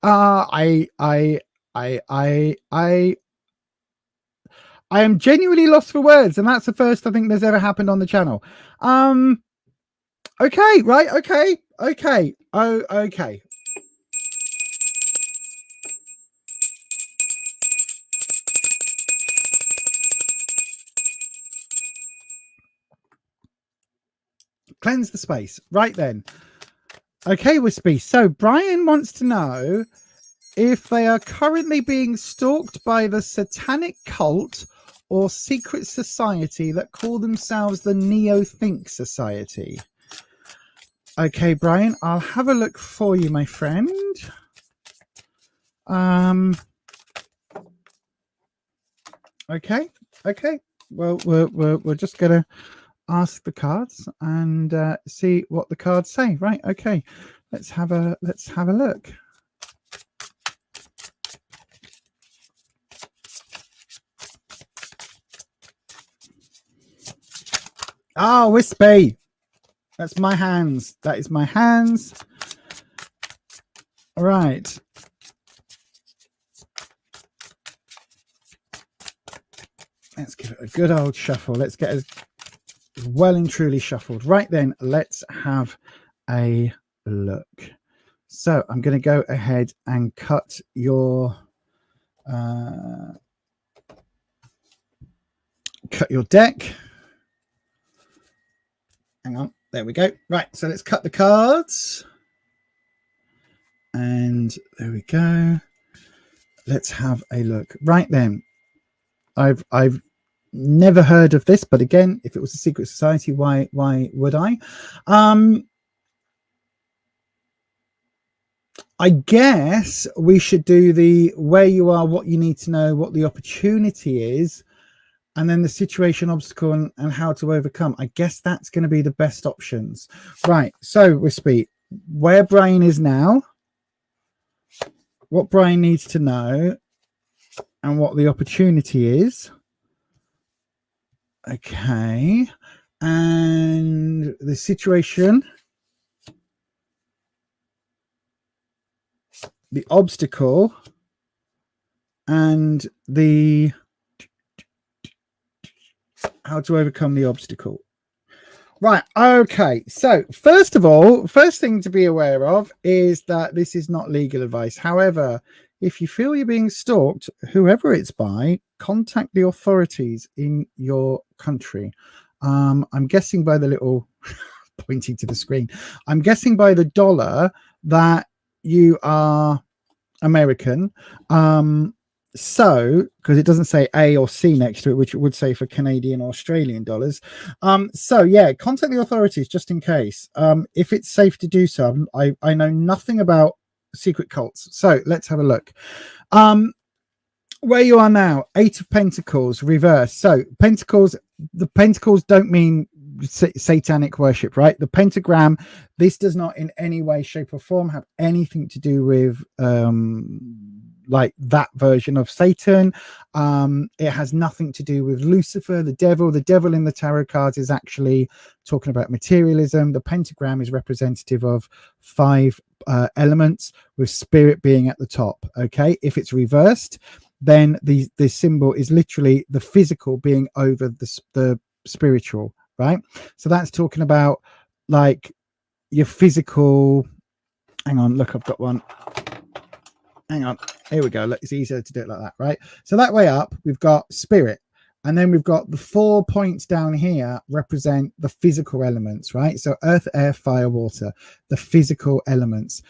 I am genuinely lost for words, and that's the first I think there's ever happened on the channel. Okay, right, okay. Oh, okay. Cleanse the space. Right then. Okay, Wispy. So Brian wants to know if they are currently being stalked by the satanic cult or secret society that call themselves the Neo-Think Society. Okay, Brian, I'll have a look for you, my friend. Okay. Well, we're just gonna ask the cards and see what the cards say. Right. Okay. Let's have a look. Ah, Wispy. That's my hands. That is my hands. All right. Let's give it a good old shuffle. Let's get as well and truly shuffled. Right then, let's have a look. So I'm going to go ahead and cut your deck. Hang on, there we go. Right, so let's cut the cards, and there we go. Let's have a look. Right then, I've never heard of this, but again, if it was a secret society, why would I? I guess we should do the where you are, what you need to know, what the opportunity is, and then the situation, obstacle, and how to overcome. I guess that's going to be the best options. Right. So, Wispy, where Brian is now, what Brian needs to know, and what the opportunity is. Okay. And the situation, the obstacle, and the how to overcome the obstacle. Right. Okay. So first of all, first thing to be aware of is that this is not legal advice. However, if you feel you're being stalked, whoever it's by, contact the authorities in your country. I'm guessing by the little pointing to the screen. I'm guessing by the dollar that you are American. So because it doesn't say A or C next to it, which it would say for Canadian or Australian dollars. So yeah, contact the authorities just in case. If it's safe to do so. I know nothing about secret cults, so let's have a look. Where you are now, 8 of Pentacles reverse. So pentacles, the pentacles don't mean satanic worship, right? The pentagram, this does not in any way, shape or form have anything to do with like that version of Satan. It has nothing to do with Lucifer, the devil. The devil in the tarot cards is actually talking about materialism. The pentagram is representative of 5 elements, with spirit being at the top. Okay, if it's reversed, then the symbol is literally the physical being over the spiritual, right? So that's talking about like your physical. Hang on, look, I've got one. Hang on, here we go. Look, it's easier to do it like that, right? So that way up, we've got spirit, and then we've got the 4 points down here represent the physical elements, right? So earth, air, fire, water, the physical elements.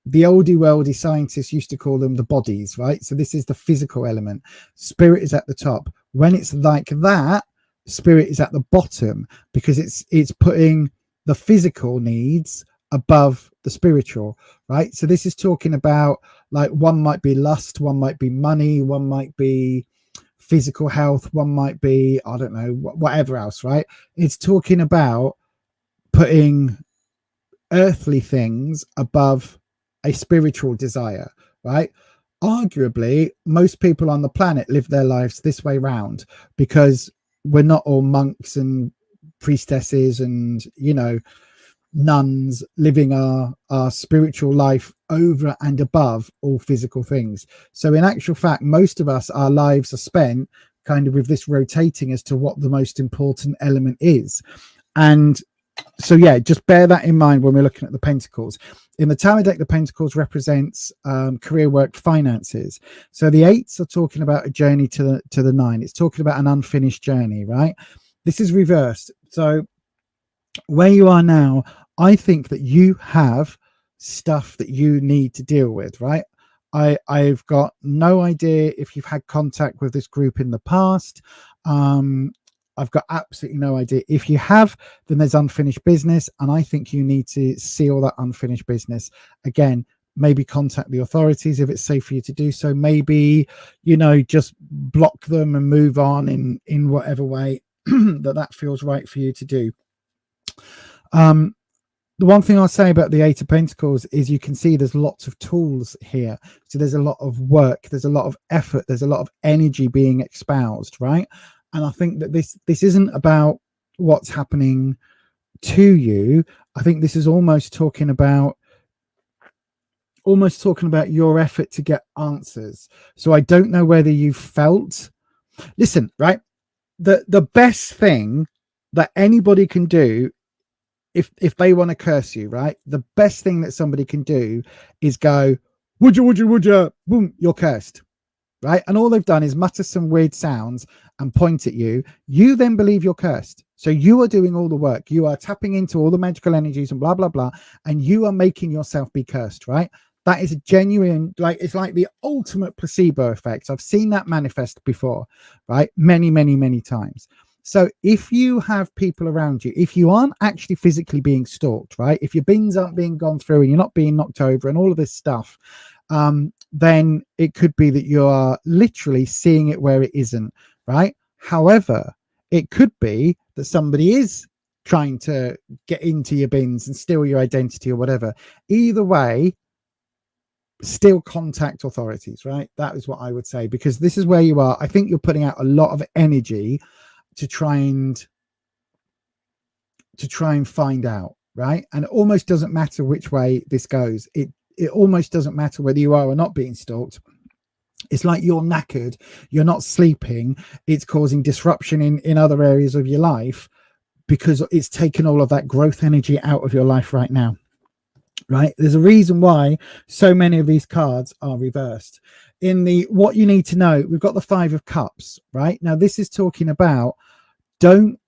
The oldie worldy scientists used to call them the bodies, right? So this is the physical element. Spirit is at the top. When it's like that, spirit is at the bottom, because it's putting the physical needs above the spiritual, right? So this is talking about, like, one might be lust, one might be money, one might be physical health, one might be, I don't know, whatever else, right? It's talking about putting earthly things above a spiritual desire, right? Arguably, most people on the planet live their lives this way round, because we're not all monks and priestesses and, you know, nuns living our spiritual life over and above all physical things. So in actual fact, most of us, our lives are spent kind of with this rotating as to what the most important element is. And so yeah, just bear that in mind when we're looking at the pentacles. In the Tower deck, the pentacles represents career, work, finances. So the eights are talking about a journey to the nine. It's talking about an unfinished journey, right? This is reversed. So where you are now, I think that you have stuff that you need to deal with, right? I've got no idea if you've had contact with this group in the past. I've got absolutely no idea. If you have, then there's unfinished business, and I think you need to seal that unfinished business. Again, maybe contact the authorities if it's safe for you to do so. Maybe, you know, just block them and move on in whatever way that feels right for you to do. The one thing I'll say about the Eight of Pentacles is you can see there's lots of tools here. So there's a lot of work, there's a lot of effort, there's a lot of energy being espoused, right? And I think that this isn't about what's happening to you. I think this is almost talking about your effort to get answers. So I don't know whether you felt, listen, right? The best thing that anybody can do if they want to curse you, right? The best thing that somebody can do is go, would you, boom, you're cursed, right? And all they've done is mutter some weird sounds and point at you. You then believe you're cursed. So you are doing all the work. You are tapping into all the magical energies and blah, blah, blah. And you are making yourself be cursed, right? That is a genuine, like, it's like the ultimate placebo effect. I've seen that manifest before, right? Many, many, many times. So if you have people around you, if you aren't actually physically being stalked, right? If your bins aren't being gone through and you're not being knocked over and all of this stuff, then it could be that you are literally seeing it where it isn't, right? However, it could be that somebody is trying to get into your bins and steal your identity or whatever. Either way, still contact authorities, right? That is what I would say, because this is where you are. I think you're putting out a lot of energy to try and find out, right? And it almost doesn't matter which way this goes. It almost doesn't matter whether you are or not being stalked. It's like you're knackered, you're not sleeping, it's causing disruption in other areas of your life because it's taken all of that growth energy out of your life right now, right? There's a reason why so many of these cards are reversed. In the what you need to know, we've got the Five of Cups, right? Now this is talking about don't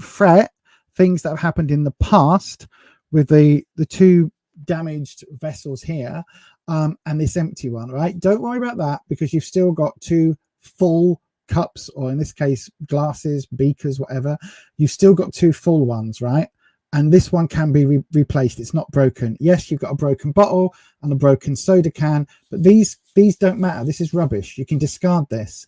fret things that have happened in the past with the two damaged vessels here and this empty one, right? Don't worry about that because you've still got two full cups, or in this case glasses, beakers, whatever. You've still got two full ones, right? And this one can be replaced. It's not broken. Yes, you've got a broken bottle and a broken soda can, but these don't matter. This is rubbish. You can discard this.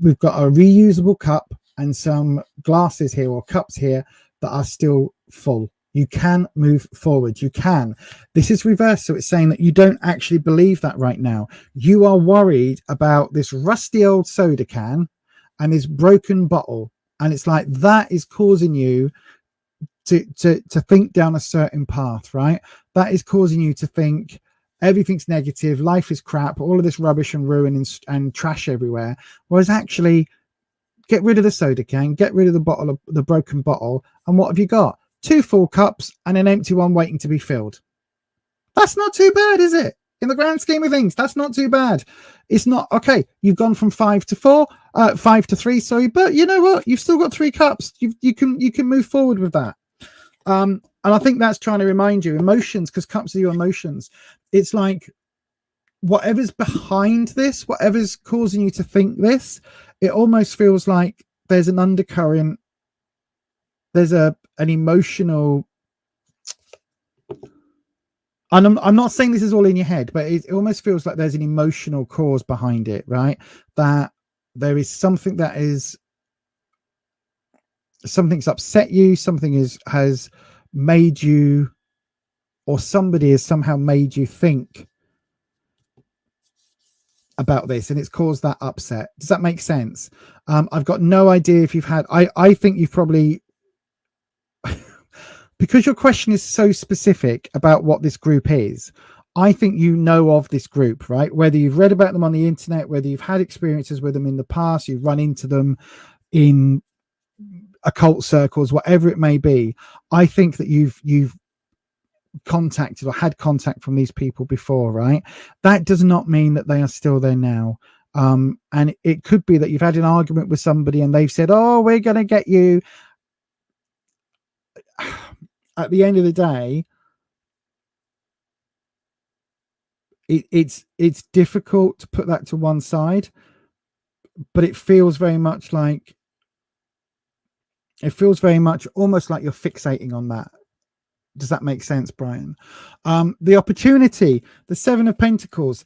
We've got a reusable cup and some glasses here or cups here that are still full. You can move forward. You can. This is reversed. So it's saying that you don't actually believe that right now. You are worried about this rusty old soda can and this broken bottle. And it's like that is causing you to think down a certain path, right? That is causing you to think everything's negative, life is crap, all of this rubbish and ruin and trash everywhere. Whereas actually, get rid of the soda can, get rid of the bottle, the broken bottle, and what have you got? Two full cups and an empty one waiting to be filled. That's not too bad, is it? In the grand scheme of things, that's not too bad. It's not okay. You've gone from 5 to 4, 5 to 3. Sorry, but you know what? You've still got 3 cups. You can move forward with that. And I think that's trying to remind you emotions, because cups are your emotions. It's like whatever's behind this, whatever's causing you to think this, it almost feels like there's an undercurrent. There's an emotional. And I'm not saying this is all in your head, but it almost feels like there's an emotional cause behind it, right? That there is something that is, something's upset you, something has made you, or somebody has somehow made you think about this, and it's caused that upset. Does that make sense? I've got no idea if you've had, I think you've probably because your question is so specific about what this group is, I think you know of this group, right? Whether you've read about them on the internet, whether you've had experiences with them in the past, you've run into them in occult circles, whatever it may be. I think that you've contacted or had contact from these people before, right? That does not mean that they are still there now. And it could be that you've had an argument with somebody and they've said, oh, we're going to get you. At the end of the day, it's difficult to put that to one side, but it feels very much almost like you're fixating on that. Does that make sense, Brian? The opportunity, the 7 of Pentacles.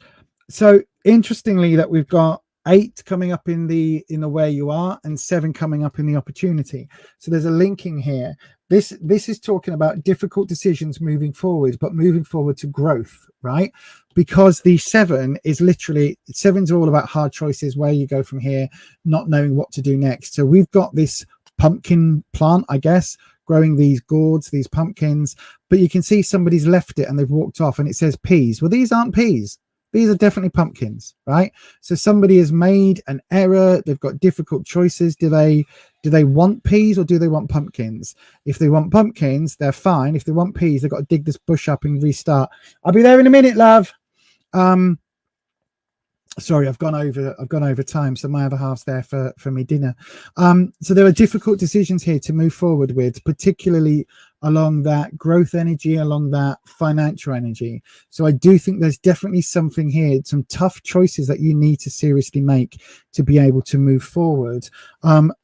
So interestingly, that we've got 8 coming up in the where you are and 7 coming up in the opportunity. So there's a linking here. This is talking about difficult decisions moving forward, but moving forward to growth, right? Because the 7 is literally, 7's all about hard choices, where you go from here, not knowing what to do next. So we've got this pumpkin plant, I guess, growing these gourds, these pumpkins, but you can see somebody's left it and they've walked off and it says peas. Well, these aren't peas. These are definitely pumpkins, right? So somebody has made an error. They've got difficult choices. Do they want peas or do they want pumpkins? If they want pumpkins, they're fine. If they want peas, they've got to dig this bush up and restart. I'll be there in a minute, love. Sorry, I've gone over time, so my other half's there for me dinner. So there are difficult decisions here to move forward with, particularly along that growth energy, along that financial energy. So I do think there's definitely something here, some tough choices that you need to seriously make to be able to move forward.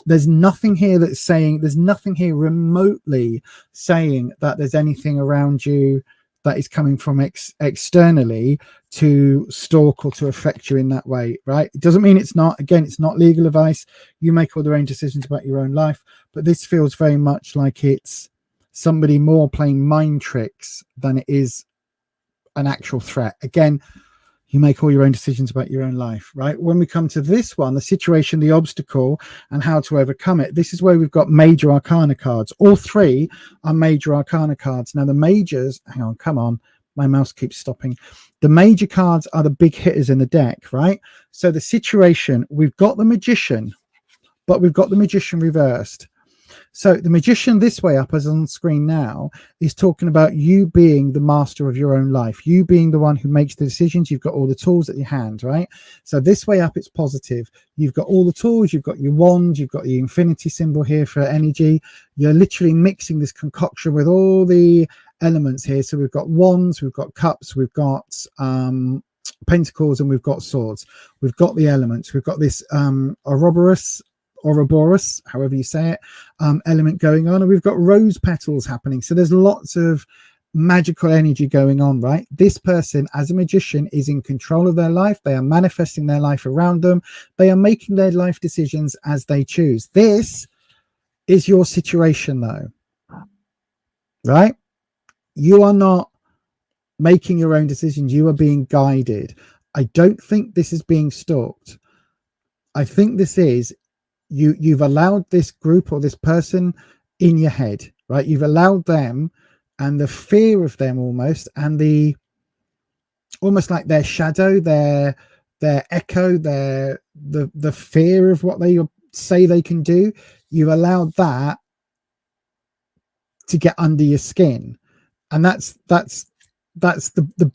There's nothing here that's saying, there's nothing here remotely saying that there's anything around you that is coming from externally to stalk or to affect you in that way, right? It doesn't mean it's not, again, it's not legal advice. You make all their own decisions about your own life, but this feels very much like it's somebody more playing mind tricks than it is an actual threat. Again, you make all your own decisions about your own life, right? When we come to this one, the situation, the obstacle, and how to overcome it, this is where we've got major arcana cards. All 3 are major arcana cards. Now the majors, hang on, come on, my mouse keeps stopping. The major cards are the big hitters in the deck, right? So the situation, we've got the Magician, but we've got the Magician reversed. So the Magician this way up, as on screen now, is talking about you being the master of your own life, you being the one who makes the decisions. You've got all the tools at your hand, right? So this way up, it's positive. You've got all the tools, you've got your wand, you've got the infinity symbol here for energy. You're literally mixing this concoction with all the elements here. So we've got wands, we've got cups, we've got pentacles, and we've got swords. We've got the elements. We've got this Ouroboros, however you say it, element going on, and we've got rose petals happening. So there's lots of magical energy going on, right? This person, as a magician, is in control of their life. They are manifesting their life around them. They are making their life decisions as they choose. This is your situation, though, right? You are not making your own decisions. You are being guided. I don't think this is being stalked. I think this is you've allowed this group or this person in your head, right? You've allowed them, and the fear of them almost, and the almost like their shadow, their echo, the fear of what they say they can do. You've allowed that to get under your skin, and that's the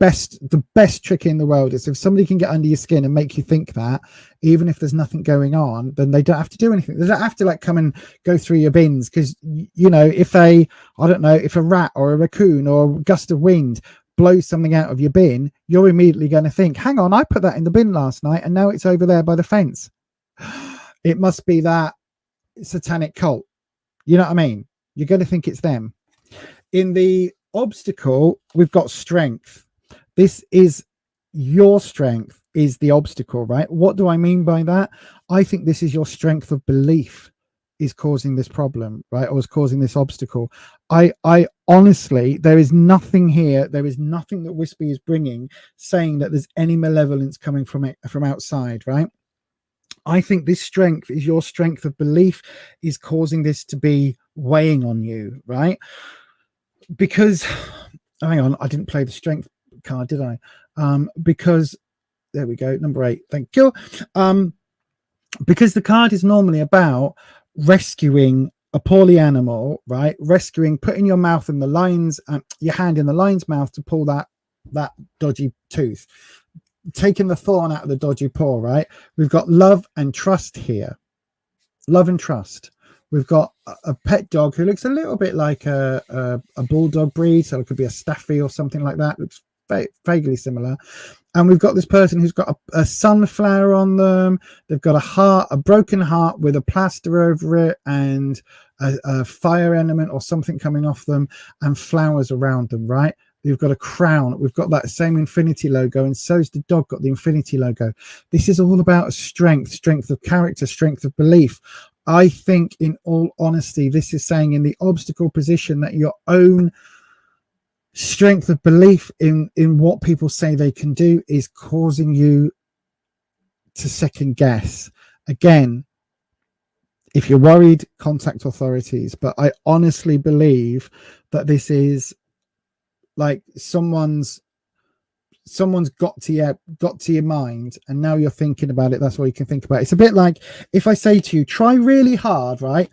best trick in the world. Is if somebody can get under your skin and make you think that, even if there's nothing going on, then they don't have to do anything. They don't have to like come and go through your bins, because you know, if I don't know, if a rat or a raccoon or a gust of wind blows something out of your bin, you're immediately going to think, hang on, I put that in the bin last night and now it's over there by the fence. It must be that satanic cult. You know what I mean? You're going to think it's them. In the obstacle, we've got strength. This is your strength, is the obstacle, right? What do I mean by that? I think this is your strength of belief is causing this problem, right? Or is causing this obstacle. I honestly, there is nothing here. There is nothing that Wispy is bringing saying that there's any malevolence coming from it, from outside, right? I think this strength is your strength of belief is causing this to be weighing on you, right? because hang on, I didn't play the strength card, did I? Because there we go, number 8. Thank you. Because the card is normally about rescuing a poorly animal, right? Rescuing, putting your mouth in the lion's, your hand in the lion's mouth to pull that dodgy tooth, taking the thorn out of the dodgy paw, right? We've got love and trust here. Love and trust. We've got a pet dog who looks a little bit like a bulldog breed, so it could be a Staffy or something like that. Looks vaguely similar. And we've got this person who's got a sunflower on them. They've got a heart, a broken heart with a plaster over it, and a fire element or something coming off them, and flowers around them, right? We've got a crown. We've got that same infinity logo, and so's the dog got the infinity logo. This is all about strength of character, strength of belief. I think, in all honesty, this is saying in the obstacle position that your own strength of belief in what people say they can do is causing you to second guess. Again, if you're worried, contact authorities. But I honestly believe that this is like someone's got to your mind, and now you're thinking about it. That's all you can think about. It's a bit like if I say to you, try really hard, right?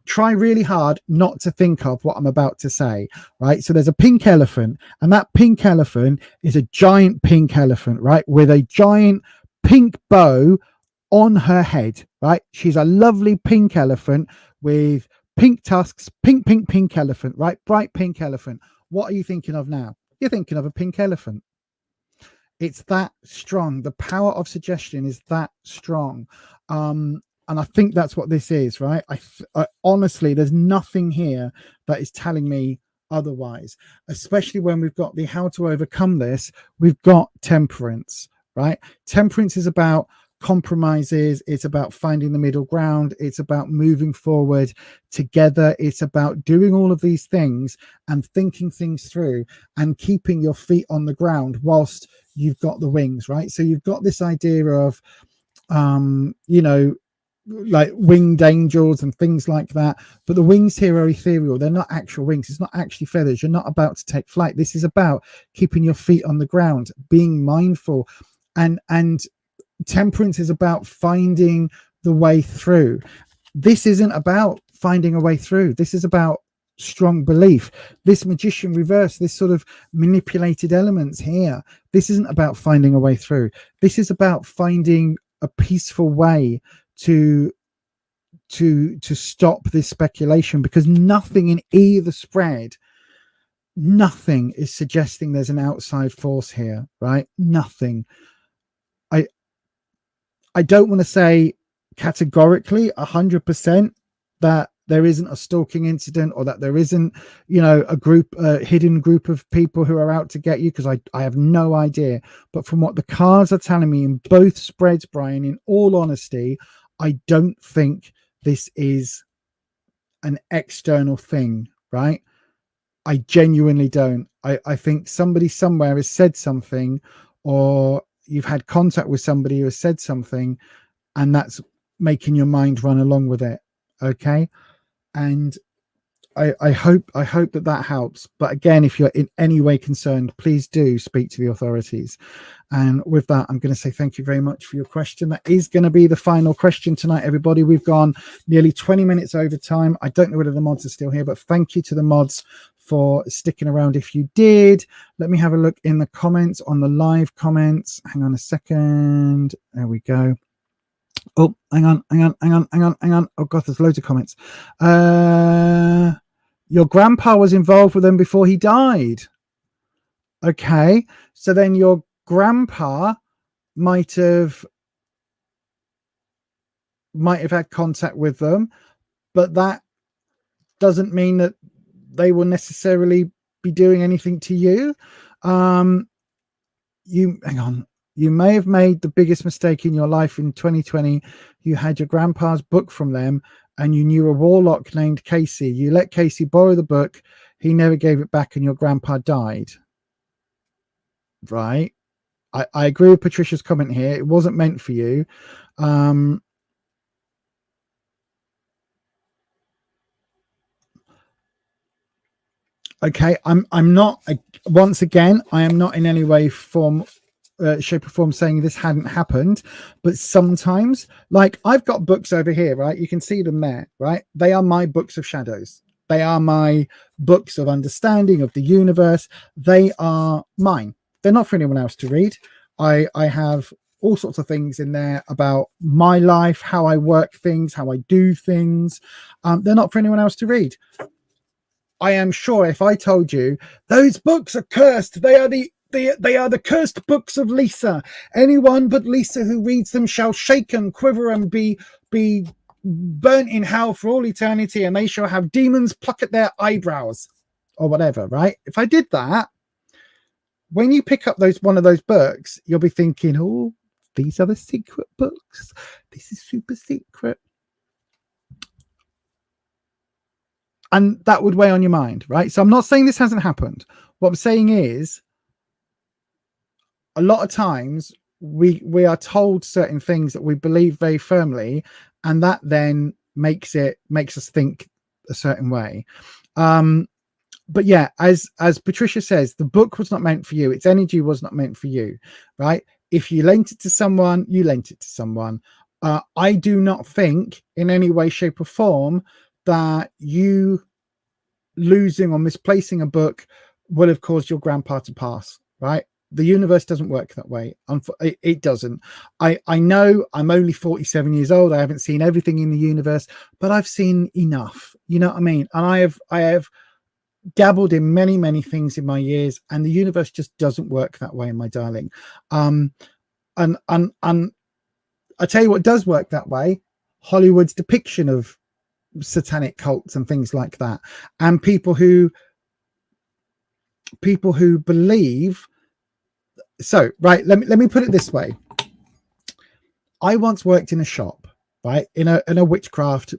Try really hard not to think of what I'm about to say, right? So there's a pink elephant, and that pink elephant is a giant pink elephant, right? With a giant pink bow on her head, right? She's a lovely pink elephant with pink tusks, pink elephant, right? Bright pink elephant. What are you thinking of now? You're thinking of a pink elephant. It's that strong. The power of suggestion is that strong. And I think that's what this is, right? I honestly, there's nothing here that is telling me otherwise, especially when we've got the how to overcome this. We've got temperance, right? Temperance is about compromises. It's about finding the middle ground. It's about moving forward together. It's about doing all of these things and thinking things through and keeping your feet on the ground whilst you've got the wings, right? So you've got this idea of, you know, like winged angels and things like that, but the wings here are ethereal. They're not actual wings. It's not actually feathers. You're not about to take flight. This is about keeping your feet on the ground, being mindful, and temperance is about finding the way through. This isn't about finding a way through. This is about strong belief. This magician reverse, this sort of manipulated elements here, this isn't about finding a way through. This is about finding a peaceful way to stop this speculation, because nothing in either spread, nothing is suggesting there's an outside force here, right? Nothing. I don't want to say categorically 100% that there isn't a stalking incident, or that there isn't, you know, a hidden group of people who are out to get you, because I have no idea. But from what the cards are telling me in both spreads, Brian, in all honesty, I don't think this is an external thing, right? I genuinely don't. I think somebody somewhere has said something, or you've had contact with somebody who has said something, and that's making your mind run along with it. Okay. And I hope that helps. But again, if you're in any way concerned, please do speak to the authorities. And with that, I'm going to say thank you very much for your question. That is going to be the final question tonight, everybody. We've gone nearly 20 minutes over time. I don't know whether the mods are still here, but thank you to the mods for sticking around if you did. Let me have a look in the comments, on the live comments. Hang on a second. There we go. Oh, hang on. Oh God, there's loads of comments. Your grandpa was involved with them before he died. Okay, so then your grandpa might have had contact with them, but that doesn't mean that they will necessarily be doing anything to you. You may have made the biggest mistake in your life in 2020. You had your grandpa's book from them, and you knew a warlock named Casey. You let Casey borrow the book. He never gave it back, and your grandpa died. Right? I agree with Patricia's comment here. It wasn't meant for you. Okay, I'm not, once again, I am not in any way, form, shape or form saying this hadn't happened, but sometimes, like I've got books over here, right? You can see them there, right? They are my books of shadows. They are my books of understanding of the universe. They are mine. They're not for anyone else to read. I have all sorts of things in there about my life, how I work things, how I do things. They're not for anyone else to read. I am sure if I told you those books are cursed, they are the cursed books of Lisa. Anyone but Lisa who reads them shall shake and quiver and be burnt in hell for all eternity, and they shall have demons pluck at their eyebrows or whatever, right? If I did that, when you pick up one of those books, you'll be thinking, oh, these are the secret books. This is super secret. And that would weigh on your mind, right? So I'm not saying this hasn't happened. What I'm saying is a lot of times we are told certain things that we believe very firmly, and that then makes us think a certain way. But yeah, as Patricia says, the book was not meant for you. Its energy was not meant for you, right? If you lent it to someone, you lent it to someone. I do not think in any way, shape or form that you losing or misplacing a book will have caused your grandpa to pass, right? The universe doesn't work that way. It doesn't. I know I'm only 47 years old. I haven't seen everything in the universe, but I've seen enough. You know what I mean? And I have dabbled in many things in my years, and the universe just doesn't work that way, my darling. And I tell you what does work that way: Hollywood's depiction of satanic cults and things like that, and people who believe. So, right, let me put it this way. I once worked in a shop, right, in a witchcraft,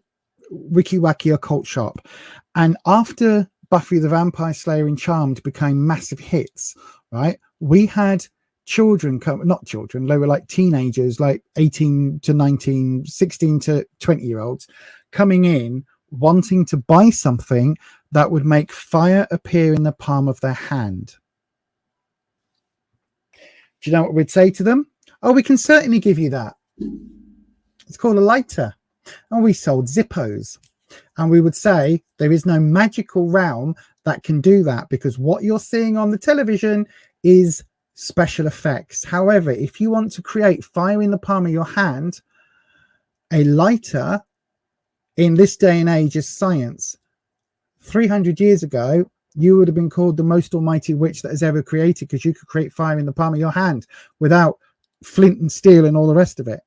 wiki-wacky occult shop, and after Buffy the Vampire Slayer and Charmed became massive hits, right, we had children come, not children, they were like teenagers, like 18 to 19, 16 to 20-year-olds coming in wanting to buy something that would make fire appear in the palm of their hand. Do you know what we'd say to them? Oh, we can certainly give you that. It's called a lighter. And we sold Zippos. And we would say there is no magical realm that can do that, because what you're seeing on the television is special effects. However, if you want to create fire in the palm of your hand, a lighter in this day and age is science. 300 years ago, you would have been called the most almighty witch that has ever created, because you could create fire in the palm of your hand without flint and steel and all the rest of it.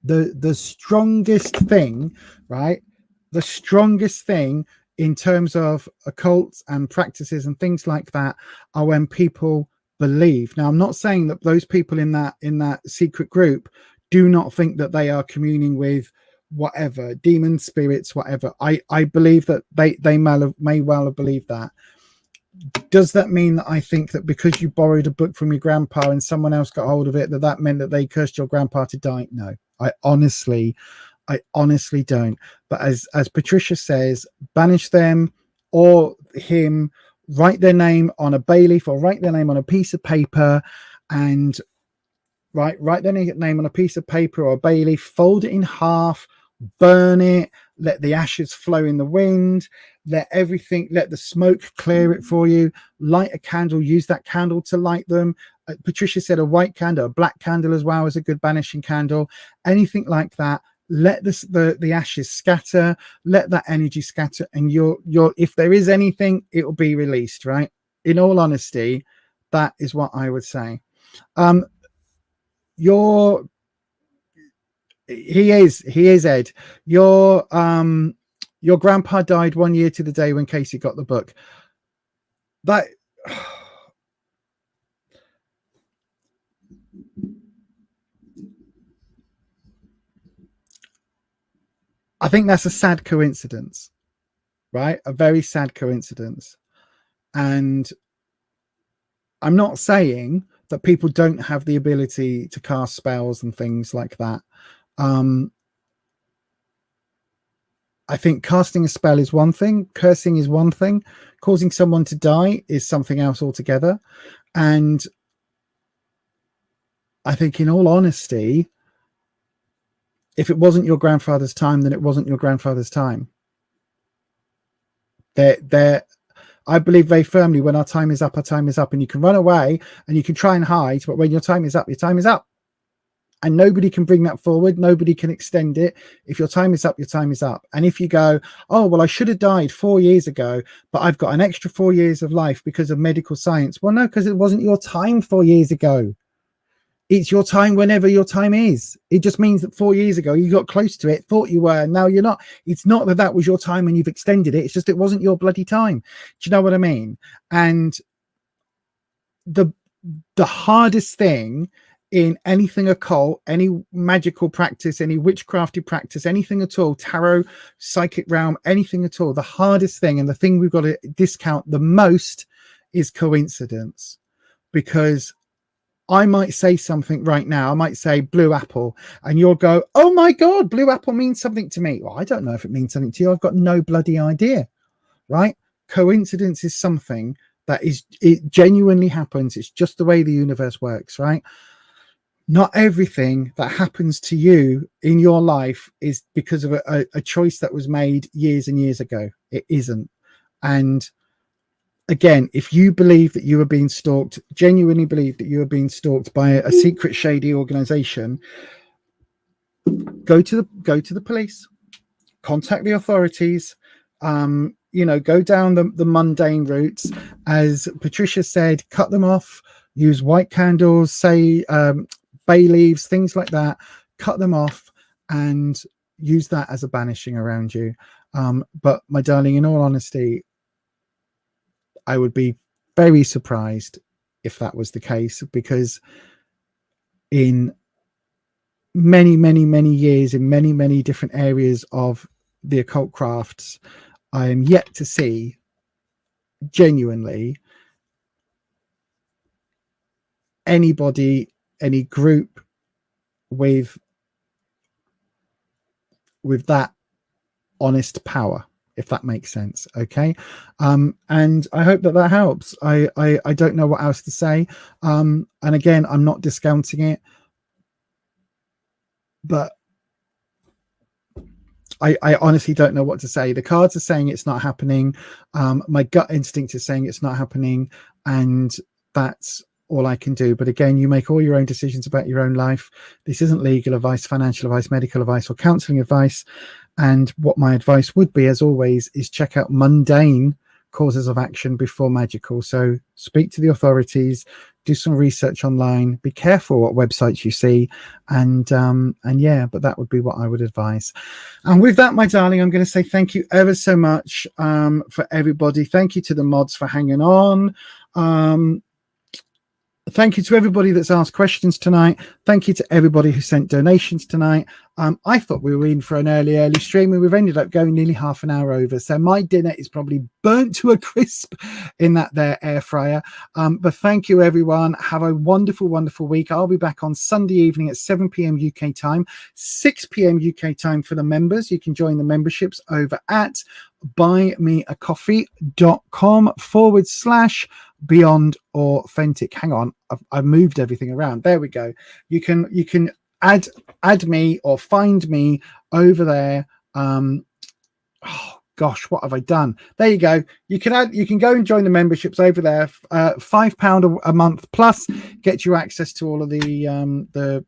The strongest thing, right? The strongest thing in terms of occults and practices and things like that are when people believe. Now, I'm not saying that those people in that secret group do not think that they are communing with whatever, demons, spirits, whatever. I believe that they may well have believed that. Does that mean that I think that because you borrowed a book from your grandpa and someone else got hold of it, that meant that they cursed your grandpa to die? No, I honestly don't. But as Patricia says, banish them or him, write their name on a bay leaf or write their name on a piece of paper, and write their name on a piece of paper or a bay leaf, fold it in half, burn it, let the ashes flow in the wind, let the smoke clear it for you, light a candle, use that candle to light them. Patricia said a white candle, a black candle as well is a good banishing candle, anything like that. Let the ashes scatter, let that energy scatter, and you're if there is anything, it will be released, right? In all honesty, that is what I would say. He is Ed. Your grandpa died 1 year to the day when Casey got the book. That I think that's a sad coincidence, right? A very sad coincidence. And I'm not saying that people don't have the ability to cast spells and things like that. I think casting a spell is one thing, cursing is one thing, causing someone to die is something else altogether. And I think, in all honesty, if it wasn't your grandfather's time, then it wasn't your grandfather's time. I believe very firmly, when our time is up, our time is up. And you can run away and you can try and hide, but when your time is up, your time is up. And nobody can bring that forward. Nobody can extend it. If your time is up, your time is up. And if you go, oh, well, I should have died 4 years ago, but I've got an extra 4 years of life because of medical science. Well, no, because it wasn't your time 4 years ago. It's your time whenever your time is. It just means that 4 years ago you got close to it, thought you were, and now you're not. It's not that that was your time and you've extended it. It's just it wasn't your bloody time. Do you know what I mean? And the hardest thing in anything occult, any magical practice, any witchcrafty practice, anything at all, tarot, psychic realm, anything at all, the hardest thing and the thing we've got to discount the most is coincidence. Because I might say something right now, I might say blue apple, and you'll go, oh my God, blue apple means something to me. Well, I don't know if it means something to you. I've got no bloody idea, right? Coincidence is something that it genuinely happens. It's just the way the universe works, right? Not everything that happens to you in your life is because of a choice that was made years and years ago. It isn't. And again, if you believe that you are being stalked, genuinely believe that you are being stalked by a secret, shady organization, go to the police, contact the authorities, go down the mundane routes. As Patricia said, cut them off, use white candles, say bay leaves, things like that, cut them off and use that as a banishing around you. But my darling, in all honesty, I would be very surprised if that was the case, because in many, many, many years, in many, many different areas of the occult crafts, I am yet to see genuinely anybody, any group with that honest power, if that makes sense. Okay. And I hope that helps. I don't know what else to say. And again, I'm not discounting it, but I honestly don't know what to say. The cards are saying it's not happening. My gut instinct is saying it's not happening, and that's all I can do. But again, you make all your own decisions about your own life. This isn't legal advice, financial advice, medical advice, or counseling advice. And what my advice would be, as always, is check out mundane causes of action before magical. So speak to the authorities, do some research online, be careful what websites you see, and yeah, but that would be what I would advise. And with that, my darling, I'm going to say thank you ever so much for everybody. Thank you to the mods for hanging on. Thank you to everybody that's asked questions tonight. Thank you to everybody who sent donations tonight. I thought we were in for an early stream, and we've ended up going nearly half an hour over. So my dinner is probably burnt to a crisp in that there air fryer. But thank you, everyone. Have a wonderful, wonderful week. I'll be back on Sunday evening at 7 p.m. UK time, 6 p.m. UK time for the members. You can join the memberships over at buymeacoffee.com/Beyond Authentic. Hang on, I've moved everything around. There we go. You can add me or find me over there. Oh gosh, what have I done? There you go. You can go and join the memberships over there. £5 a month plus get you access to all of the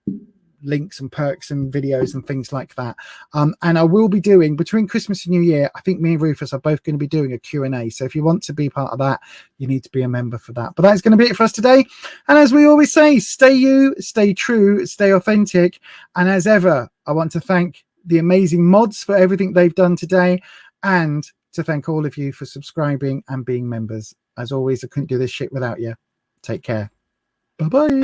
links and perks and videos and things like that. And I will be doing, between Christmas and New Year, I think me and Rufus are both going to be doing a Q&A. So if you want to be part of that, you need to be a member for that. But that's going to be it for us today. And as we always say, stay you, stay true, stay authentic. And as ever, I want to thank the amazing mods for everything they've done today, and to thank all of you for subscribing and being members. As always, I couldn't do this shit without you. Take care. Bye-bye.